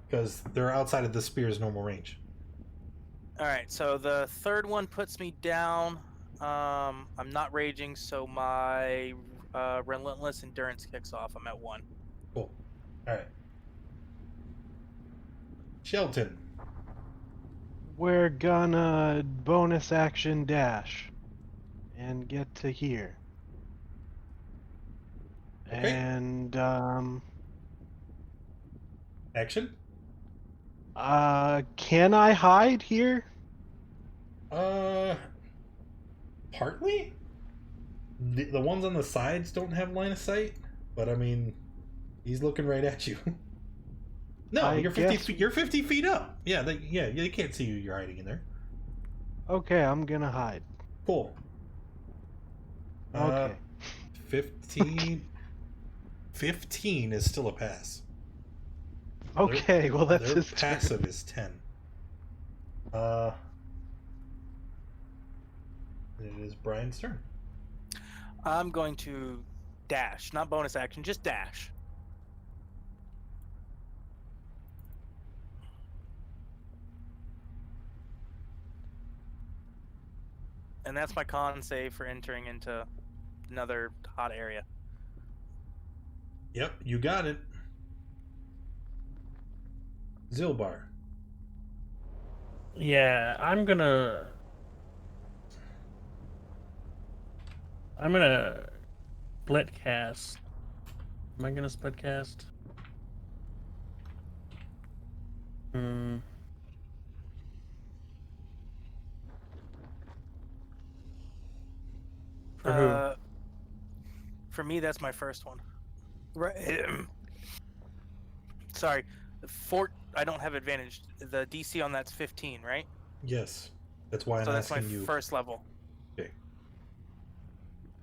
S1: Because they're outside of the spear's normal range.
S2: Alright, so the third one puts me down. I'm not raging, so my relentless endurance kicks off. I'm at 1.
S1: Cool. Alright. Shelton.
S5: We're gonna bonus action dash and get to here.
S1: Okay.
S5: And
S1: Action?
S5: can I hide here?
S1: Partly? The ones on the sides don't have line of sight, but I mean, he's looking right at you. No,
S5: I
S1: you're 50
S5: guess-
S1: feet. You're 50 feet up. Yeah, they can't see you. You're hiding in there.
S5: Okay, I'm gonna hide.
S1: Cool.
S5: Okay.
S1: 15. 15 is still a pass.
S5: Okay, well that's
S1: Their
S5: his turn.
S1: passive is 10. It is Brian's turn.
S2: I'm going to dash, not bonus action, just dash. And that's my con save for entering into another hot area.
S1: Yep, you got it. Zilbar.
S4: Yeah, I'm gonna split cast. Am I gonna split cast? For who?
S2: For me, that's my first one. Right. Sorry, I don't have advantage. The DC on that's 15, right?
S1: Yes. That's why I'm
S2: So that's my
S1: asking you.
S2: first level.
S1: Okay.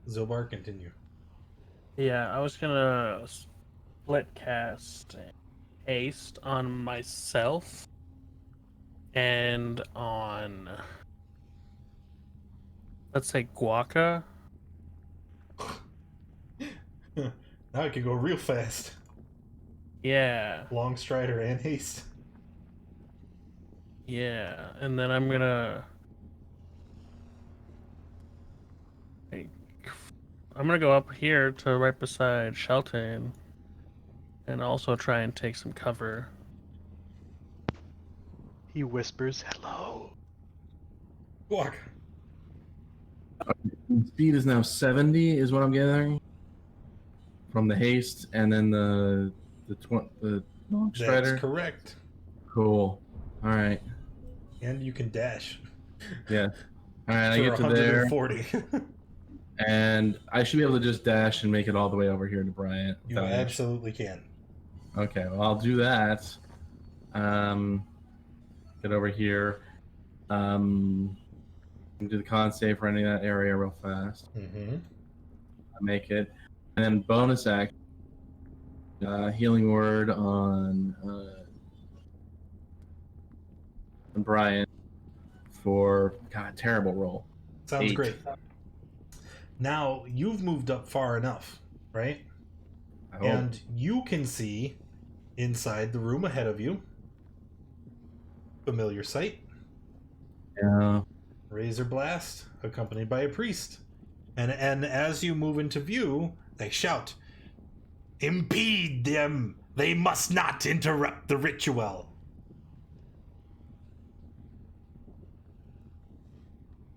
S1: Zilbar, continue.
S4: Yeah, I was gonna split cast haste on myself and on, let's say, Guaca.
S1: Now I can go real fast.
S4: Yeah,
S1: Long strider and haste.
S4: yeah, and then I'm gonna go up here to right beside Shelton and also try and take some cover.
S5: He whispers, "Hello."
S1: Walk.
S6: Speed is now 70, is what I'm gathering from the haste, and then the long strider.
S1: That's correct.
S6: Cool. All right.
S1: And you can dash.
S6: Yeah. All right. I
S1: For
S6: get to there,
S1: 140.
S6: and I should be able to just dash and make it all the way over here to Bryant.
S1: You
S6: without
S1: absolutely can.
S6: Okay. Well, I'll do that. Get over here. Do the con save for any of that area real fast.
S1: Mm-hmm.
S6: I make it. And then bonus action. Healing word on Brian for terrible roll.
S1: Sounds
S6: 8.
S1: great. Now you've moved up far enough, right?
S6: I hope.
S1: And you can see inside the room ahead of you. Familiar sight.
S6: Yeah.
S1: Razor blast, accompanied by a priest. And as you move into view, they shout, "Impede them! They must not interrupt the ritual!"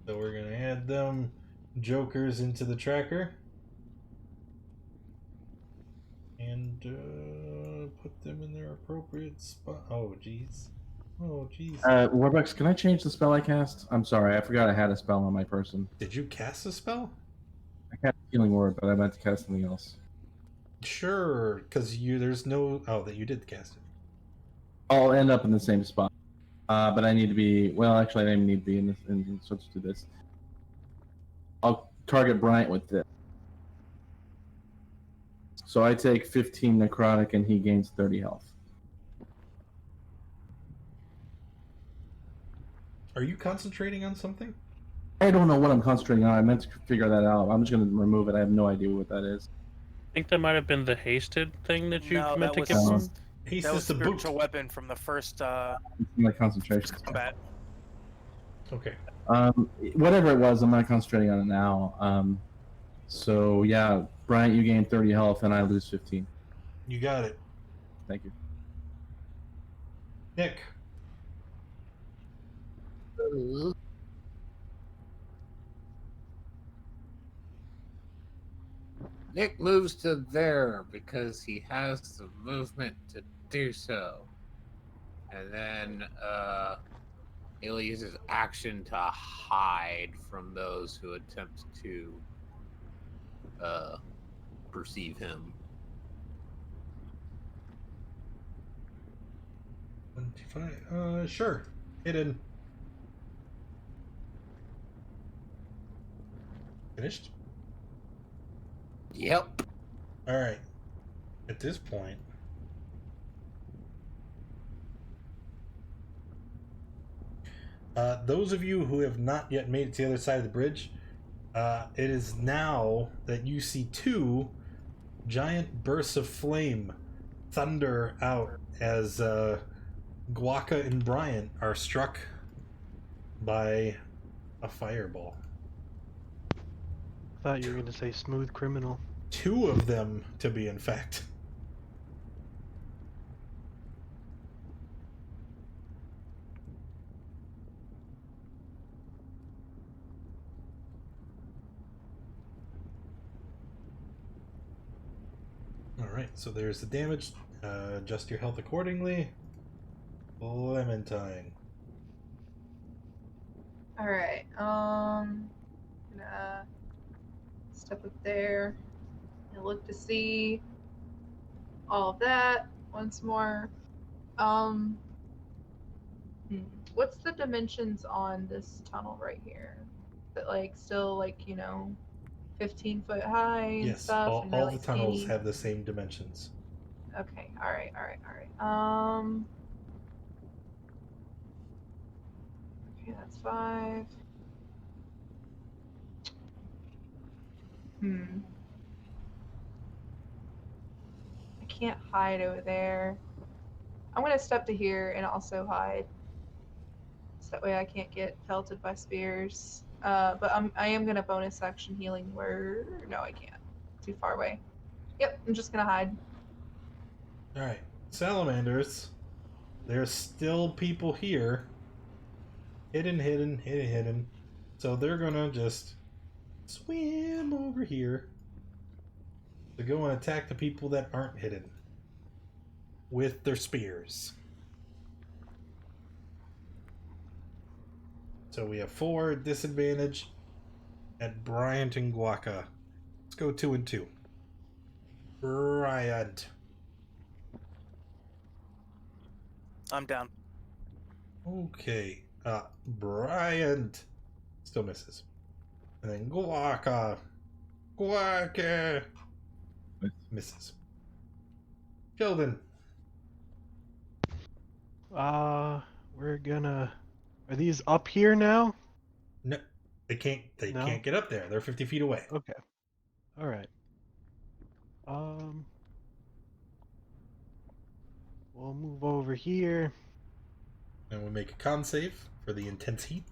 S1: So we're going to add them jokers into the tracker. And put them in their appropriate spot. Oh, jeez. Oh, jeez.
S6: Warbucks, can I change the spell I cast? I'm sorry, I forgot I had a spell on my person.
S1: Did you cast a spell?
S6: I cast Healing Word, but I meant to cast something else.
S1: Sure, because there's no... Oh, that you did cast it.
S6: I'll end up in the same spot. But I need to be... Well, actually, I don't even need to be in this. So let's do this. I'll target Bryant with this. So I take 15 necrotic and he gains 30 health.
S1: Are you concentrating on something?
S6: I don't know what I'm concentrating on. I meant to figure that out. I'm just going to remove it. I have no idea what that is.
S4: I think that might have been the hasted thing that you
S2: No,
S4: meant
S2: that
S4: to
S2: was
S4: give him.
S1: Haste
S2: that
S1: is
S2: was
S1: the boot.
S2: spiritual weapon from the first
S6: My concentration.
S2: combat.
S1: Okay.
S6: Whatever it was, I'm not concentrating on it now. So yeah, Bryant, you gain 30 health and I lose 15.
S1: You got it.
S6: Thank you.
S1: Nick.
S7: Nick moves to there because he has the movement to do so. And then he'll use his action to hide from those who attempt to perceive him.
S1: 25. Sure. Hidden. Finished?
S7: Yep.
S1: Alright. At this point, those of you who have not yet made it to the other side of the bridge, it is now that you see 2 giant bursts of flame thunder out as Guaca and Bryant are struck by a fireball.
S5: Thought you were gonna say smooth criminal.
S1: 2 of them, to be in fact. Alright, so there's the damage. Adjust your health accordingly. Clementine.
S3: Alright, gonna step up there and look to see all of that once more. What's the dimensions on this tunnel right here? Is it like still like, 15 foot high and
S1: Yes,
S3: stuff?
S1: all
S3: and they're,
S1: the
S3: like,
S1: tunnels
S3: 80?
S1: have the same dimensions.
S3: Okay, alright. Okay, that's 5. I can't hide over there. I'm gonna step to here and also hide. So that way I can't get pelted by spears. But I am gonna bonus action healing word. No, I can't. Too far away. Yep, I'm just gonna hide.
S1: Alright, salamanders. There's still people here. Hidden. So they're gonna just swim over here to go and attack the people that aren't hidden with their spears. So we have 4 disadvantage at Bryant and Guaca. Let's go 2 and 2. Bryant.
S2: I'm down.
S1: Okay. Bryant. Still misses. And then Guaca. Guaca. Misses. Sheldon.
S5: We're gonna. Are these up here now?
S1: No, they can't. They
S5: No?
S1: can't get up there. They're 50 feet away.
S5: Okay. All right. We'll move over here.
S1: And we'll make a con save for the intense heat.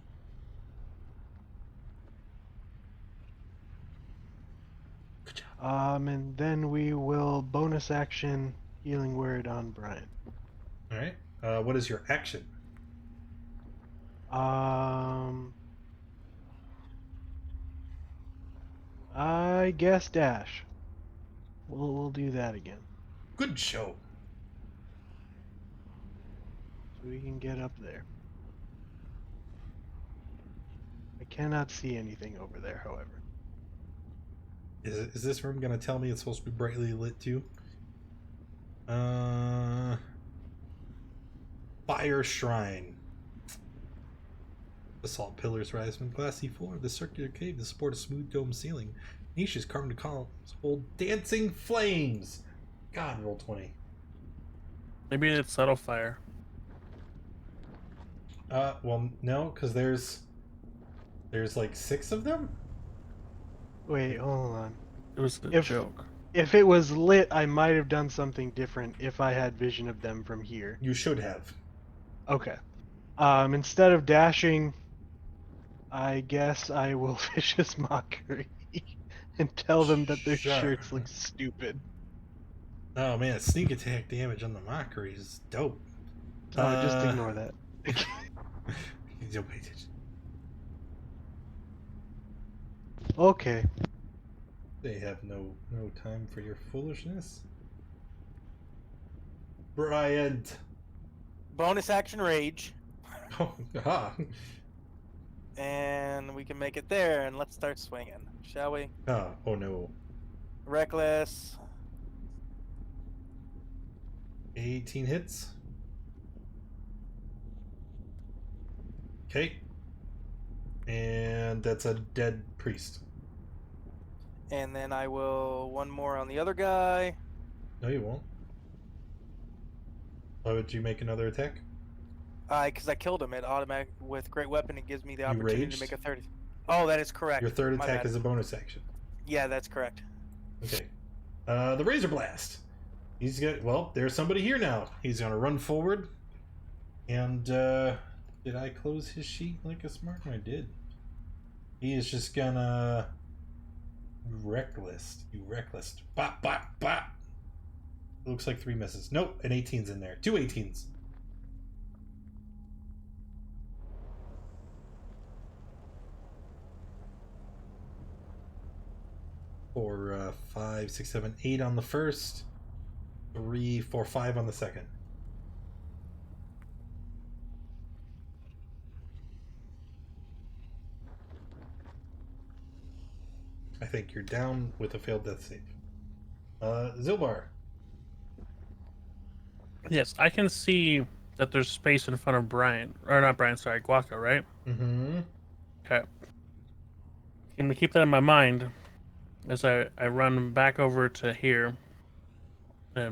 S1: Good job.
S5: And then we will bonus action healing word on Brian.
S1: All right. What is your action?
S5: I guess dash. We'll do that again,
S1: Good show.
S5: so we can get up there. I cannot see anything over there, however.
S1: Is this room gonna tell me it's supposed to be brightly lit too? Fire Shrine. Basalt pillars rise from glassy floor. The circular cave to support a smooth dome ceiling. Niches carved into columns hold dancing flames. God, roll 20.
S4: Maybe it's subtle fire.
S1: Well, no, because there's like 6 of them.
S5: Wait, hold on.
S4: It was a
S5: If-
S4: joke.
S5: If it was lit, I might have done something different if I had vision of them from here.
S1: You should have.
S5: Okay. Instead of dashing, I guess I will vicious mockery and tell them that their
S1: Sure.
S5: shirts look stupid.
S1: Oh man, sneak attack damage on the mockery is dope.
S5: Just ignore that. Okay.
S1: They have no time for your foolishness. Bryant.
S2: Bonus action rage,
S1: Oh, ah.
S2: and we can make it there. And let's start swinging, shall we?
S1: Oh no.
S2: Reckless.
S1: 18 hits. Okay. And that's a dead priest.
S2: And then I will one more on the other guy.
S1: No, you won't. Why would you make another attack?
S2: Because I killed him. It automatic with great weapon. It gives me the opportunity
S1: raged?
S2: to make a 30. Oh, that is correct.
S1: Your third
S2: My
S1: attack
S2: bad.
S1: is a bonus action.
S2: Yeah, that's correct.
S1: Okay. The Razor Blast. He's got. Well, there's somebody here now. He's gonna run forward. And did I close his sheet like a smart? I did. He is just gonna reckless. You reckless. Bop bop bop. Looks like 3 misses. Nope, an 18's in there. 2 18s. For 5, 6, 7, 8 on the first. 3, 4, 5 on the second. I think you're down with a failed death save. Zilbar.
S4: Yes, I can see that there's space in front of Brian. Or not Brian, sorry, Guaca, right?
S1: Mm-hmm.
S4: Okay. I'm going to keep that in my mind as I run back over to here. I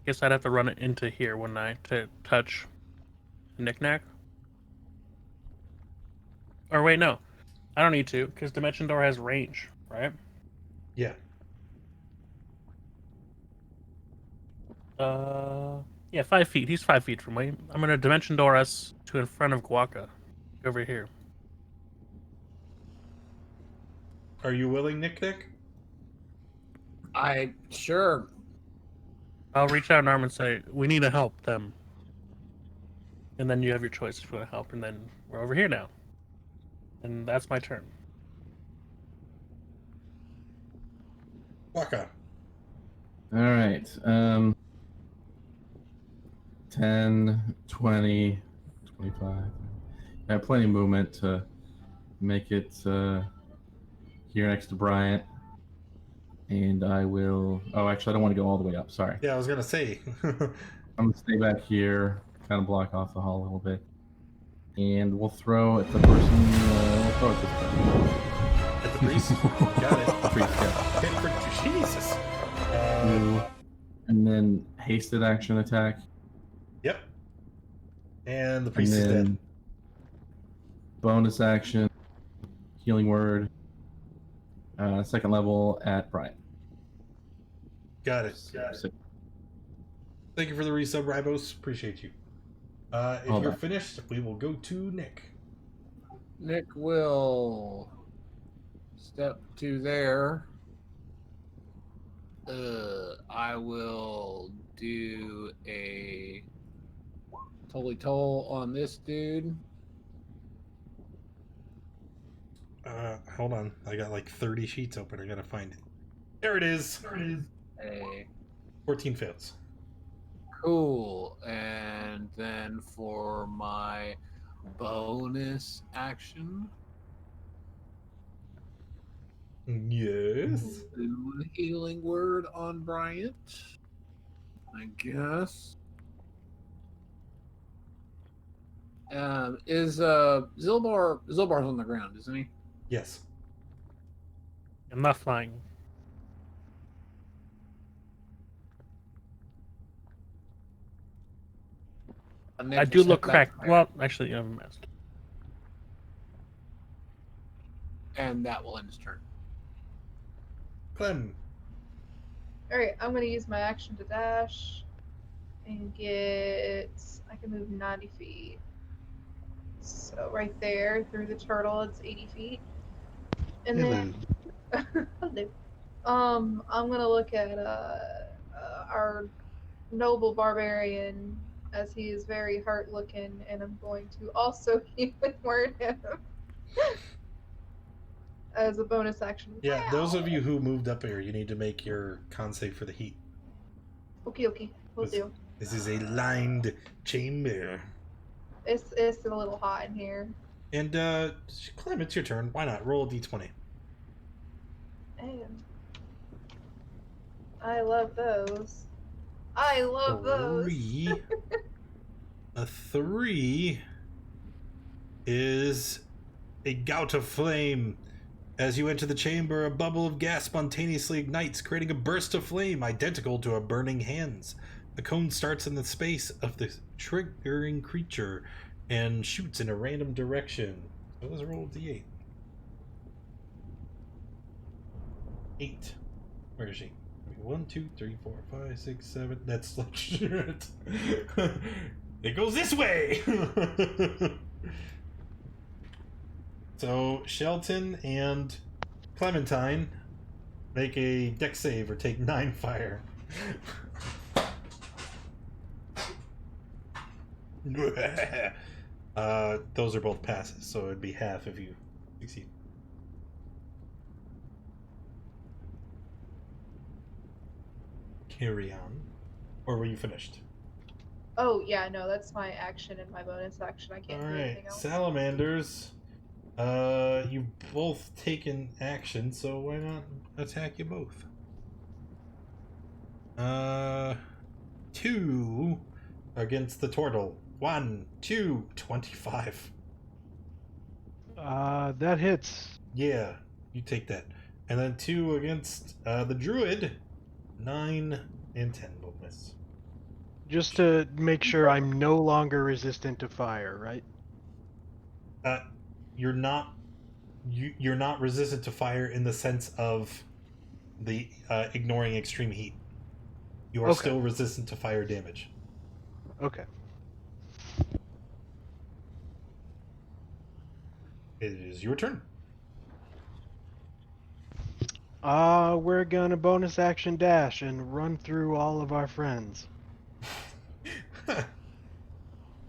S4: guess I'd have to run it into here, wouldn't I, to touch Knick-Knack? Or wait, no. I don't need to, because Dimension Door has range, right?
S1: Yeah.
S4: Yeah, 5 feet. He's 5 feet from me. I'm going to Dimension Door us to in front of Guaca. Over here.
S1: Are you willing, Nick?
S7: Sure.
S4: I'll reach out an arm and say, we need to help them. And then you have your choice if you want to help, and then we're over here now. And that's my turn.
S1: Waka.
S6: All right. 10, 20, 25. I have plenty of movement to make it here next to Bryant. And I will... Oh, actually, I don't want to go all the way up. Sorry.
S1: Yeah, I was going to say.
S6: I'm going to stay back here, kind of block off the hall a little bit. And we'll throw at the person. We'll throw at this person.
S1: At the priest. Got it.
S6: Priest, yeah.
S1: Hit for Jesus.
S6: And then hasted action attack.
S1: Yep. And the
S6: And
S1: priest is dead.
S6: then bonus action, healing word, second level at Brian.
S1: Got it. Thank you for the resub, Ribos. Appreciate you. If
S6: All
S1: you're
S6: right.
S1: finished, we will go to Nick.
S7: Nick will step to there. I will do a Holy Toll on this dude.
S1: Hold on. I got like 30 sheets open. I gotta find it. There it is.
S7: A
S1: 14 fails.
S7: cool. And then for my bonus action,
S1: Yes.
S7: do a healing word on Bryant, I guess. Is Zilbar's on the ground, isn't he?
S1: Yes.
S4: I'm not flying. I do look cracked. Well, actually, I'm messed.
S7: And that will end his turn.
S1: Clem.
S3: Alright, I'm gonna use my action to dash and get. I can move 90 feet. So right there through the turtle, it's 80 feet. And then. Hello. I'm gonna look at our noble barbarian as he is very hurt looking, and I'm going to also healing word him as a bonus action.
S1: Yeah,
S3: Wow.
S1: those of you who moved up here, you need to make your con save for the heat.
S3: Okay, we'll do.
S1: This is a lined chamber.
S3: It's a little hot in here.
S1: And Clem, it's your turn. Why not? Roll a d20.
S3: And I love those. I love those.
S1: 3. A 3 is a gout of flame. As you enter the chamber, a bubble of gas spontaneously ignites, creating a burst of flame identical to a burning hands. The cone starts in the space of the triggering creature and shoots in a random direction. So let's roll a d8. 8. Where is she? 1, 2, 3, 4, 5, 6, 7. That's like shit. It goes this way. So Shelton and Clementine make a dex save or take 9 fire. Those are both passes, so it'd be half if you succeed. Carry on. Or were you finished?
S3: Oh yeah, no, that's my action and my bonus action. I can't do anything
S1: Alright,
S3: else.
S1: salamanders. You've both taken action, so why not attack you both? 2 against the turtle. 1, 2, 25.
S5: That hits.
S1: Yeah, you take that. And then 2 against the druid. 9 and 10 will miss.
S5: Just to make sure I'm no longer resistant to fire, right?
S1: You're not resistant to fire in the sense of the ignoring extreme heat. You are still resistant to fire damage.
S5: Okay.
S1: It is your turn.
S5: We're gonna bonus action dash and run through all of our friends.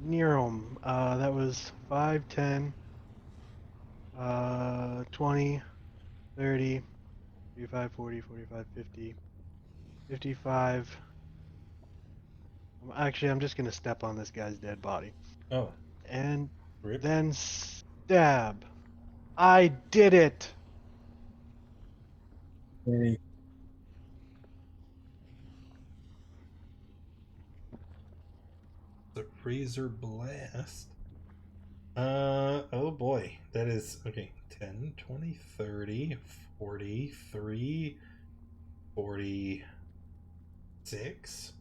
S5: Near them. That was 5, 10, 20, 30, 35, 40, 45, 50, 55. Actually, I'm just gonna step on this guy's dead body.
S1: Oh.
S5: And
S1: Rip.
S5: then stab. I did it!
S6: Hey.
S1: The razor blast. Oh boy. That is, okay, 10, 20, 30, 43, 46.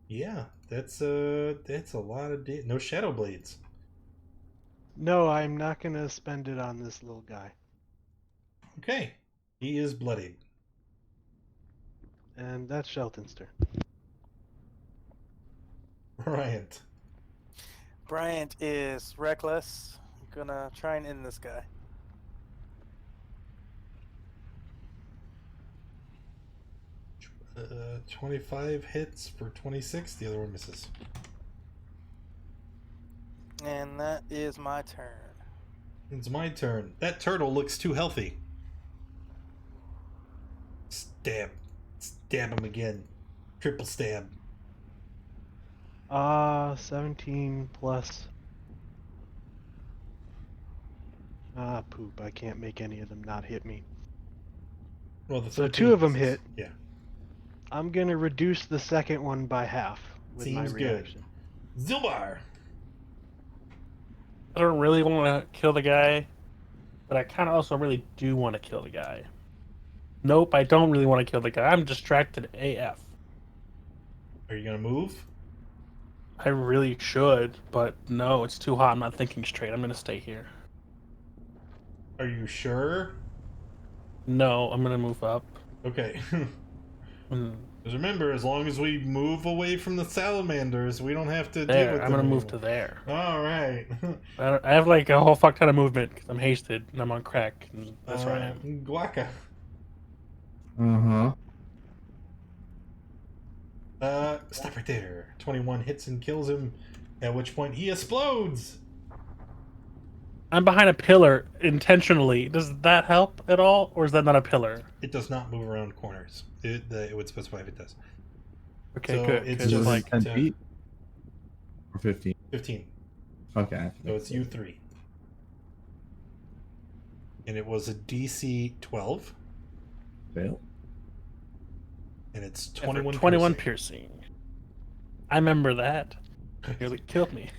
S1: Yeah, that's a lot of no shadow blades.
S5: No, I'm not gonna spend it on this little guy.
S1: Okay. He is bloodied.
S5: And that's Shelton's turn.
S1: Bryant.
S2: Bryant is reckless. I'm gonna try and end this guy.
S1: Uh, 25 hits for 26. The other one misses.
S2: And that is my turn.
S1: It's my turn. That turtle looks too healthy. Stab. Stab him again. Triple stab.
S5: 17 plus. Poop. I can't make any of them not hit me.
S1: Well, the
S5: So
S1: 13
S5: two of them
S1: misses.
S5: hit.
S1: Yeah.
S5: I'm gonna reduce the second one by half with my
S1: Seems good.
S5: reaction.
S1: Zilbar.
S4: I don't really want to kill the guy, but I kind of also really do want to kill the guy. Nope, I don't really want to kill the guy. I'm distracted AF.
S1: Are you gonna move?
S4: I really should, but no, it's too hot. I'm not thinking straight. I'm going to stay here.
S1: Are you sure?
S4: No, I'm going to move up.
S1: Okay.
S4: Mm,
S1: Because remember, as long as we move away from the salamanders, we don't have to deal
S4: There,
S1: with
S4: I'm
S1: them
S4: going to move
S1: anymore.
S4: to there.
S1: All right.
S4: I have like a whole fuck ton of movement because I'm hasted and I'm on crack. And that's where I am.
S1: Guaca.
S6: Uh-huh.
S1: Stop right there. 21 hits and kills him, at which point he explodes.
S4: I'm behind a pillar intentionally. Does that help at all, or is that not a pillar?
S1: It does not move around corners. It would specify if it does.
S4: Okay,
S1: So
S4: good.
S1: it's
S4: 'cause
S1: just
S4: like
S6: 10 feet? Or 15?
S1: 15.
S6: Okay.
S1: So it's U3. And it was a DC 12.
S6: Fail.
S1: And it's
S4: for
S1: 21
S4: 21
S1: piercing.
S4: piercing. I remember that. Nearly killed me.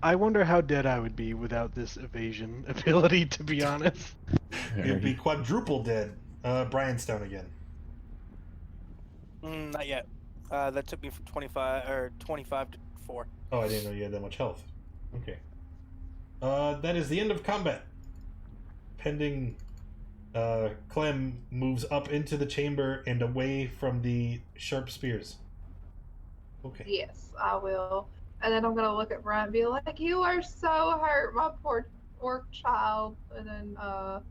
S5: I wonder how dead I would be without this evasion ability, to be honest.
S1: You'd be quadruple dead. Brian's down again.
S2: Not yet. That took me from 25 to 4.
S1: Oh, I didn't know you had that much health. Okay. That is the end of combat. Pending Clem moves up into the chamber and away from the sharp spears. Okay.
S3: Yes, I will. And then I'm gonna look at Brian and be like, "You are so hurt, my poor orc child." And then I'm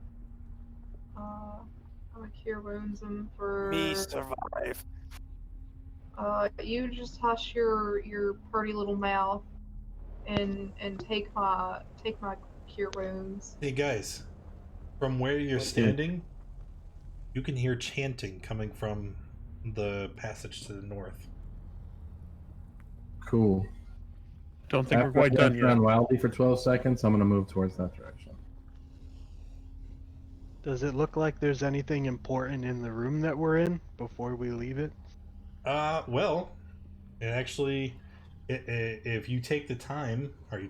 S3: gonna cure wounds him for.
S2: Me survive.
S3: You just hush your pretty little mouth, and take my cure wounds.
S1: Hey guys, from where you're standing, you can hear chanting coming from the passage to the north.
S6: Cool.
S4: Don't think
S6: After
S4: we're quite
S6: I
S4: done
S6: dash
S4: yet.
S6: around wildly for 12 seconds, I'm going to move towards that direction.
S5: Does it look like there's anything important in the room that we're in before we leave it?
S1: Well, it actually, if you take the time, are you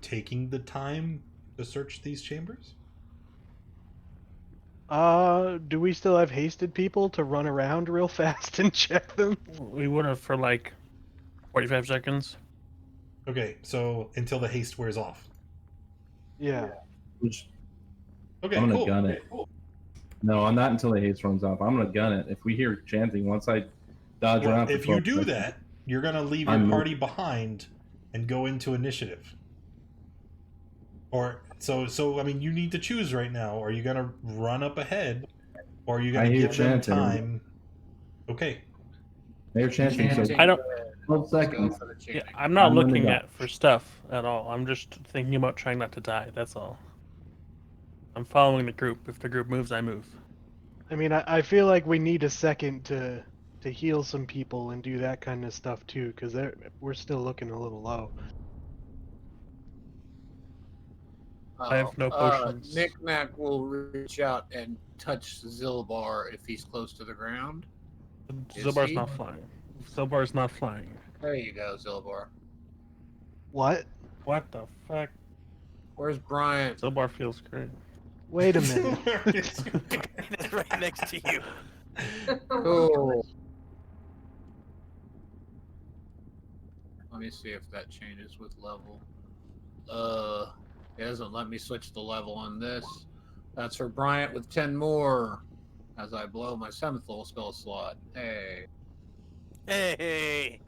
S1: taking the time to search these chambers?
S5: Do we still have hasted people to run around real fast and check them?
S4: We would have for like 45 seconds.
S1: Okay, so until the haste wears off.
S5: Yeah.
S6: Which,
S1: Okay,
S6: I'm going to
S1: cool.
S6: gun it. No, not until the haste runs off. I'm going to gun it. If we hear chanting, once I dodge
S1: Well,
S6: around for
S1: if you
S6: 12
S1: do
S6: seconds,
S1: that, you're gonna leave your
S6: I'm-
S1: party behind and go into initiative. Or so I mean, you need to choose right now. Are you gonna run up ahead, or are you gonna
S6: I hear
S1: give them
S6: chanting.
S1: time? Okay.
S6: they're chanting, so
S4: I don't.
S6: 12 seconds.
S4: Yeah, I'm not
S6: I'm gonna
S4: looking
S6: go.
S4: at for stuff at all. I'm just thinking about trying not to die. That's all. I'm following the group. If the group moves, I move.
S5: I mean, I feel like we need a second to heal some people and do that kind of stuff too, because we're still looking a little low.
S4: I have no potions.
S7: Knick-Knack will reach out and touch Zilbar if he's close to the ground. Is
S4: Zilbar's
S7: he?
S4: not flying. Zilbar's not flying.
S7: There you go, Zilbar.
S5: What?
S4: What the fuck?
S7: Where's Bryant?
S4: Zilbar feels great.
S5: Wait a minute.
S2: It's right next to you.
S7: Oh. Let me see if that changes with level. It doesn't let me switch the level on this. That's for Bryant with 10 more. As I blow my 7th level spell slot. Hey.
S2: Hey.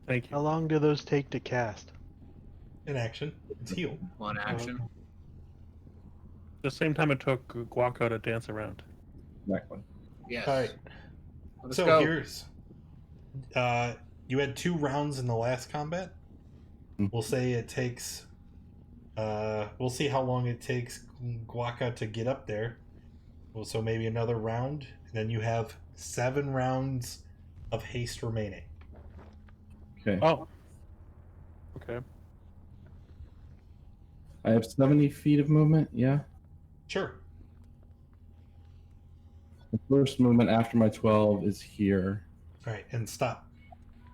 S4: Thank
S5: How
S4: you.
S5: long do those take to cast?
S1: In action. It's heal.
S7: One action.
S4: The same time it took Guaco to dance around.
S6: Exactly.
S7: Yes.
S1: All right.
S7: Let's
S1: So
S7: go.
S1: here's you had 2 rounds in the last combat. We'll say it takes we'll see how long it takes Guaca to get up there. Well, so maybe another round, and then you have 7 rounds of haste remaining.
S6: Okay.
S4: Oh. Okay.
S6: I have 70 feet of movement. Yeah.
S1: Sure.
S6: The first movement after my 12 is here.
S1: All right, and stop.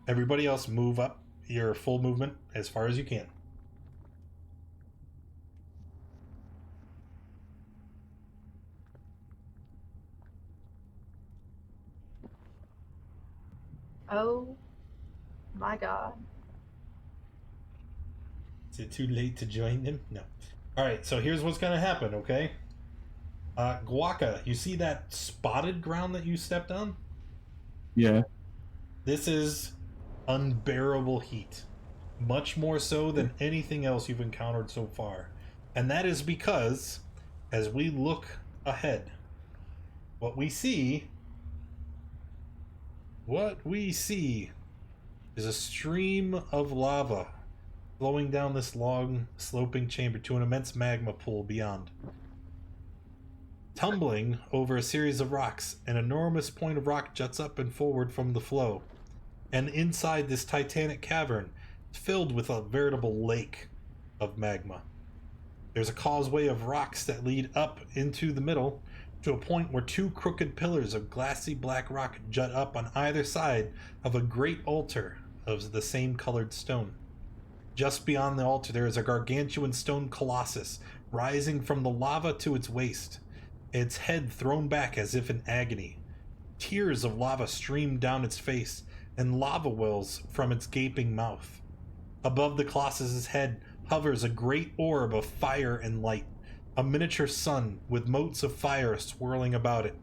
S1: Everybody else move up your full movement as far as you can.
S3: Oh my god.
S1: Is it too late to join them? No. All right, so here's what's going to happen, okay? Guaca, you see that spotted ground that you stepped on?
S6: Yeah.
S1: This is unbearable heat. Much more so than anything else you've encountered so far. And that is because, as we look ahead, what we see is a stream of lava flowing down this long, sloping chamber to an immense magma pool beyond. Tumbling over a series of rocks, an enormous point of rock juts up and forward from the flow. And inside this titanic cavern, filled with a veritable lake of magma. There's a causeway of rocks that lead up into the middle to a point where 2 crooked pillars of glassy black rock jut up on either side of a great altar of the same colored stone. Just beyond the altar there is a gargantuan stone colossus rising from the lava to its waist, its head thrown back as if in agony. Tears of lava stream down its face and lava wells from its gaping mouth. Above the colossus's head hovers a great orb of fire and light, a miniature sun with motes of fire swirling about it.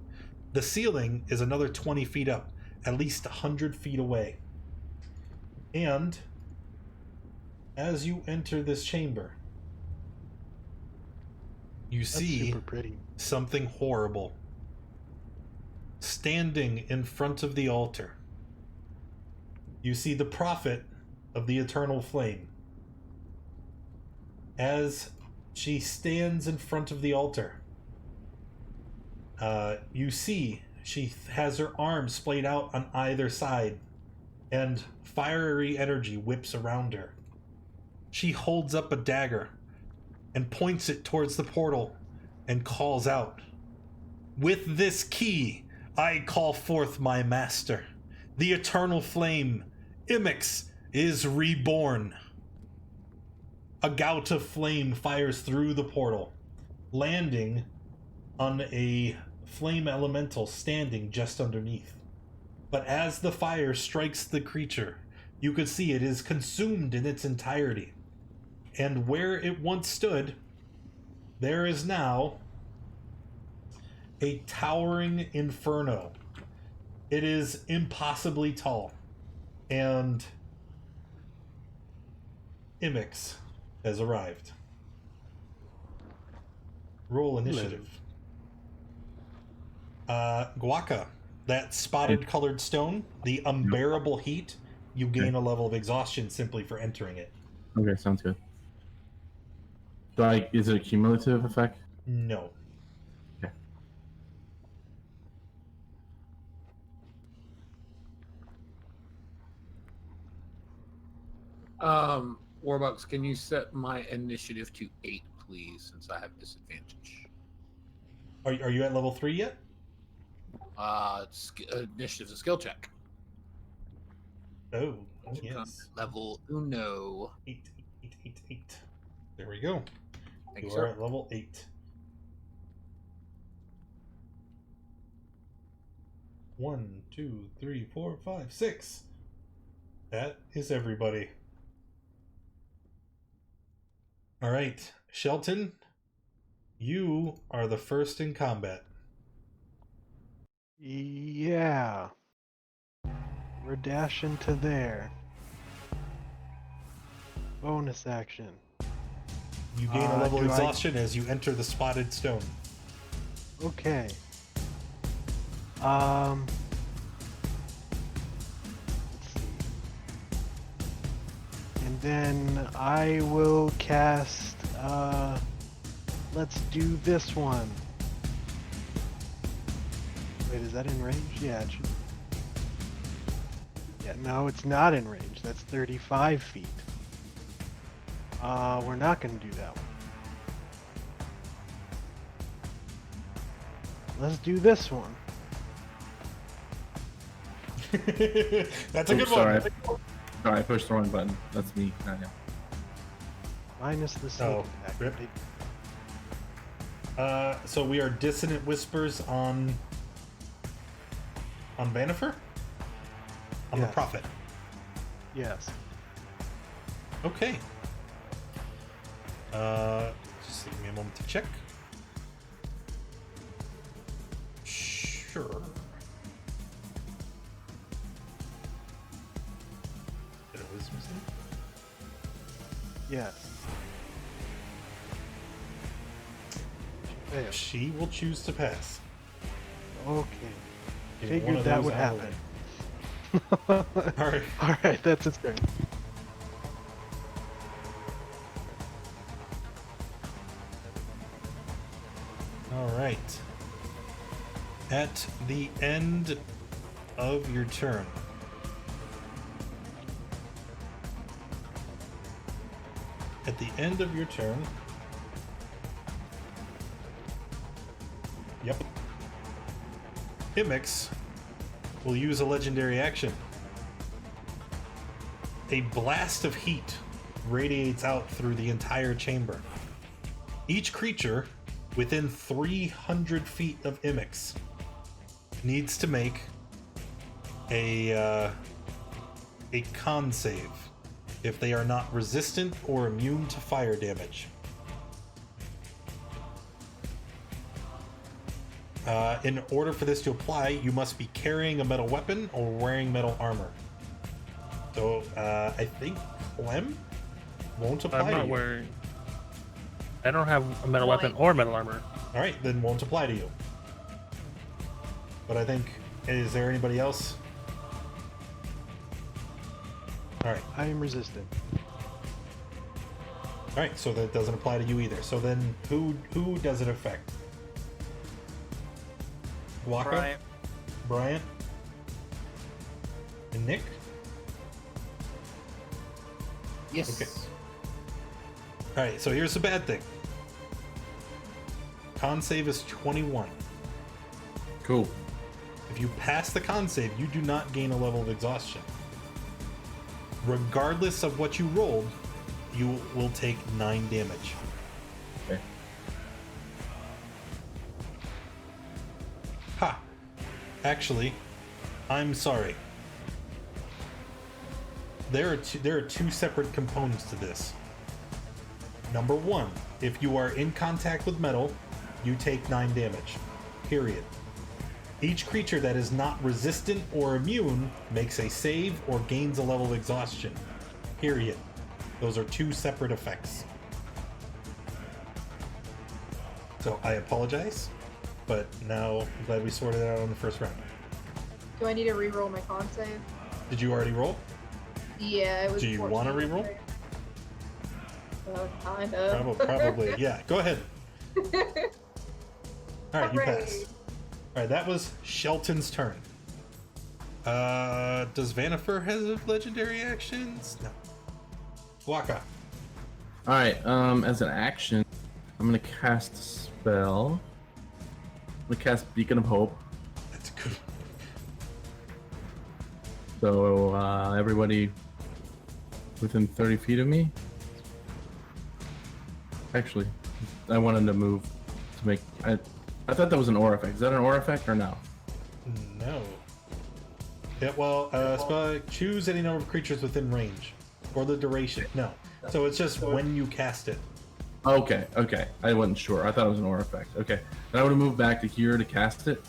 S1: The ceiling is another 20 feet up, at least 100 feet away. And as you enter this chamber, you
S5: That's
S1: see
S5: super pretty.
S1: something horrible. Standing in front of the altar, you see the prophet of the eternal flame. As she stands in front of the altar, you see she has her arms splayed out on either side, and fiery energy whips around her. She holds up a dagger and points it towards the portal and calls out, "With this key, I call forth my master. The eternal flame, Imix, is reborn." A gout of flame fires through the portal, landing on a flame elemental standing just underneath. But as the fire strikes the creature, you could see it is consumed in its entirety. And where it once stood, there is now a towering inferno. It is impossibly tall, and Imix has arrived. Roll initiative. Guaca, that spotted colored stone, the unbearable heat, you gain a level of exhaustion simply for entering it.
S6: Okay, sounds good. Is it a cumulative effect?
S1: No.
S6: Okay.
S7: Warbucks, can you set my initiative to 8, please, since I have disadvantage?
S1: Are you at level 3 yet?
S7: Initiative's a skill check.
S1: Oh,
S7: Become
S1: yes.
S7: Level uno.
S1: 8, 8, 8, 8, 8. There we go.
S7: Thank
S1: You
S7: you,
S1: are
S7: sir.
S1: at level 8. 1, 2, 3, 4, 5, 6. That is everybody. All right, Shelton, you are the first in combat.
S5: Yeah. We're dashing to there. Bonus action.
S1: You gain a level
S5: do I-
S1: exhaustion as you enter the spotted stone.
S5: Okay. Let's see. And then I will cast, let's do this one. Wait, is that in range? Yeah, it should. Yeah, no, it's not in range. That's 35 feet. We're not gonna do that one. Let's do this one.
S1: That's a good
S6: sorry.
S1: one.
S6: Sorry, I pushed the wrong button. That's me. Not him.
S5: Minus the sneak
S1: Oh,
S5: attack.
S1: rip. So we are dissonant whispers on Vanifer? On the
S5: Yes.
S1: Prophet.
S5: Yes.
S1: Okay. Just give me a moment to check. Sure. Did it was missing?
S5: Yes. Fail.
S1: She will choose to pass.
S5: Okay.
S1: Give me one
S5: Figured
S1: of
S5: that
S1: those
S5: would
S1: out of
S5: happen.
S1: it. All right.
S5: Alright, that's its turn.
S1: All right. At the end of your turn, yep, Himix will use a legendary action. A blast of heat radiates out through the entire chamber. Each creature within 300 feet of Imix needs to make a con save if they are not resistant or immune to fire damage. In order for this to apply, you must be carrying a metal weapon or wearing metal armor. So I think Clem won't apply
S4: I'm
S1: to
S4: not
S1: you.
S4: wearing. I don't have a metal weapon or metal armor.
S1: All right, then won't apply to you. But I think, is there anybody else? All right,
S5: I am resistant.
S1: all right. So that doesn't apply to you either. So then, who does it affect? Waka,
S2: Bryant.
S1: Bryant, and Nick.
S7: Yes.
S1: Okay. All right. So here's the bad thing. Con save is 21.
S6: Cool.
S1: If you pass the con save, you do not gain a level of exhaustion. Regardless of what you rolled, you will take 9 damage.
S6: Okay.
S1: Ha! Actually, I'm sorry. There are two separate components to this. Number 1, if you are in contact with metal, you take 9 damage. Period. Each creature that is not resistant or immune makes a save or gains a level of exhaustion. Period. Those are 2 separate effects. So I apologize, but now I'm glad we sorted it out on the first round.
S3: Do I need to reroll my con save?
S1: Did you already roll?
S3: Yeah, it was.
S1: Do you wanna
S3: 14.
S1: reroll?
S3: Kind of.
S1: Probably. Yeah, go ahead. All right, you
S3: Hooray.
S1: pass. All right, that was Shelton's turn. Does Vanifer have legendary actions? No. Waka.
S6: All right. As an action, I'm gonna cast a spell. I'm gonna cast Beacon of Hope.
S1: That's good.
S6: So everybody within 30 feet of me. Actually, I wanted to move to make. I thought that was an aura effect. Is that an aura effect or no?
S1: No. Yeah, well, choose any number of creatures within range. Or the duration. No. So it's just when you cast it.
S6: Okay. I wasn't sure. I thought it was an aura effect. Okay. Then I would have moved back to here to cast it.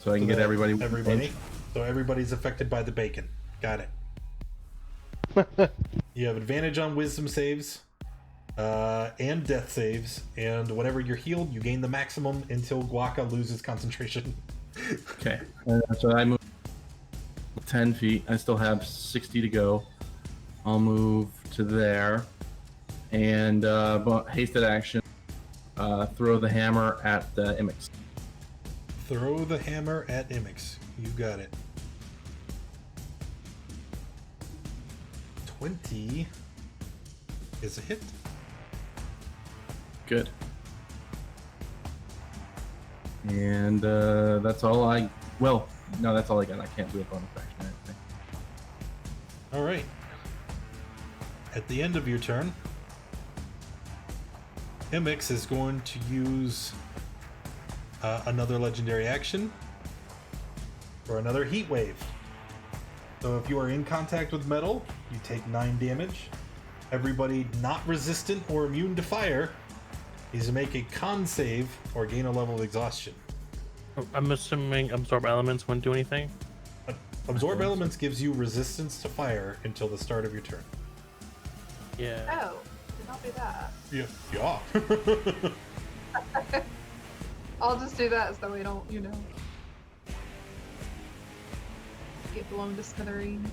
S6: So I can get everybody.
S1: Everybody? So everybody's affected by the bacon. Got it. You have advantage on wisdom saves. And death saves. And whenever you're healed, you gain the maximum until Guaca loses concentration.
S6: Okay. So I move 10 feet. I still have 60 to go. I'll move to there. And hasted action. Throw the hammer at the Imix.
S1: Throw the hammer at Imix. You got it. 20 is a hit.
S6: Good. And that's all I. Well, no, that's all I got. I can't do a bonus action or anything.
S1: All right. At the end of your turn, Imix is going to use another legendary action for another heat wave. So if you are in contact with metal, you take 9 damage. Everybody not resistant or immune to fire is to make a con save or gain a level of exhaustion.
S4: I'm assuming absorb elements wouldn't do anything.
S1: Absorb elements gives you resistance to fire until the start of your turn.
S4: Yeah.
S3: Oh, I'll do that.
S1: Yeah.
S3: I'll just do that so we don't, get blown to smithereens.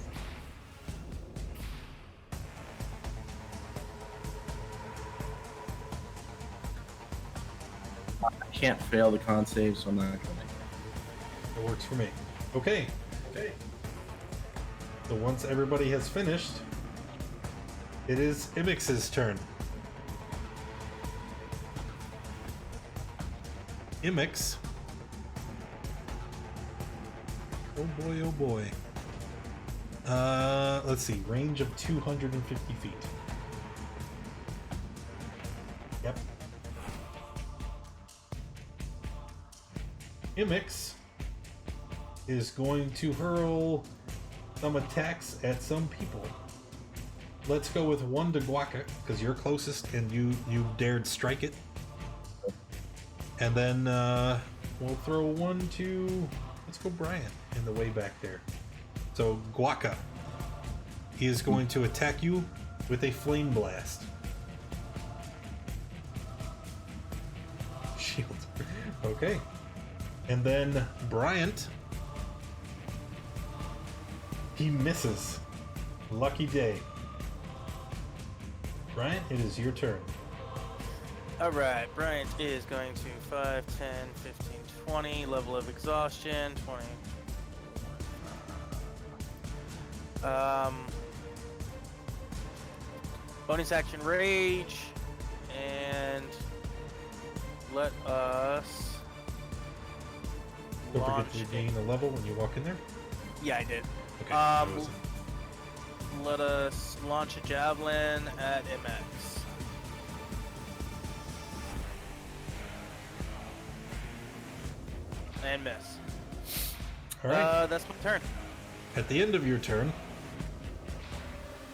S6: I can't fail the con save, so I'm not gonna make it.
S1: It works for me. Okay. So once everybody has finished, it is Imix's turn. Imix. Oh boy. Let's see. Range of 250 feet. Yep. Imix is going to hurl some attacks at some people. Let's go with one to Guaca, because you're closest and you dared strike it. And then we'll throw one to, let's go Brian in the way back there. So Guaca is going to attack you with a flame blast. Shield. Okay. And then Bryant, he misses. Lucky day. Bryant, it is your turn.
S2: Alright, Bryant is going to 5, 10, 15, 20, level of exhaustion, 20. Bonus action rage, and let us
S1: Don't
S2: launch.
S1: forget to gain a level when you walk in there.
S2: Yeah, I did.
S1: Okay.
S2: Let us launch a javelin at MX. And miss.
S1: All right.
S2: That's my turn.
S1: At the end of your turn,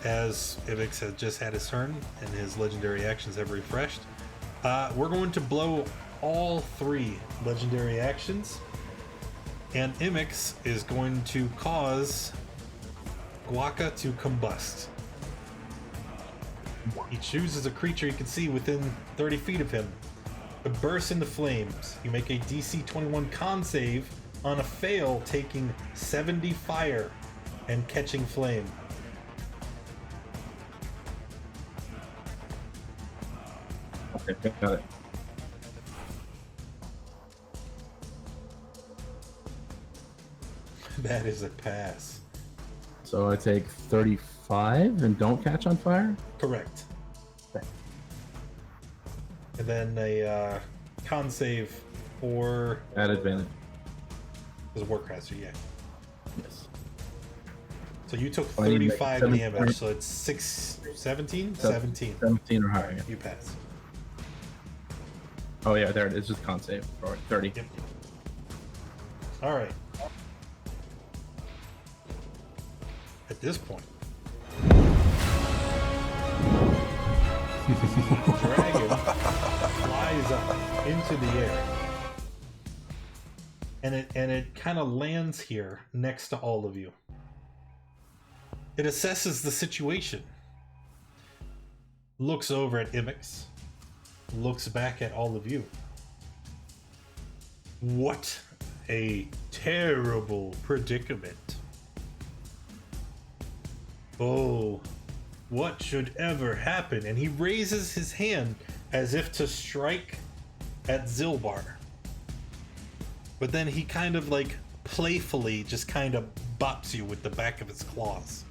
S1: as Ivix has just had his turn and his legendary actions have refreshed, we're going to blow all 3 legendary actions, and Imix is going to cause Guaca to combust. He chooses a creature he can see within 30 feet of him to burst into flames. You make a DC 21 con save on a fail, taking 70 fire and catching flame.
S6: Okay, got it.
S1: That is a pass.
S6: So I take 35 and don't catch on fire?
S1: Correct.
S6: Okay.
S1: And then a con save for
S6: At advantage.
S1: as a Warcaster, yeah.
S6: Yes.
S1: So you took
S6: I need to make
S1: 35
S6: 7
S1: damage, so it's 17? 17.
S6: 17 or higher.
S1: You pass.
S6: Oh yeah, there it is. Just con save. Or 30.
S1: Yep. Alright. At this point, dragon flies up into the air. And it kind of lands here next to all of you. It assesses the situation. Looks over at Imix. Looks back at all of you. What a terrible predicament. Oh, what should ever happen? And he raises his hand as if to strike at Zilbar. But then he kind of like playfully just kind of bops you with the back of his claws.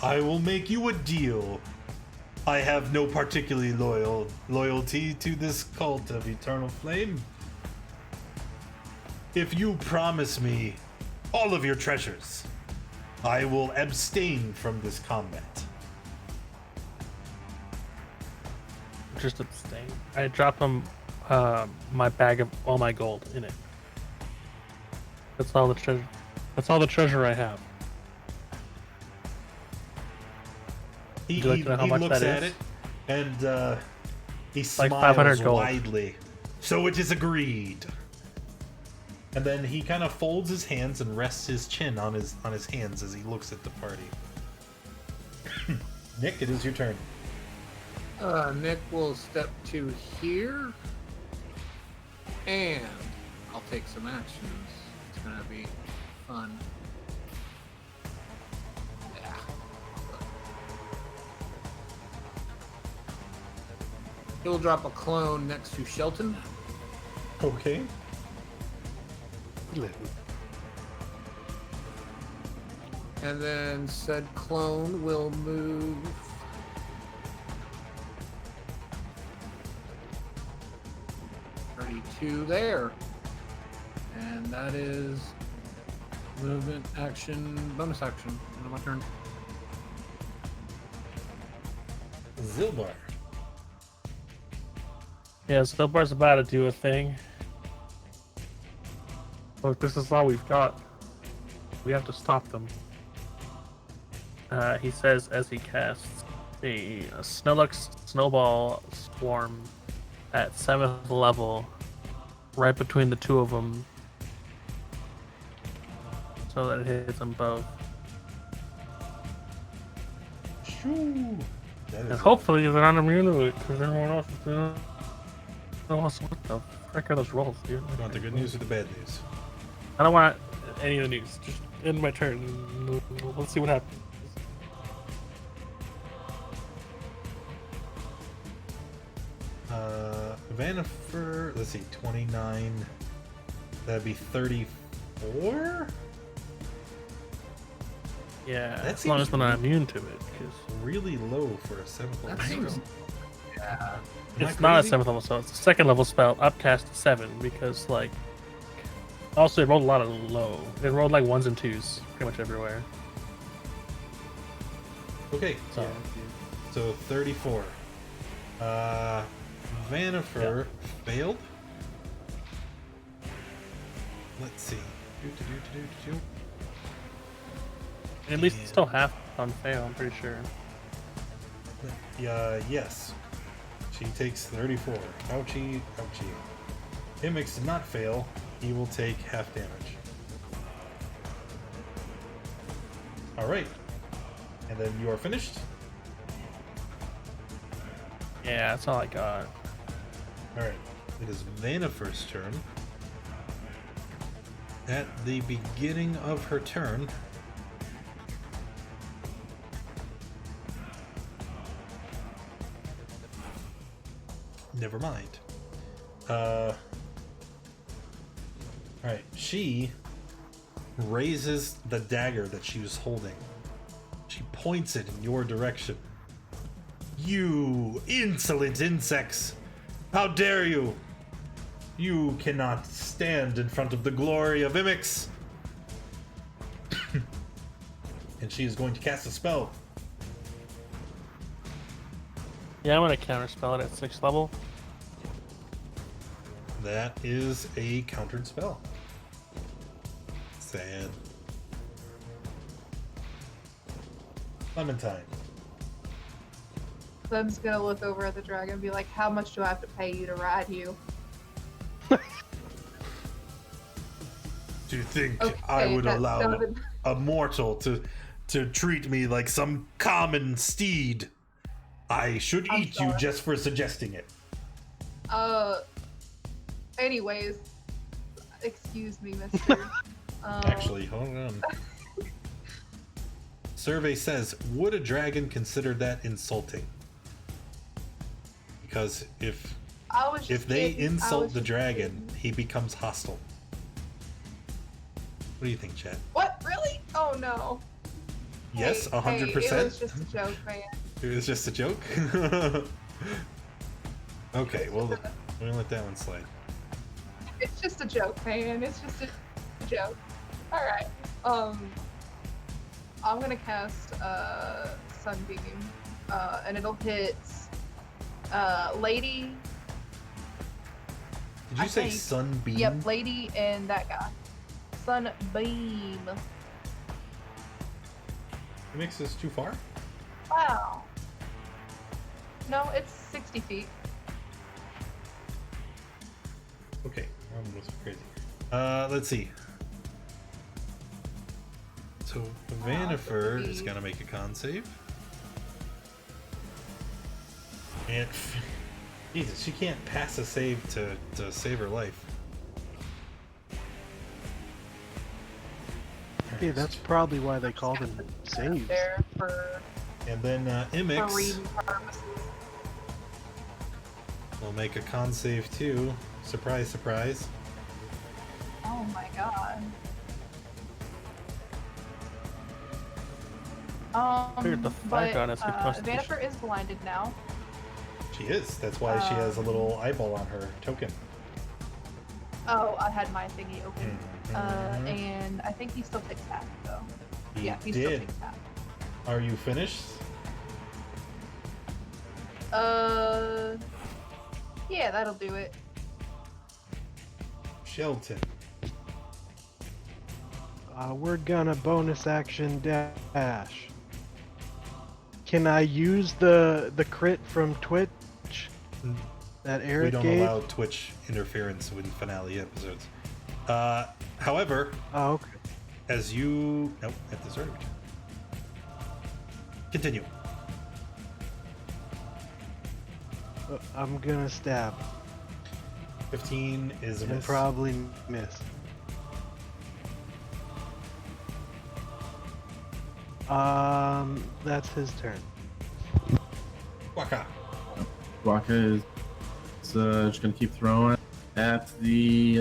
S1: I will make you a deal. I have no particularly loyalty to this cult of eternal flame. If you promise me all of your treasures, I will abstain from this combat.
S4: Just abstain. I drop him my bag of all my gold in it. That's all the treasure. That's all the treasure I have.
S1: He
S4: Would you like to know how much
S1: looks
S4: that
S1: at
S4: is?
S1: it and he
S4: Like
S1: smiles
S4: 500 gold.
S1: widely. So it is agreed. And then he kind of folds his hands and rests his chin on his hands as he looks at the party. Nick, it is your turn.
S7: Nick will step to here, and I'll take some actions. It's gonna be fun. Yeah. He'll drop a clone next to Shelton.
S1: Okay.
S7: And then said clone will move 32 there. And that is movement, action, bonus action. End of my turn.
S1: Zilbar.
S4: Yeah, Zilbar's about to do a thing. Look, this is all we've got. We have to stop them. He says as he casts a Snowlux Snowball Swarm at 7th level, right between the two of them, so that it hits them both.
S1: Shoo. That
S4: And
S1: is
S4: hopefully they're not immune to it, because everyone else is doing. What the frick are those rolls, dude?
S1: you want the good news or the bad news?
S4: I don't want any of the news. Just end my turn. Let's see what happens.
S1: Vanifer, let's see, 29. That'd be 34?
S4: Yeah,
S1: That
S4: as long
S1: seems
S4: as they're not immune to it. Because
S1: Really low for a 7th level
S7: That seems-
S1: spell.
S7: Yeah.
S1: Am I
S4: it's not a
S1: crazy?
S4: 7th level spell. It's a 2nd level spell, upcast to 7. Because, like. Also, it rolled a lot of low. It rolled like 1s and 2s pretty much everywhere.
S1: Okay,
S4: So.
S1: so 34. Vanifer failed. Let's see. Do.
S4: At least it's still half on fail, I'm pretty sure.
S1: Yes. She takes 34. Ouchie, ouchie. Imix did not fail. He will take half damage. Alright. And then you are finished.
S4: Yeah, that's all I got.
S1: Alright. It is Vanifer's turn. At the beginning of her turn, never mind. Alright, she raises the dagger that she was holding. She points it in your direction. You insolent insects! How dare you! You cannot stand in front of the glory of Imix! she is going to cast a spell.
S4: Yeah, I'm gonna counterspell it at 6th level.
S1: That is a countered spell. Sad. Clementine.
S3: Clem's gonna look over at the dragon and be like, how much do I have to pay you to ride you?
S1: Do you think
S3: Okay,
S1: I would
S3: that's
S1: allow
S3: seven.
S1: a mortal to treat me like some common steed? I should
S3: I'm
S1: eat you
S3: sorry.
S1: just for suggesting it.
S3: Anyways, excuse me, mister.
S1: Actually, hold on. Survey says, would a dragon consider that insulting? Because if
S3: I was just
S1: they
S3: kidding. I
S1: insult
S3: was
S1: the
S3: just
S1: dragon,
S3: kidding.
S1: he becomes hostile. What do you think, Chad?
S3: What? Really? Oh no.
S1: Yes,
S3: Hey,
S1: 100%.
S3: it was just a joke, man.
S1: It was just a joke? Okay, well, we're gonna let that one slide.
S3: It's just a joke, man. It's just a joke. Alright. I'm gonna cast Sunbeam. And it'll hit Lady.
S1: Did you
S3: I
S1: say
S3: think-
S1: sunbeam?
S3: Yep, Lady and that guy. Sunbeam.
S1: It makes this too far?
S3: Wow. No, it's 60 feet.
S1: Okay, I'm just crazy. Let's see. So Vanifer is gonna make a con save. And Jesus, she can't pass a save to save her life.
S5: Okay, that's probably why they call them saves.
S3: There for
S1: And then Imix
S3: reading purposes.
S1: will make a con save too. Surprise, surprise.
S3: Oh my god.
S4: Figured the fire goddess could trust this.
S3: Vanifer is blinded now.
S1: She is. That's why she has a little eyeball on her token.
S3: Oh, I had my thingy open.
S1: Mhm.
S3: And I think he still takes half though.
S1: He
S3: Yeah, he still
S1: did.
S3: takes half.
S1: Are you finished?
S3: Yeah, that'll do it.
S1: Shelton.
S5: We're gonna bonus action dash. Can I use the crit from Twitch that Eric
S1: We don't
S5: gave?
S1: allow Twitch interference in finale episodes. However,
S5: Oh, okay.
S1: as you... Nope, at the start. Continue.
S5: I'm gonna stab
S1: 15 is a
S5: and
S1: miss.
S5: probably miss. That's his turn.
S1: Waka.
S6: Waka is just gonna keep throwing at the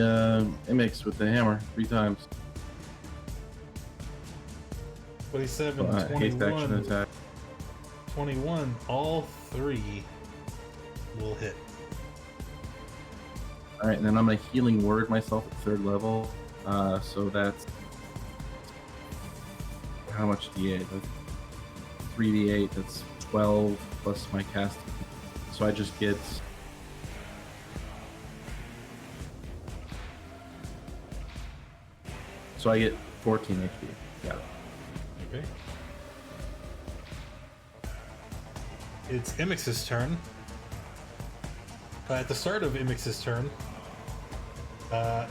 S6: Imix with the hammer 3 times.
S1: 27,
S6: Haste action
S1: 21,
S6: attack.
S1: 21. All 3 will hit.
S6: Alright, and then I'm gonna healing word myself at 3rd level. So that's how much D8? That's 3d8, that's 12 plus my cast. So I just get I get 14 HP. Yeah.
S1: Okay. It's Imix's turn. At the start of Imix's turn,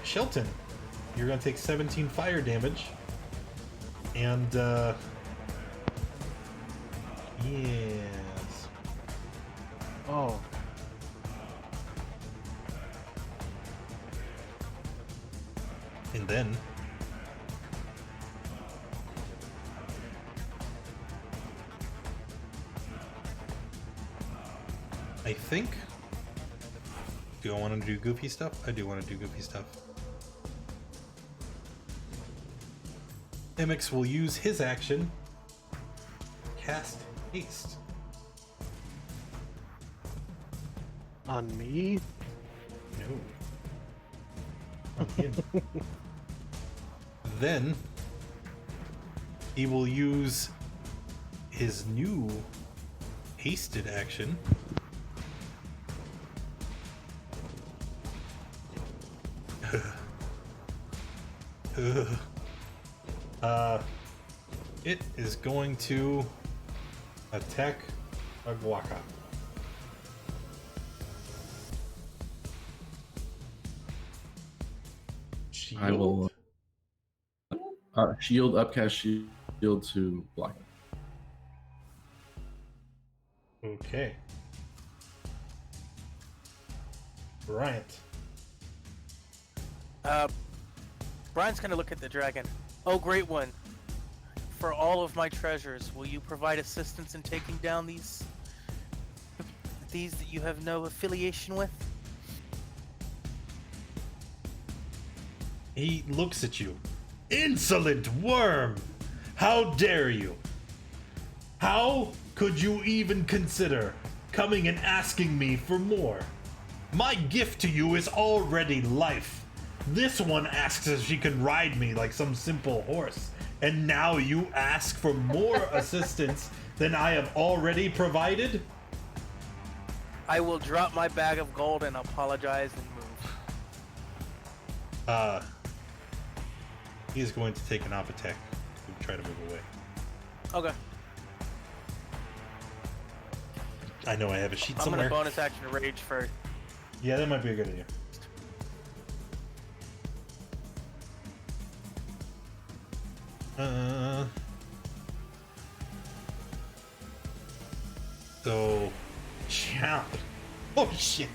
S1: Shelton, you're going to take 17 fire damage. And, yes.
S5: Oh,
S1: And then, I think, do I want to do goofy stuff? I do want to do goofy stuff. Imix will use his action, cast haste.
S5: on me?
S1: No. On him. Then he will use his new hasted action. It is going to attack Aguaca. Shield?
S6: I will shield, upcast shield to block it.
S1: Okay. Bryant.
S2: Brian's gonna look at the dragon. Oh, great one. For all of my treasures, will you provide assistance in taking down these that you have no affiliation with?
S1: He looks at you. Insolent worm! How dare you? How could you even consider coming and asking me for more? My gift to you is already life. This one asks if she can ride me like some simple horse. And now you ask for more assistance than I have already provided?
S2: I will drop my bag of gold and apologize and move.
S1: He is going to take an op attack to try to move away.
S2: Okay.
S1: I know I have a sheet
S2: I'm
S1: somewhere.
S2: gonna bonus action rage for.
S1: Yeah, that might be a good idea. So, champ. Oh shit.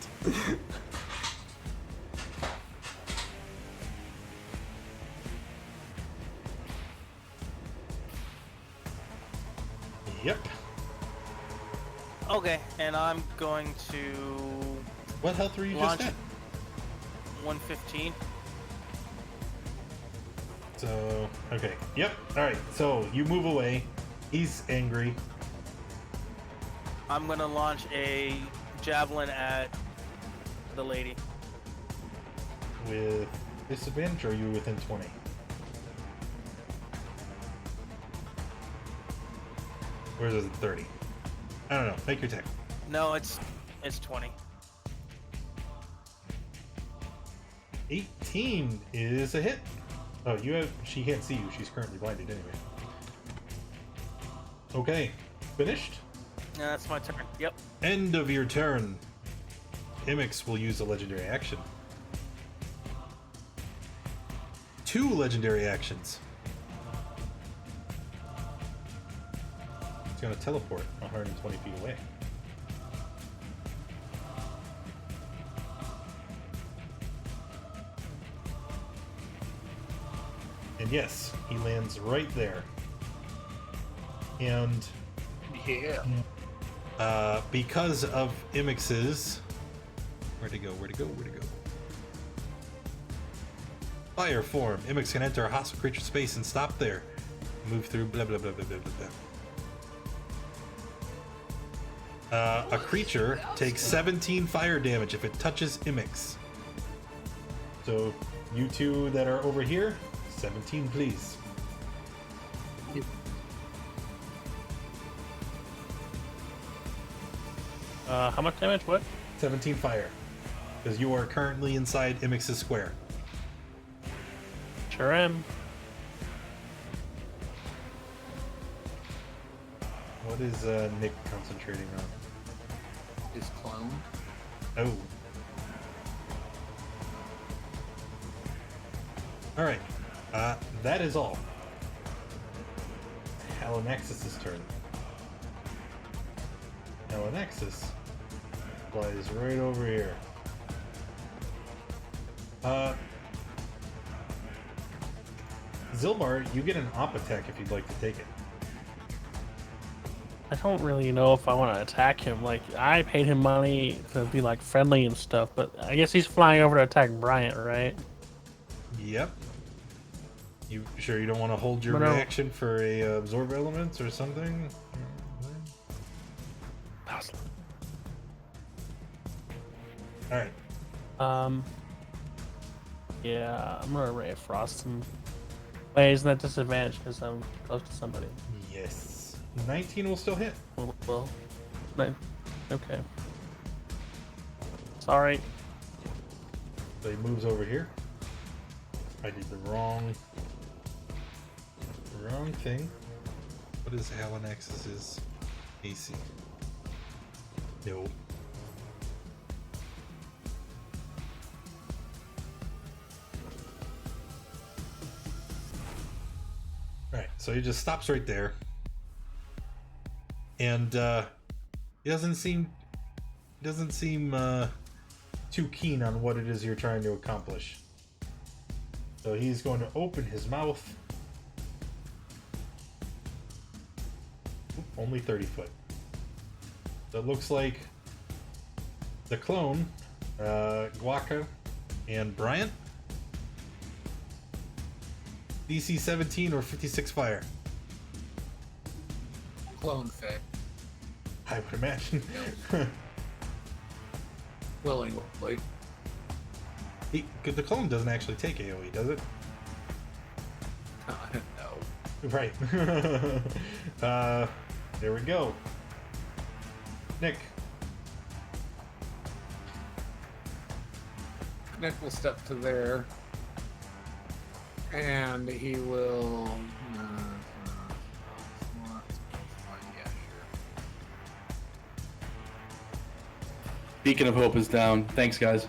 S1: Yep.
S2: Okay, and I'm going to
S1: What health were you
S2: launch
S1: just at?
S2: 115.
S1: So, okay. Yep. Alright, so you move away. He's angry.
S2: I'm gonna launch a javelin at the lady.
S1: With disadvantage, or are you within 20? Or is it 30? I don't know. Make your attack.
S2: No, it's 20.
S1: 18 is a hit. Oh, she can't see you. She's currently blinded anyway. Okay. Finished?
S2: Yeah, that's my turn. Yep.
S1: End of your turn. Imix will use a legendary action. 2 legendary actions. It's going to teleport 120 feet away. And yes, he lands right there. And
S7: Yeah.
S1: because of Imix's... Where'd it go? Fire form. Imix can enter a hostile creature space and stop there. Move through blah blah blah blah blah blah. A creature takes 17 fire damage if it touches Imix. So you two that are over here, 17 please.
S4: How much damage? What?
S1: 17 fire. Because you are currently inside Imix's square.
S4: Sure am.
S1: What is Nick concentrating on?
S7: His clone.
S1: Oh. Alright. That is all. Halanaxis' turn. Halanaxis flies right over here. Zilbar, you get an op attack if you'd like to take it.
S4: I don't really know if I want to attack him. Like, I paid him money to be, like, friendly and stuff, but I guess he's flying over to attack Bryant, right?
S1: Yep. You sure you don't want to hold your reaction for a absorb elements or something? Alright.
S4: Yeah, I'm gonna Ray of Frost him. Wait, isn't that disadvantage because I'm close to somebody?
S1: Yes. 19 will still hit.
S4: Well, okay. Sorry.
S1: So he moves over here. I did the wrong thing. What is Halianax's AC? No. Alright, so he just stops right there. And he doesn't seem too keen on what it is you're trying to accomplish. So he's going to open his mouth. Oop, only 30 foot. So it looks like the clone, Guaca, and Bryant. DC 17 or 56 fire.
S7: Clone Fey.
S1: I would imagine.
S7: Willingly.
S1: The clone doesn't actually take AoE, does it?
S7: No.
S1: Right. There we go. Nick.
S7: Nick will step to there. And he will. Yeah, sure.
S6: Beacon of Hope is down. Thanks, guys.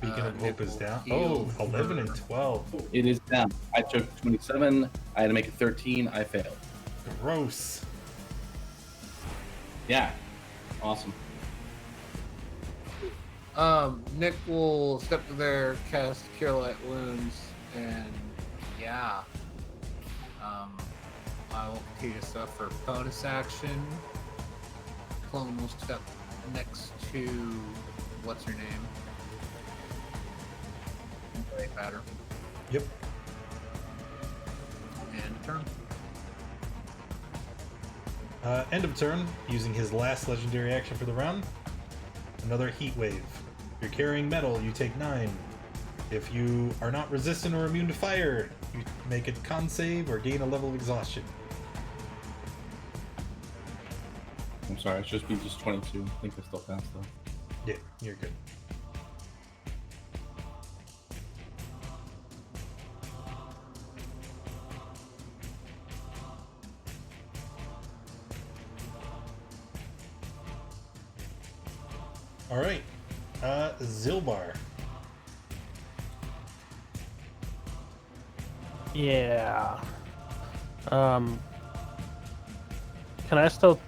S1: Beacon of Hope is down.
S7: heal
S1: Oh, 11 and 12.
S6: It is down. I took 27. I had to make it 13. I failed.
S1: Gross.
S6: Yeah. Awesome.
S7: Nick will step to there, cast Cure Light Wounds, and yeah. I will continue to suffer bonus action. Clone will step next to what's her name? Right batter.
S1: Yep.
S7: And turn.
S1: End of turn, using his last legendary action for the round. Another heat wave. If you're carrying metal, you take 9. If you are not resistant or immune to fire, you make a con save or gain a level of exhaustion.
S6: I'm sorry. It should be just 22. I think I still passed though.
S1: Yeah, you're good. All right, Zilbar.
S4: Yeah. Can I still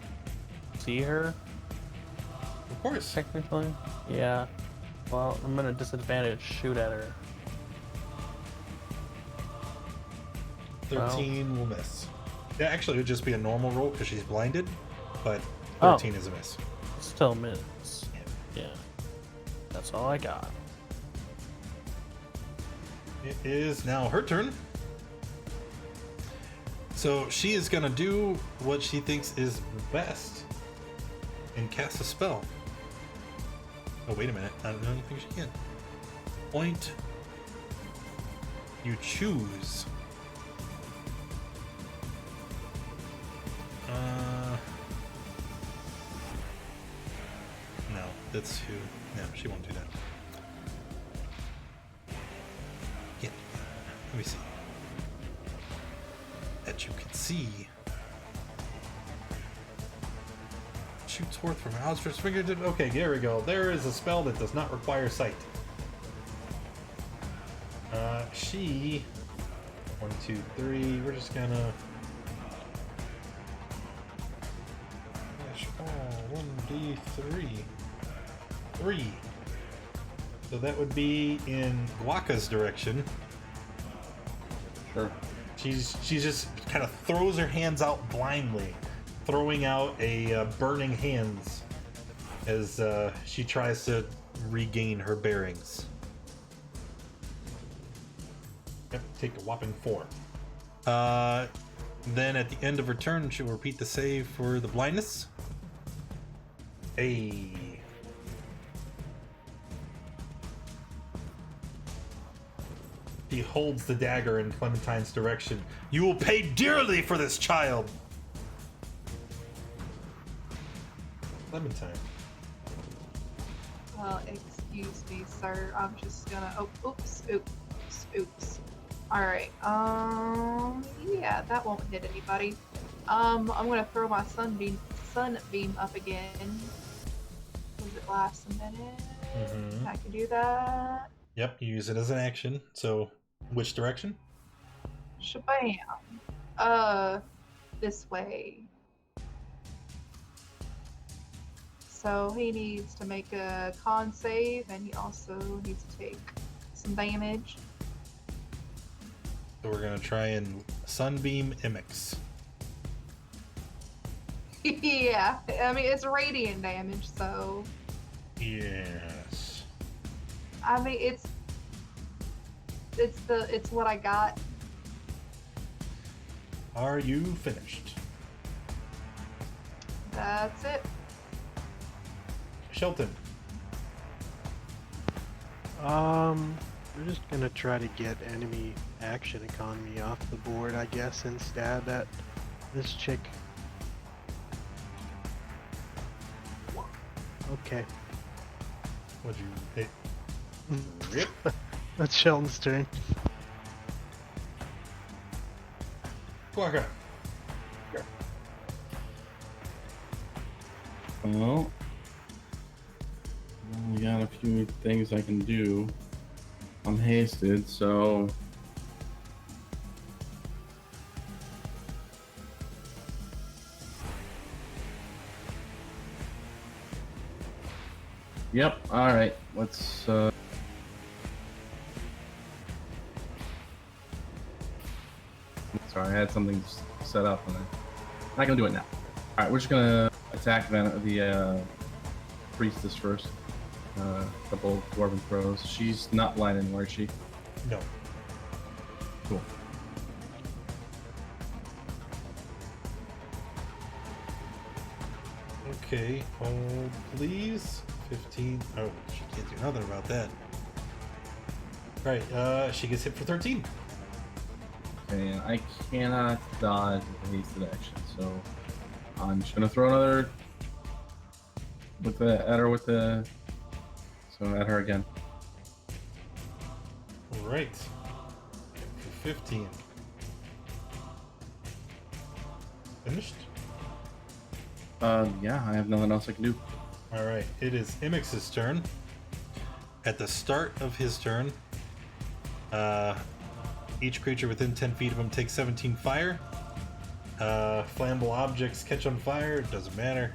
S4: see her
S1: Of course.
S4: technically? Yeah. Well, I'm gonna disadvantage shoot at her.
S1: 13 will miss. Yeah, actually, it would just be a normal roll because she's blinded, but
S4: Oh.
S1: 13 is a miss.
S4: Still miss. Yeah. That's all I got.
S1: It is now her turn. So she is gonna do what she thinks is best and cast a spell. Oh, wait a minute. I don't think she can. Point. You choose. No, that's who. No, she won't do that. Yeah. Let me see. That you can see. Shoots forth from outstretched finger. Okay, there we go. There is a spell that does not require sight. She. 1, 2, 3. We're just gonna. Oh, 1d3. 3. So that would be in Guaca's direction.
S6: Sure.
S1: She's just kind of throws her hands out blindly, throwing out a burning hands as she tries to regain her bearings. Yep, take a whopping 4. Then at the end of her turn, she'll repeat the save for the blindness. He holds the dagger in Clementine's direction. You will pay dearly for this child! Clementine.
S3: Well, excuse me, sir. I'm just gonna. Oh, oops. Alright, yeah, that won't hit anybody. I'm gonna throw my sunbeam up again. Does it last a minute?
S1: Mm-hmm.
S3: I can do that.
S1: Yep, you use it as an action. So, which direction?
S3: Shabam. This way. So he needs to make a con save, and he also needs to take some damage.
S1: So we're gonna try and Sunbeam Imix.
S3: Yeah, I mean, it's radiant damage, so...
S1: Yes.
S3: I mean, it's what I got.
S1: Are you finished?
S3: That's it.
S1: Shelton.
S5: We're just gonna try to get enemy action economy off the board, I guess, and stab at this chick. Okay.
S1: What'd you hit? Rip.
S5: That's Shelton's turn.
S1: Quagga.
S6: Well, only got a few things I can do. I'm hasted, so yep. All right, let's. Sorry, I had something set up, and I'm not gonna do it now. All right, we're just gonna attack the priestess first. Couple dwarven throws. She's not blind anymore, is she?
S1: No.
S6: Cool.
S1: Okay, hold please. 15. Oh, she can't do nothing about that. Right, she gets hit for 13.
S6: Okay, and I cannot dodge with a hasted action, so I'm just gonna throw another with the at her with the at her again.
S1: Right. For 15. Finished?
S6: Yeah, I have nothing else I can do.
S1: Alright, it is Imix's turn. At the start of his turn, each creature within 10 feet of him takes 17 fire. Flammable objects catch on fire, it doesn't matter.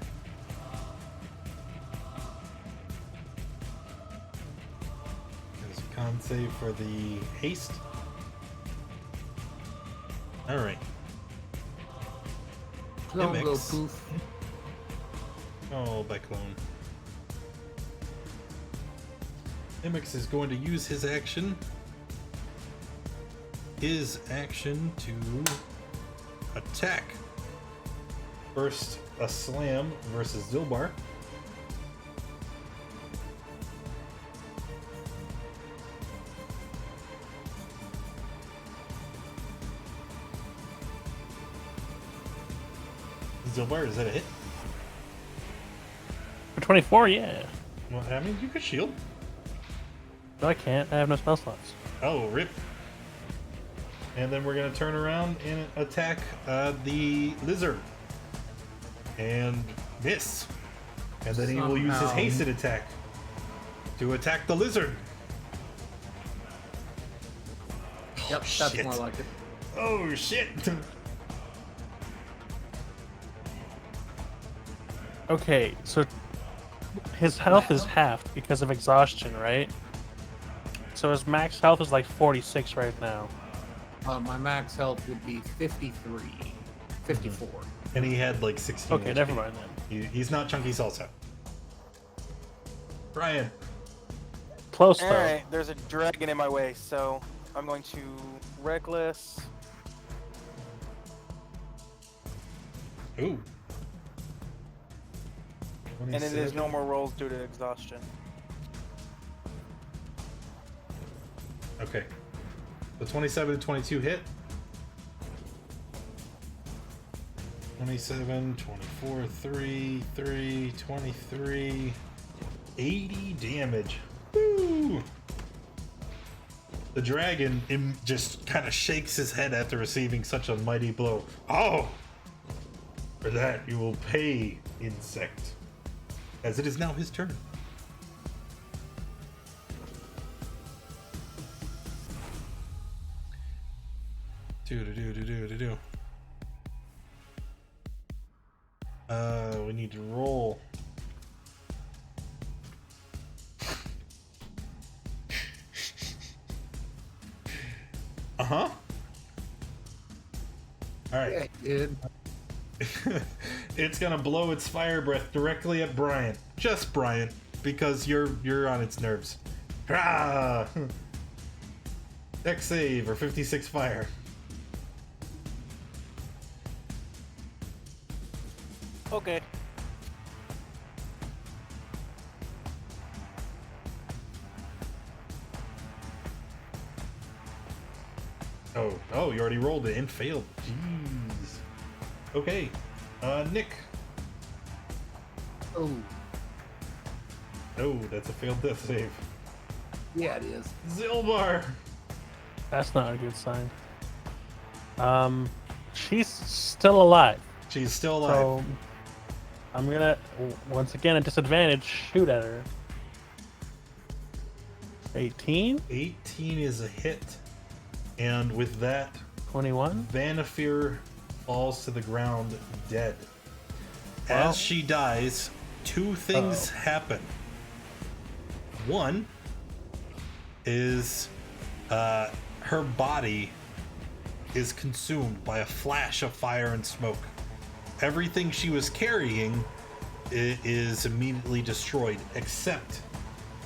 S1: There's a con save for the haste. Alright.
S7: Don't go
S1: Imix.
S7: poof.
S1: Oh, by clone. Imix is going to use his action. His action to attack. First, a slam versus Zilbar. Zilbar, is that a hit?
S4: For 24, yeah.
S1: Well, I mean, you could shield.
S4: No, I can't. I have no spell slots.
S1: Oh, rip. And then we're going to turn around and attack the lizard. And miss. And then he will use his
S7: Somehow.
S1: hasted attack to attack the lizard.
S7: Yep,
S1: Oh,
S7: that's
S1: shit.
S7: more like it.
S1: Oh, shit.
S4: Okay, so his health is halved because of exhaustion, right? So his max health is like 46 right now.
S7: My max health would be 53. 54.
S1: And he had like 16
S4: Okay,
S1: HP.
S4: never mind then.
S1: He's not Chunky Salsa. Brian.
S4: Close though.
S2: Alright, there's a dragon in my way, so I'm going to Reckless.
S1: Ooh.
S2: And it is no more rolls due to exhaustion.
S1: Okay. The 27 and 22 hit. 27, 24, 3, 23. 80 damage. Woo! The dragon just kind of shakes his head after receiving such a mighty blow. Oh! For that, you will pay, insect. As it is now his turn. Do. We need to roll. Uh-huh. Alright.
S7: Yeah, dude.
S1: It's gonna blow its fire breath directly at Brian. Just Brian, because you're on its nerves. Hurrah! Dex save or 56 fire.
S2: Okay.
S1: Oh, you already rolled it and failed. Jeez. Okay. Nick.
S7: Oh,
S1: Oh, that's a failed death save.
S7: yeah, it is.
S1: Zilbar.
S4: That's not a good sign. She's still alive.
S1: She's still alive.
S4: So I'm gonna once again at disadvantage shoot at her. 18,
S1: 18 is a hit. And with that,
S4: 21.
S1: Vanifir falls to the ground dead.
S4: Wow.
S1: As she dies, two things happen. One is her body is consumed by a flash of fire and smoke. Everything she was carrying is immediately destroyed except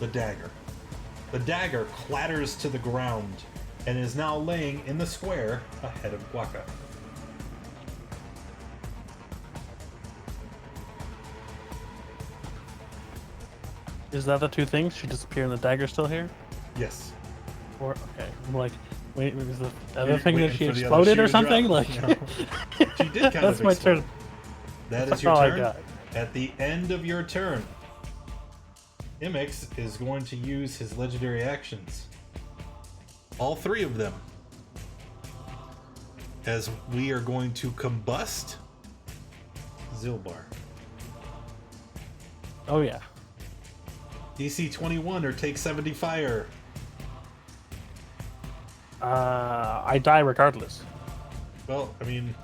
S1: the dagger. The dagger clatters to the ground and is now laying in the square ahead of Guaca.
S4: Is that the two things? She disappeared and the dagger's still here?
S1: Yes.
S4: Or okay, I'm like, wait, is the other
S1: You're
S4: thing that
S1: waiting
S4: she
S1: for the other
S4: exploded
S1: shoe
S4: or
S1: to
S4: something?
S1: drop?
S4: Like,
S1: No. She did kind
S4: that's
S1: of
S4: my
S1: explode.
S4: turn.
S1: That
S4: That's
S1: is your
S4: all I
S1: turn.
S4: got.
S1: At the end of your turn, Imix is going to use his legendary actions. All three of them. As we are going to combust Zilbar.
S4: Oh yeah.
S1: DC 21 or take 70 fire.
S4: I die regardless.
S1: Well, I mean,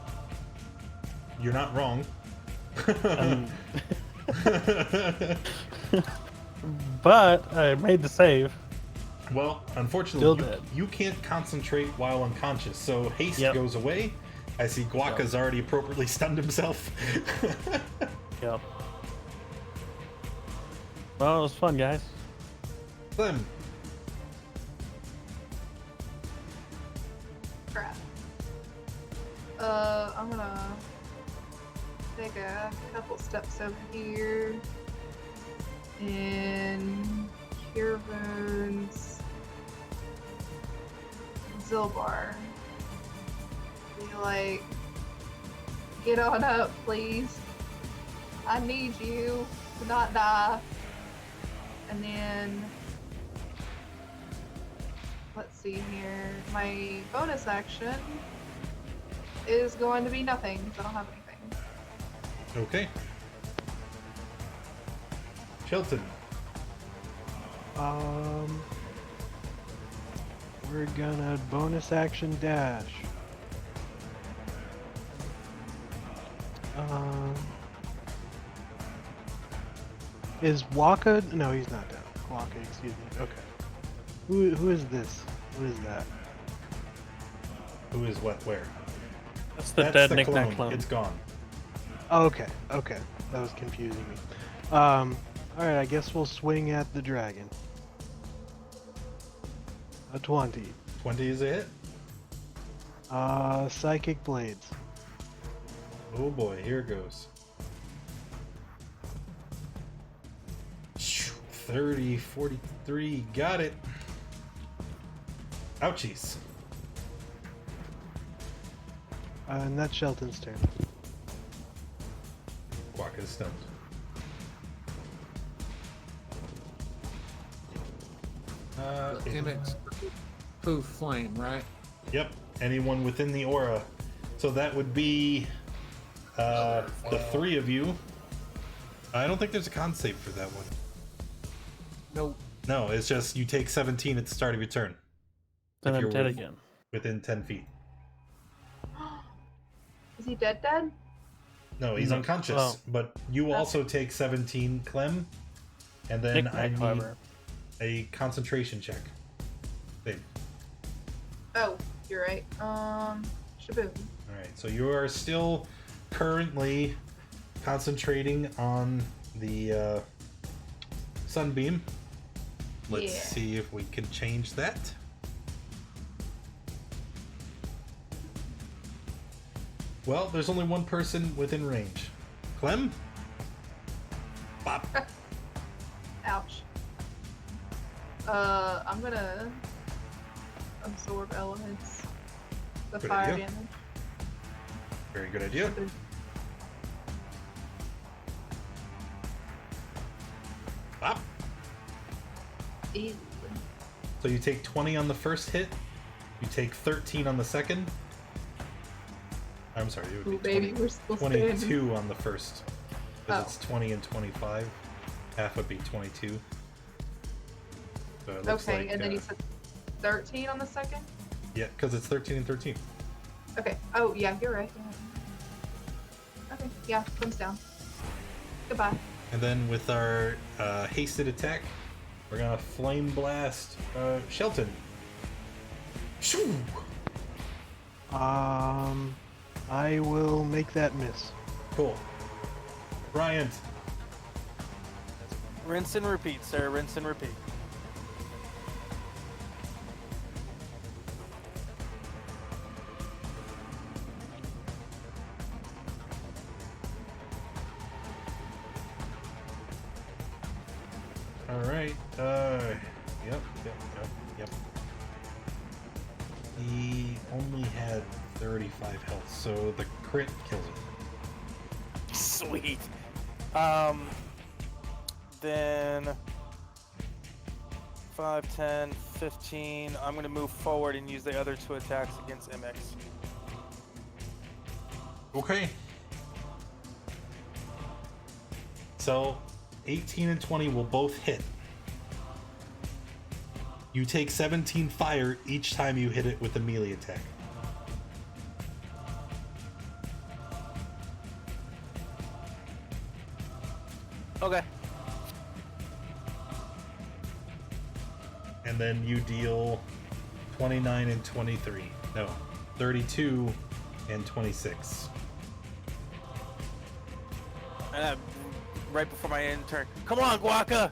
S1: you're not wrong.
S4: But I made the save.
S1: Well,
S4: Still
S1: unfortunately,
S4: dead.
S1: you can't concentrate while unconscious, so haste
S4: Yep.
S1: goes away. I see Guaca's already appropriately stunned himself.
S4: Yep. Well, it was fun, guys.
S1: Slim.
S3: Crap. I'm gonna take a couple steps over here and cure wounds. Zilbar. Be like, get on up, please. I need you to not die. And then, let's see here. My bonus action is going to be nothing, because I don't have anything.
S1: Okay. Chilton.
S5: We're gonna bonus action dash. Is Waka? No, he's not down. Waka, excuse me. Okay. Who is this? What is that?
S1: Who is what? Where?
S4: That's the
S1: That's
S4: dead
S1: the
S4: knick-knack
S1: clone.
S4: clone.
S1: It's gone.
S5: Oh, okay. Okay. That was confusing me. All right. I guess we'll swing at the dragon. A 20.
S1: 20 is a hit.
S5: Psychic blades.
S1: Oh boy, here it goes. 30, 43, got it. Ouchies.
S5: And that's Shelton's turn.
S1: Quack is stunned.
S7: MX poof flame, right?
S1: Yep, anyone within the aura. So that would be the three of you. I don't think there's a con save for that one.
S7: Nope.
S1: No, it's just you take 17 at the start of your turn.
S4: Then
S1: If
S4: I'm
S1: you're
S4: dead again.
S1: Within 10 feet.
S3: Is he dead?
S1: No, he's
S4: No.
S1: unconscious.
S4: Oh.
S1: But you also take 17, Clem. And then I need
S4: Clever.
S1: a concentration check. Big.
S3: Oh, you're right. Shaboom.
S1: Alright, so you are still currently concentrating on the sunbeam. Let's
S3: Yeah.
S1: see if we can change that. Well, there's only one person within range. Clem? Bop.
S3: Ouch. I'm gonna absorb elements. The
S1: Good
S3: fire
S1: idea.
S3: damage.
S1: Very good idea.
S3: Shaboom.
S1: Bop.
S3: Ew.
S1: So you take 20 on the first hit. You take 13 on the second. I'm sorry, it
S3: Ooh,
S1: would be
S3: baby,
S1: 20,
S3: we're still standing.
S1: 22 on the first. Because
S3: Oh.
S1: it's 20 and 25. Half would be 22. So it looks
S3: Okay,
S1: like,
S3: and then you said 13 on the second?
S1: yeah, because it's 13 and 13.
S3: Okay. Oh, yeah, you're right. Yeah. Okay, yeah, comes down. Goodbye.
S1: And then with our hasted attack, we're gonna flame blast Shelton. Shoo!
S5: I will make that miss.
S1: Cool. Bryant.
S2: Rinse and repeat, sir. Rinse and repeat.
S1: All right. Yep. He only had 35 health, so the crit kills him.
S2: Sweet. Then 5, 10, 15. I'm going to move forward and use the other two attacks against MX.
S1: Okay. So, 18 and 20 will both hit. You take 17 fire each time you hit it with a melee attack.
S2: Okay.
S1: And then you deal 29 and 23. No, 32 and 26.
S2: Right before my end turn. Come on, Guaca!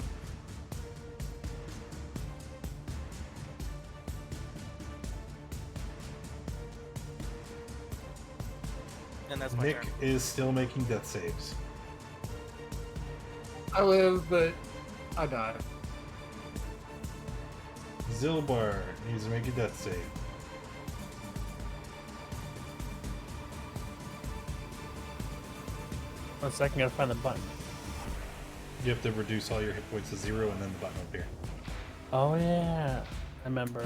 S2: And that's my
S1: Nick
S2: turn.
S1: is still making death saves.
S7: I live, but I die.
S1: Zilbar needs to make a death save.
S4: One second, gotta find the button.
S1: You have to reduce all your hit points to 0 and then the button will appear.
S4: Oh yeah, I remember.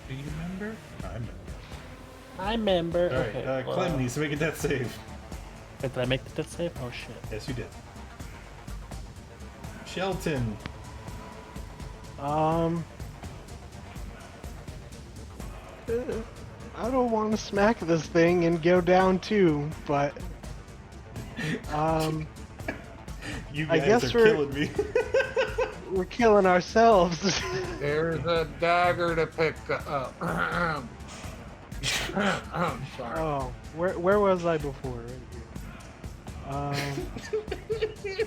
S1: Do you remember? I remember.
S4: I remember.
S1: Alright,
S4: Okay,
S1: Clem needs to make a death save.
S4: Wait, did I make the death save? Oh shit.
S1: Yes, you did. Shelton.
S5: I don't want to smack this thing and go down too, but
S1: You
S5: I
S1: guys
S5: guess
S1: are
S5: we're-
S1: killing me.
S5: we're killing ourselves.
S7: There's a dagger to pick up. Sorry.
S5: Oh, where was I before? Right here.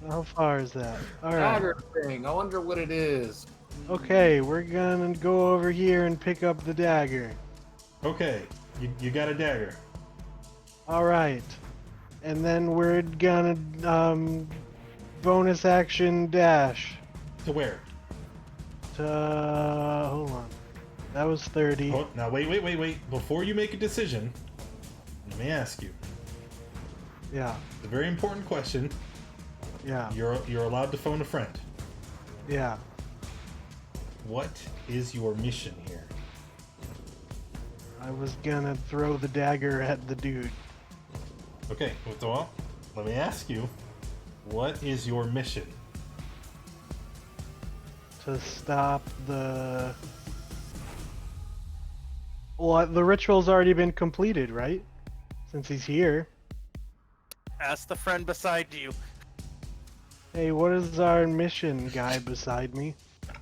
S5: How far is that? All right.
S7: Dagger thing. I wonder what it is.
S5: Okay, we're gonna go over here and pick up the dagger.
S1: Okay, you got a dagger.
S5: All right, and then we're gonna bonus action dash
S1: To where?
S5: to hold on. That was 30.
S1: Oh, now wait. Before you make a decision, let me ask you.
S5: Yeah.
S1: It's a very important question.
S5: Yeah.
S1: You're allowed to phone a friend.
S5: Yeah.
S1: What is your mission here?
S5: I was gonna throw the dagger at the dude.
S1: Okay, well, let me ask you. What is your mission?
S5: To stop the... Well, the ritual's already been completed, right? Since he's here.
S2: Ask the friend beside you.
S5: Hey, what is our mission, guy beside me?
S6: I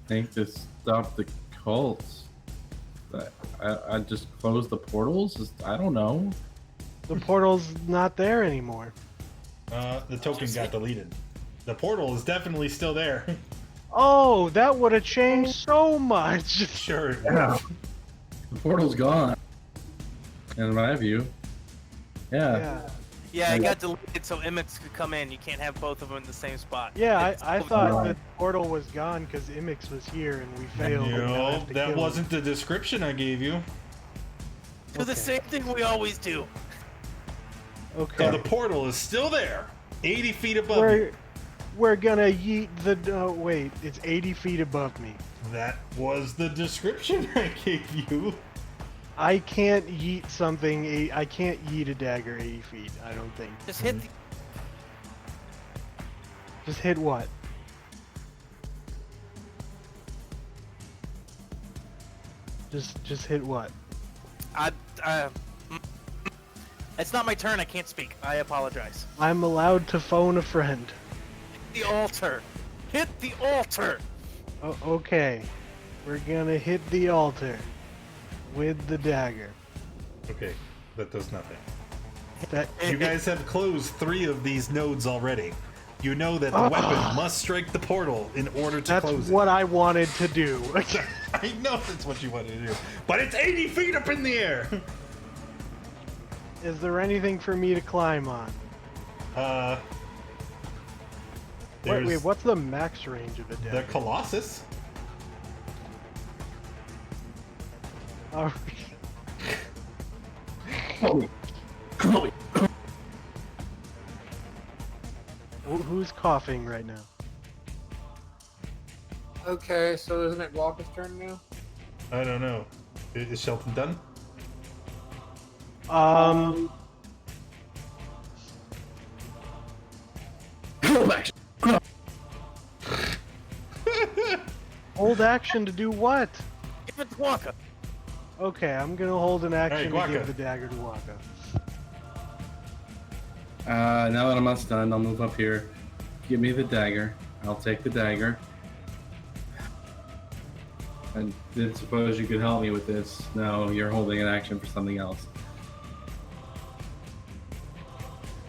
S6: think to stop the cults. I just close the portals? I don't know.
S5: The portal's not there anymore.
S1: The token got deleted. The portal is definitely still there.
S5: Oh, that would have changed so much.
S1: Sure.
S6: Yeah. The portal's gone. In my view. Yeah.
S2: Yeah, it got deleted so Imix could come in. You can't have both of them in the same spot.
S5: Yeah, I thought
S6: Right.
S5: the portal was gone because Imix was here and we failed. and now I
S1: No,
S5: have to
S1: that
S5: kill
S1: wasn't the description I gave you.
S2: Do the same thing we always do.
S5: him. Okay.
S1: So the portal is still there, 80 feet above you.
S5: We're gonna yeet the... wait, it's 80 feet above me.
S1: That was the description I gave you.
S5: I can't yeet something... I can't yeet a dagger 80 feet, I don't think.
S2: Just hit the...
S5: Just hit what? Just hit what?
S2: It's not my turn. I can't speak. I apologize.
S5: I'm allowed to phone a friend.
S2: The altar. Hit the altar.
S5: Okay. We're gonna hit the altar. With the dagger.
S1: Okay, that does nothing.
S5: That...
S1: You guys have closed 3 of these nodes already. You know that the weapon must strike the portal in order to
S5: That's
S1: close
S5: what I wanted to do.
S1: I know that's what you wanted to do. But it's 80 feet up in the air!
S5: Is there anything for me to climb on?
S1: There's
S5: Wait, what's the max range of a
S1: the
S5: dagger?
S1: Colossus.
S5: Oh,
S6: Chloe.
S5: who's coughing right now?
S7: Okay, so isn't it Walker's turn now?
S1: I don't know. Is Shelton done?
S5: Hold action to do what?
S2: Give it to Wonka.
S5: Okay, I'm gonna hold an action to
S1: Guaca.
S5: give the dagger to Waka.
S6: Now that I'm not stunned, I'll move up here. Give me the dagger. I'll take the dagger. I did suppose you could help me with this. No, you're holding an action for something else.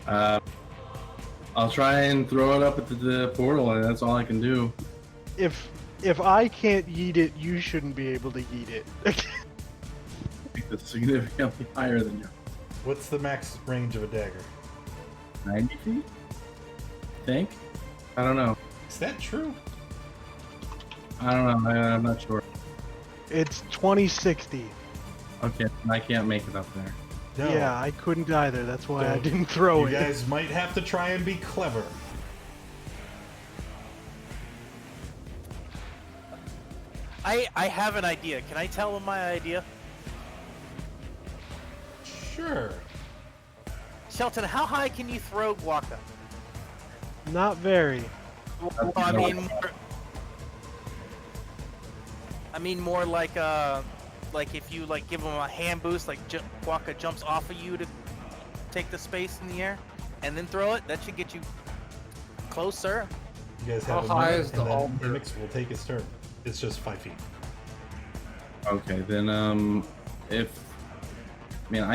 S6: I'll try and throw it up at the portal, and that's all I can do.
S5: If I can't yeet it, you shouldn't be able to yeet it.
S6: I think that's significantly higher than you.
S1: What's the max range of a dagger?
S6: 90 feet? I think? I don't know.
S1: Is that true?
S6: I don't know. I'm not sure.
S5: It's 2060.
S6: Okay, I can't make it up there.
S1: No.
S5: Yeah, I couldn't either. That's why I
S1: So,
S5: didn't throw
S1: You
S5: it.
S1: guys might have to try and be clever.
S2: I have an idea. Can I tell him my idea?
S1: Sure.
S2: Shelton, how high can you throw Waka?
S5: Not very.
S2: Well, I mean more like if you like give him a hand boost, like Waka jumps off of you to take the space in the air, and then throw it. That should get you closer.
S1: You guys have
S7: How
S1: a
S7: high
S1: minute,
S7: is the
S1: and then
S7: altar?
S1: Mimix will take his turn. It's just 5 feet.
S6: Okay, then, I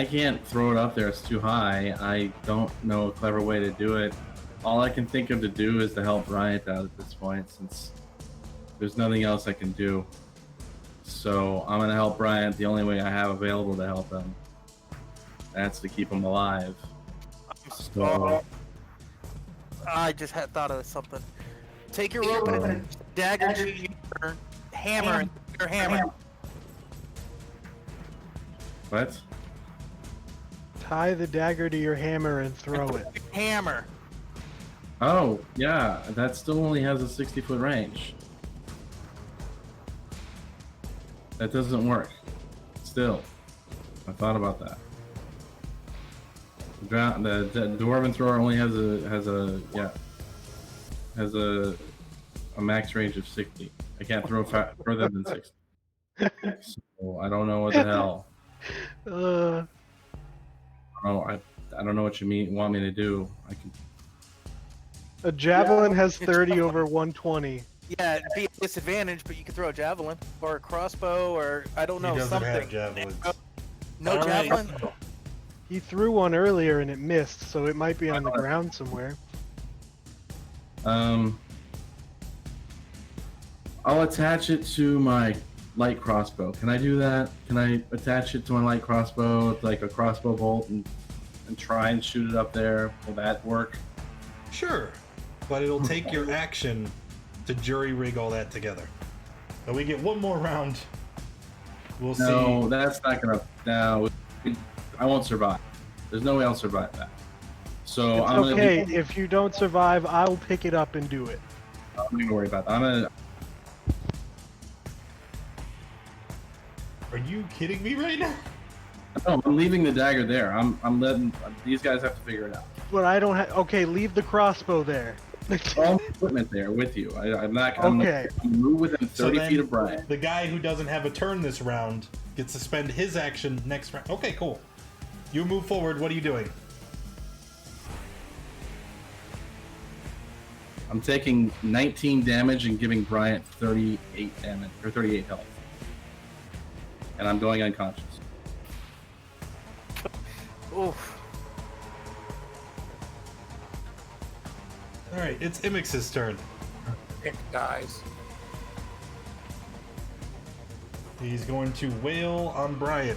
S6: can't throw it up there. It's too high. I don't know a clever way to do it. All I can think of to do is to help Bryant out at this point, since there's nothing else I can do. So I'm gonna help Bryant the only way I have available to help him. That's to keep him alive. So,
S2: I just had thought of something. Take your rope and dagger to your hammer and your hammer.
S6: What?
S5: Tie the dagger to your hammer and throw it.
S2: Hammer.
S6: Oh, yeah. That still only has a 60-foot range. That doesn't work. Still. I thought about that. The dwarven thrower only has a max range of 60. I can't throw further than 60. So I don't know what the hell. I don't know what you want me to do. I can.
S5: A javelin has 30 over 120.
S2: Yeah, it'd be a disadvantage, but you could throw a javelin or a crossbow or I don't know
S1: He doesn't
S2: something.
S1: have javelins.
S2: No
S1: All right.
S2: javelin.
S5: He threw one earlier and it missed, so it might be on the ground somewhere.
S6: I'll attach it to my light crossbow. Can I do that? Can I attach it to my light crossbow with like a crossbow bolt and try and shoot it up there? Will that work?
S1: Sure, but it'll take your action to jury rig all that together. So we get one more round. We'll see.
S6: No, that's not gonna. No, I won't survive. There's no way I'll survive that. So
S5: It's
S6: I'm
S5: okay,
S6: gonna.
S5: if you don't survive, I'll pick it up and do it.
S6: I'm not gonna worry about that.
S1: Are you kidding me right now?
S6: No, I'm leaving the dagger there. I'm letting these guys have to figure it out.
S5: But I don't have. Okay, leave the crossbow there.
S6: All the equipment there with you. I'm not.
S5: Okay.
S6: I'm move within 30
S1: So then
S6: feet of Brian.
S1: The guy who doesn't have a turn this round gets to spend his action next round. Okay, cool. You move forward. What are you doing?
S6: I'm taking 19 damage and giving Bryant 38 damage or 38 health, and I'm going unconscious.
S2: Oof.
S1: All right, it's Imix's turn.
S7: It dies.
S1: He's going to wail on Brian.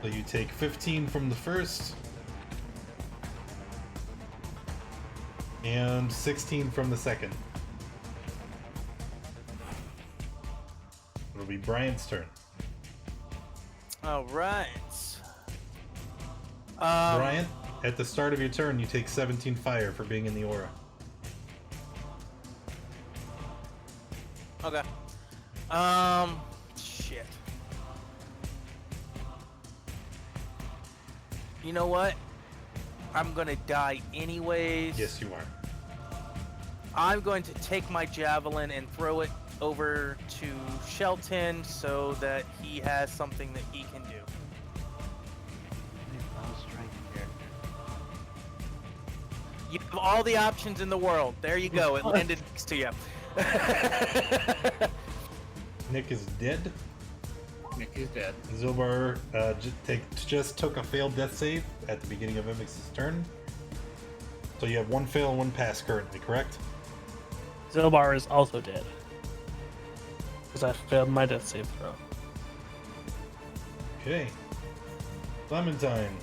S1: So you take 15 from the first. And 16 from the second. It'll be Brian's turn.
S2: All right.
S1: Brian, at the start of your turn, you take 17 fire for being in the aura.
S2: Okay. Shit. You know what? I'm gonna die anyways.
S1: Yes, you are.
S2: I'm going to take my javelin and throw it over to Shelton so that he has something that he can do. You have all the options in the world. There you go. It landed next to you.
S1: Nick is dead.
S7: Nick is dead.
S1: Zilbar just took a failed death save at the beginning of Imix's turn. So you have one fail and one pass currently, correct?
S4: Zilbar is also dead. Because I failed my death save throw.
S1: Okay. Clementine.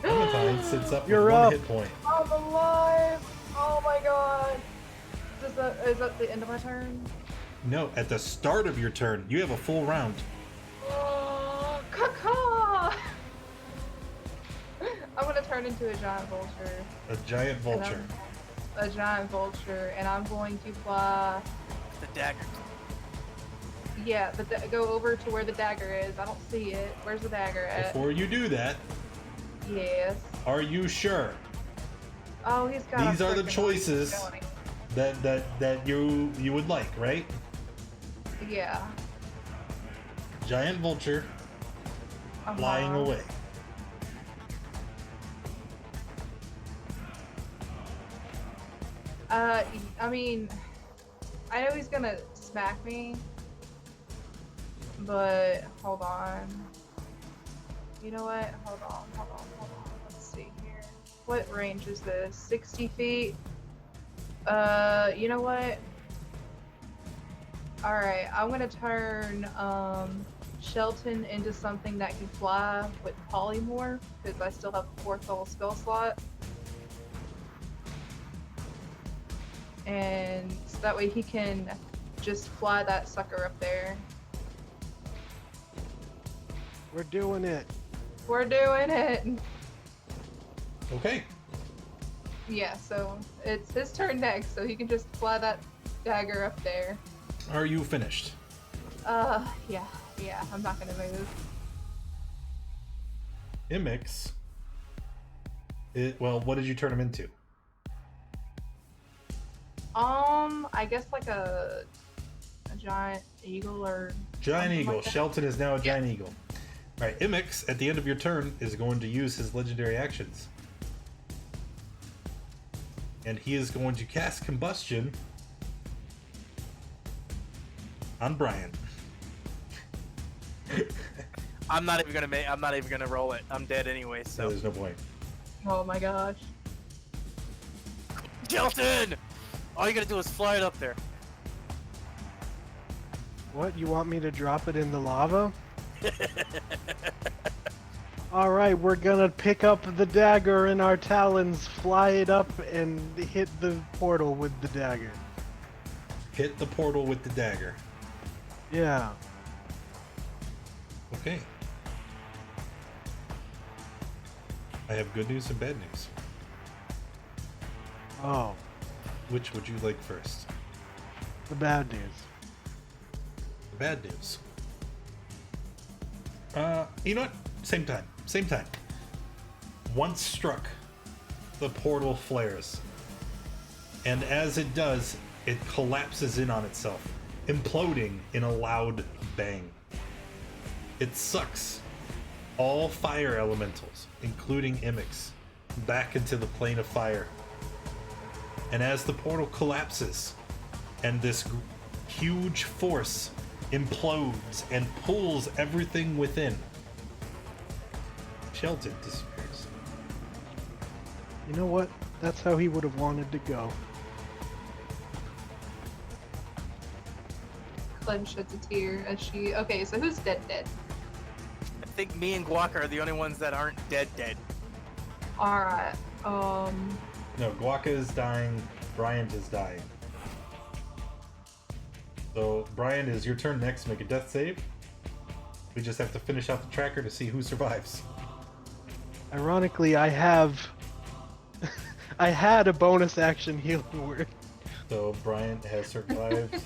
S1: Clementine sits up
S5: You're
S1: with one
S5: up.
S1: hit point.
S3: I'm alive! Oh my god! Is that the end of my turn?
S1: No, at the start of your turn, you have a full round.
S3: Oh, caca! I'm gonna turn into a giant vulture.
S1: A giant vulture.
S3: A giant vulture, and I'm going to fly.
S2: The dagger.
S3: Yeah, but go over to where the dagger is. I don't see it. Where's the dagger at?
S1: Before you do that,
S3: Yes.
S1: are you sure?
S3: Oh, he's got.
S1: These
S3: a
S1: are the
S3: freaking
S1: choices
S3: going.
S1: that you would like, right?
S3: Yeah.
S1: Giant vulture flying away.
S3: I mean, I know he's gonna smack me, but hold on. You know what? Hold on. Let's see here. What range is this? 60 feet? You know what? Alright, I'm gonna turn, Shelton into something that can fly with polymorph, because I still have a 4th level spell slot. And so that way he can just fly that sucker up there.
S5: We're doing it.
S3: We're doing it!
S1: Okay.
S3: Yeah, so it's his turn next, so he can just fly that dagger up there.
S1: Are you finished?
S3: Yeah, I'm not gonna move.
S1: Imix. Well, what did you turn him into?
S3: I guess like a giant eagle or
S1: Giant
S3: something
S1: eagle.
S3: like that.
S1: Shelton is now a giant eagle. Alright, Imix, at the end of your turn, is going to use his legendary actions. And he is going to cast Combustion on Brian.
S2: I'm not even gonna roll it. I'm dead anyway,
S1: So
S2: so.
S1: there's no point.
S3: Oh my gosh.
S2: Shelton! All you gotta do is fly it up there.
S5: What, you want me to drop it in the lava? Alright, we're gonna pick up the dagger in our talons, fly it up, and hit the portal with the dagger.
S1: Hit the portal with the dagger.
S5: Yeah.
S1: Okay. I have good news and bad news.
S5: Oh,
S1: Which would you like first?
S5: the bad news.
S1: The bad news. You know what? Same time. Same time. Once struck, the portal flares. And as it does, it collapses in on itself, imploding in a loud bang. It sucks all fire elementals, including Imix, back into the plane of fire. And as the portal collapses, and this huge force implodes and pulls everything within, Shelton disappears.
S5: You know what? That's how he would have wanted to go.
S3: Clem sheds a tear as she. Okay, so who's dead?
S2: I think me and Guac are the only ones that aren't dead.
S3: Alright.
S1: No, Guaca is dying, Bryant is dying. So, Brian, it is your turn next to make a death save. We just have to finish out the tracker to see who survives.
S5: Ironically, I had a bonus action healing word.
S1: So, Brian has survived.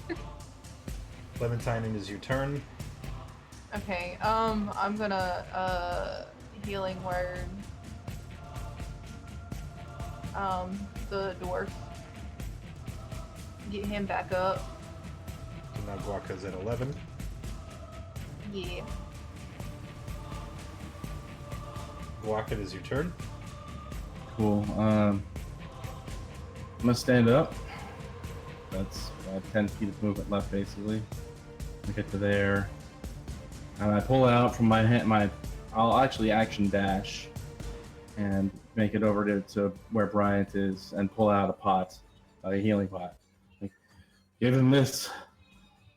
S1: Clementine, it is your turn.
S3: Okay, I'm gonna, healing word. The dwarf. Get him back up.
S1: So now Guaca's at 11.
S3: Yeah.
S1: Guaca, it is your turn.
S6: Cool. I'm gonna stand up. That's 10 feet of movement left, basically. I get to there, and I pull out from my hand. I'll actually action dash, and make it over to where Bryant is, and pull out a pot, a healing pot. Like, give him this,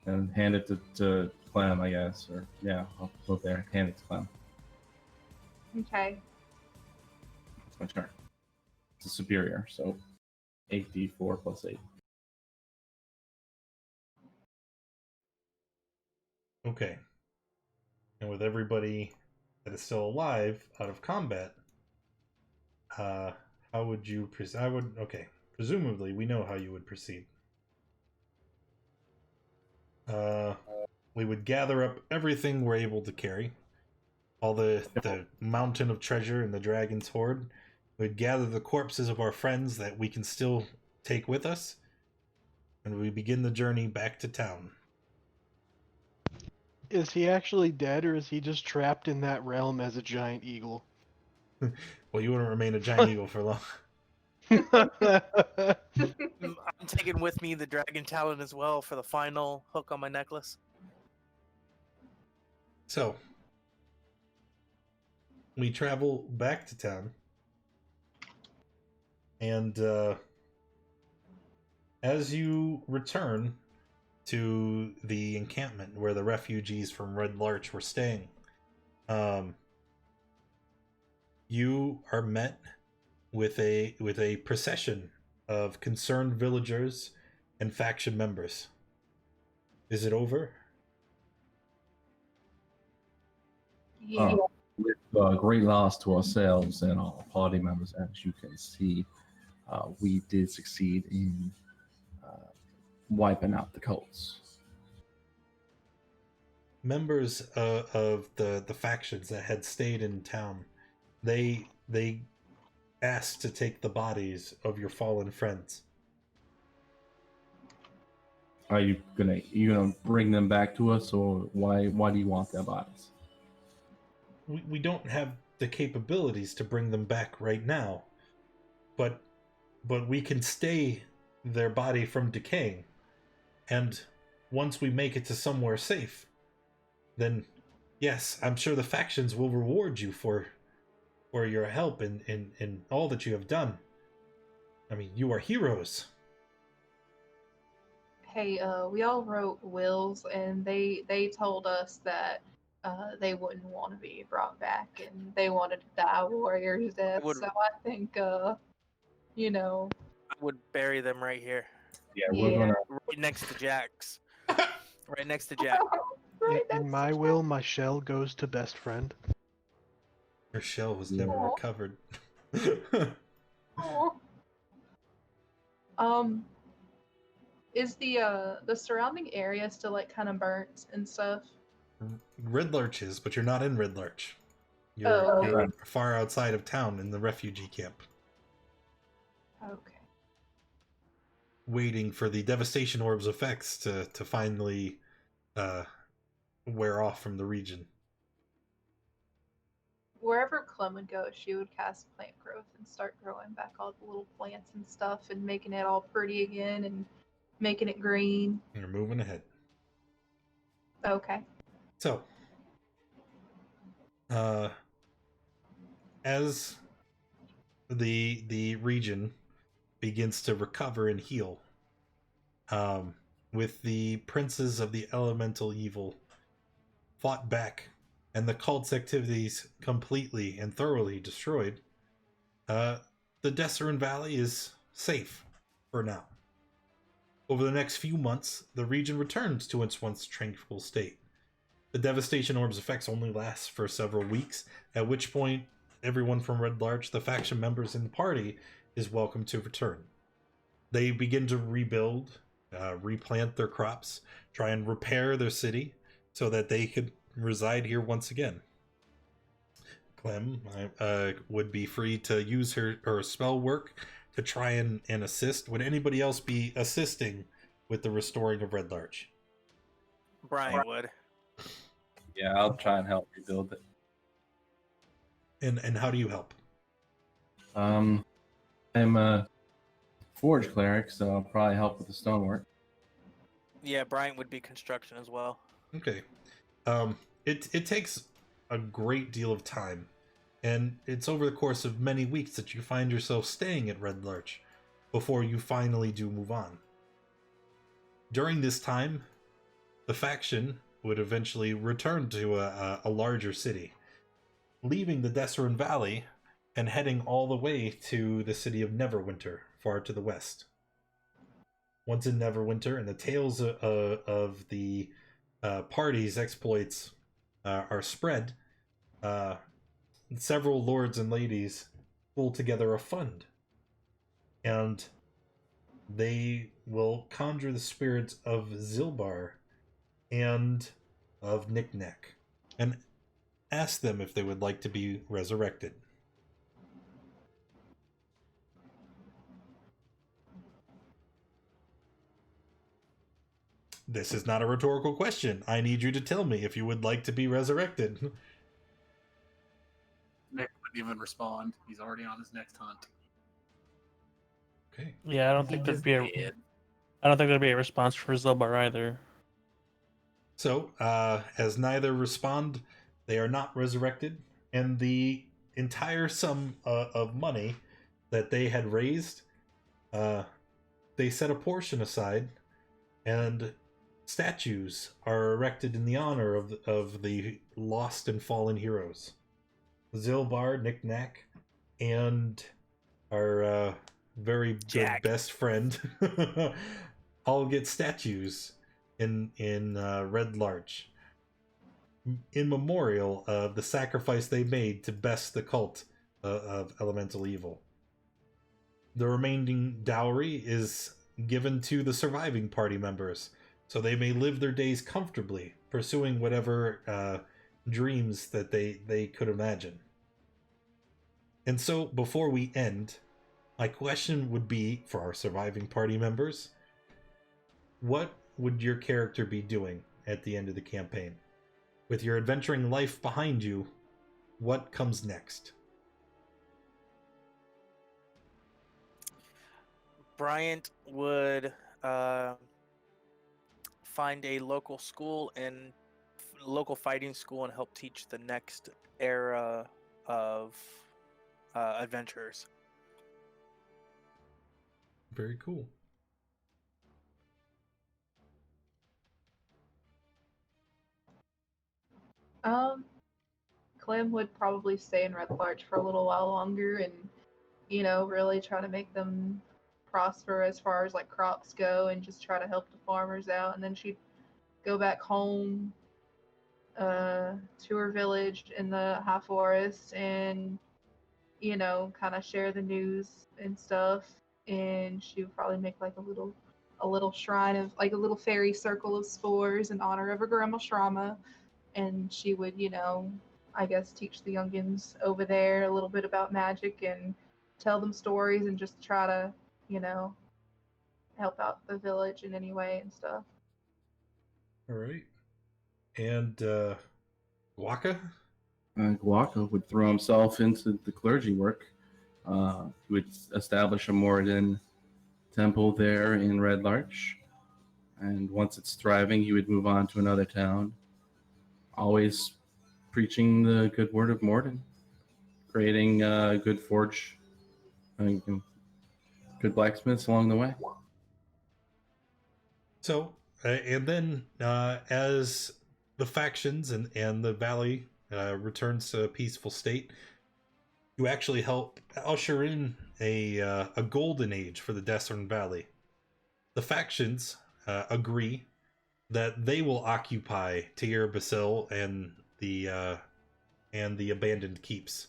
S6: and hand it to Clem, I guess, or yeah, I'll go there, hand it to Clem.
S3: Okay.
S6: It's my turn. It's a superior, so 8d4 plus 8.
S1: Okay. And with everybody that is still alive out of combat, how would you proceed? Okay. Presumably, we know how you would proceed. We would gather up everything we're able to carry. All the mountain of treasure and the dragon's hoard. We'd gather the corpses of our friends that we can still take with us. And we begin the journey back to town.
S5: Is he actually dead, or is he just trapped in that realm as a giant eagle?
S1: Well, you wouldn't remain a giant eagle for long.
S2: I'm taking with me the dragon talon as well for the final hook on my necklace.
S1: So, we travel back to town. And as you return to the encampment where the refugees from Red Larch were staying. You are met with a procession of concerned villagers and faction members. Is it over?
S3: Yeah.
S6: With great loss to ourselves and our party members, as you can see, we did succeed in wiping out the cults.
S1: Members of the factions that had stayed in town, they asked to take the bodies of your fallen friends.
S6: Are you gonna bring them back to us, or why do you want their bodies?
S1: We don't have the capabilities to bring them back right now, but we can stay their body from decaying, and once we make it to somewhere safe, then yes, I'm sure the factions will reward you for your help in all that you have done. I mean, you are heroes.
S3: Hey, we all wrote wills, and they told us that they wouldn't want to be brought back, and they wanted to die a warrior's death.
S2: would-
S3: So I think, you know,
S2: I would bury them right here,
S6: Yeah, we're
S3: Yeah.
S6: gonna.
S2: right next to Jack's. Right next to Jack.
S3: right
S5: In
S3: next
S5: my
S3: to
S5: will, my shell goes to best friend.
S1: Her shell was
S6: Yeah.
S1: never
S3: Aw.
S1: recovered.
S3: Aw. Is the surrounding area still like kind of burnt and stuff?
S1: Red Larch is, but you're not in Red Larch. You're,
S3: Oh.
S1: you're far outside of town in the refugee camp,
S3: Okay.
S1: waiting for the devastation orb's effects to finally wear off from the region.
S3: Wherever Clem would go, she would cast plant growth and start growing back all the little plants and stuff and making it all pretty again and making it green.
S1: You're moving ahead.
S3: Okay.
S1: So, as the region begins to recover and heal, with the princes of the elemental evil fought back and the cult's activities completely and thoroughly destroyed, the Desserin Valley is safe for now. Over the next few months, the region returns to its once tranquil state. The devastation orb's effects only last for several weeks, at which point everyone from Red Larch, the faction members in the party, is welcome to return. They begin to rebuild, replant their crops, try and repair their city so that they could reside here once again. Clem would be free to use her spell work to try and assist. Would anybody else be assisting with the restoring of Red Larch?
S2: Brian would.
S6: Yeah, I'll try and help rebuild it.
S1: And how do you help?
S6: I'm a forge cleric, so I'll probably help with the stonework.
S2: Yeah, Brian would be construction as well.
S1: Okay. It takes a great deal of time, and it's over the course of many weeks that you find yourself staying at Red Larch before you finally do move on. During this time, the faction would eventually return to a larger city, leaving the Desserin Valley and heading all the way to the city of Neverwinter, far to the west. Once in Neverwinter, and the tales of the party's exploits are spread, several lords and ladies pull together a fund, and they will conjure the spirits of Zilbar and of Knick-Knack and ask them if they would like to be resurrected. This is not a rhetorical question. I need you to tell me if you would like to be resurrected.
S8: Nick wouldn't even respond. He's already on his next hunt.
S1: Okay.
S4: Yeah, I don't think there'd be a response for Zilbar either.
S1: So, as neither respond, they are not resurrected, and the entire sum of money that they had raised, they set a portion aside and statues are erected in the honor of the lost and fallen heroes. Zilbar, Knick-Knack, and our very
S2: Jack.
S1: good best friend all get statues in Red Larch in memorial of the sacrifice they made to best the cult of elemental evil. The remaining dowry is given to the surviving party members, so they may live their days comfortably, pursuing whatever dreams that they could imagine. And so, before we end, my question would be, for our surviving party members, what would your character be doing at the end of the campaign? With your adventuring life behind you, what comes next?
S2: Bryant would find a local school and local fighting school and help teach the next era of adventurers.
S1: Very cool.
S3: Clem would probably stay in Red Larch for a little while longer and, really try to make them prosper as far as like crops go and just try to help the farmers out. And then she'd go back home to her village in the high forest and, kind of share the news and stuff. And she would probably make like a little shrine of like a little fairy circle of spores in honor of her grandma Shrama. And she would, I guess teach the youngins over there a little bit about magic and tell them stories and just try to, help out the village in any way and stuff.
S1: All right. And Waka?
S6: Guaca would throw himself into the clergy work. He would establish a Moradin temple there in Red Larch. And once it's thriving, he would move on to another town. Always preaching the good word of Morden. Creating a good forge. Good blacksmiths along the way.
S1: So, and then as the factions and the valley returns to a peaceful state, you actually help usher in a golden age for the Desert Valley. The factions agree that they will occupy Tir Basil and the abandoned keeps,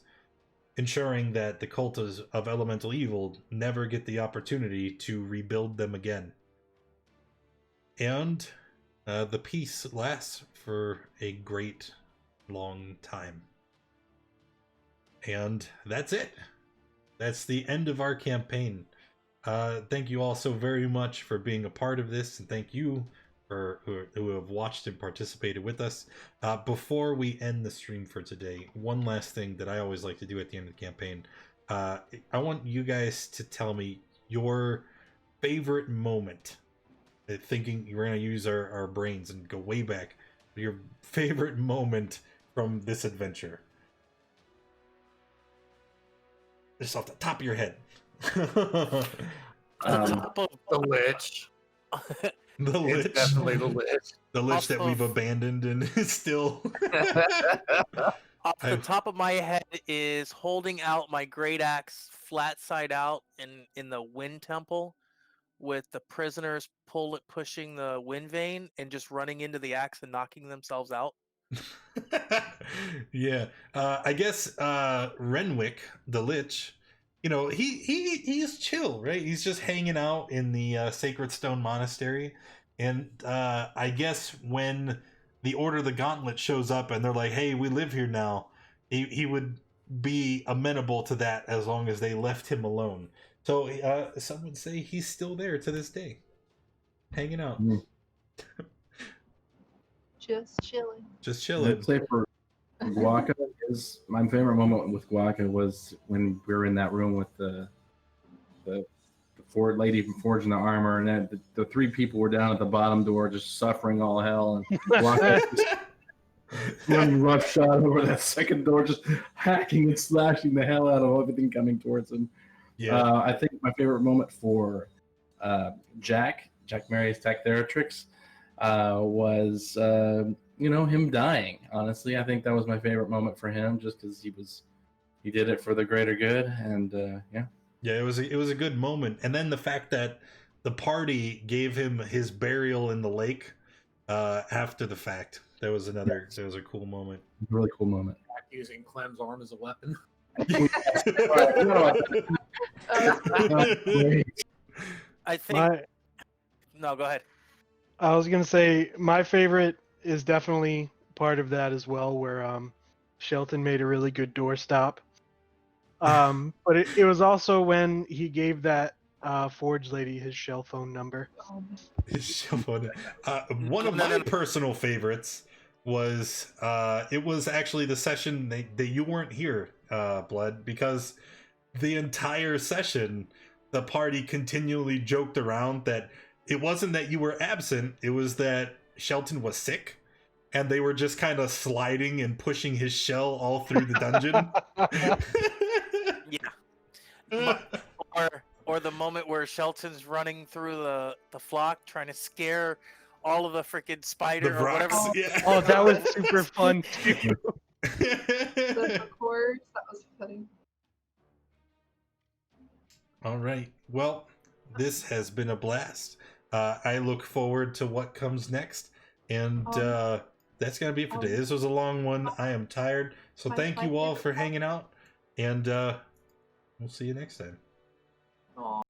S1: ensuring that the cult of elemental evil never get the opportunity to rebuild them again. And the peace lasts for a great long time. And that's it. That's the end of our campaign. Thank you all so very much for being a part of this, and thank you for who have watched and participated with us. Before we end the stream for today, one last thing that I always like to do at the end of the campaign. I want you guys to tell me your favorite moment. Thinking we're going to use our brains and go way back. Your favorite moment from this adventure. Just off the top of your head.
S7: The Lich.
S1: The Lich.
S7: It's definitely the Lich.
S1: The Lich that we've abandoned and is still...
S2: Off the top of my head is holding out my great axe flat side out in the wind temple, with the prisoners pushing the wind vein and just running into the axe and knocking themselves out.
S1: Yeah. I guess Renwick, the Lich, he's chill, right? He's just hanging out in the Sacred Stone Monastery. And I guess when the Order of the Gauntlet shows up and they're like, hey, we live here now, he would be amenable to that as long as they left him alone. So some would say he's still there to this day, hanging out.
S3: Just chilling.
S1: Just chilling.
S6: I'd say for Guaca, my favorite moment with Guaca was when we were in that room with the lady from Forging the Armor, and that the three people were down at the bottom door just suffering all hell, and Guaca just one rough shot over that second door, just hacking and slashing the hell out of everything coming towards him.
S1: Yeah.
S6: I think my favorite moment for Jack Mary's Tactheratrix, was him dying. Honestly, I think that was my favorite moment for him, just because he did it for the greater good, and
S1: Yeah, it was a good moment. And then the fact that the party gave him his burial in the lake after the fact. That was a cool moment.
S6: Really cool moment.
S7: Using Clem's arm as a weapon.
S2: I think. No, go ahead.
S5: I was gonna say my favorite is definitely part of that as well, where Shelton made a really good doorstop. But it was also when he gave that Forge lady his shell phone number.
S1: His shell phone. One of my personal favorites was it was actually the session that you weren't here, Blood, because the entire session the party continually joked around that it wasn't that you were absent, it was that Shelton was sick, and they were just kind of sliding and pushing his shell all through the dungeon.
S2: Yeah. Or the moment where Shelton's running through the flock trying to scare all of the freaking spider or whatever.
S1: Yeah.
S5: Oh, that was super fun too.
S3: The chords, that was funny.
S1: All right. Well, this has been a blast. I look forward to what comes next. And that's going to be it for today. This was a long one. I am tired. So thank you all for hanging out. And we'll see you next time.
S3: Aww.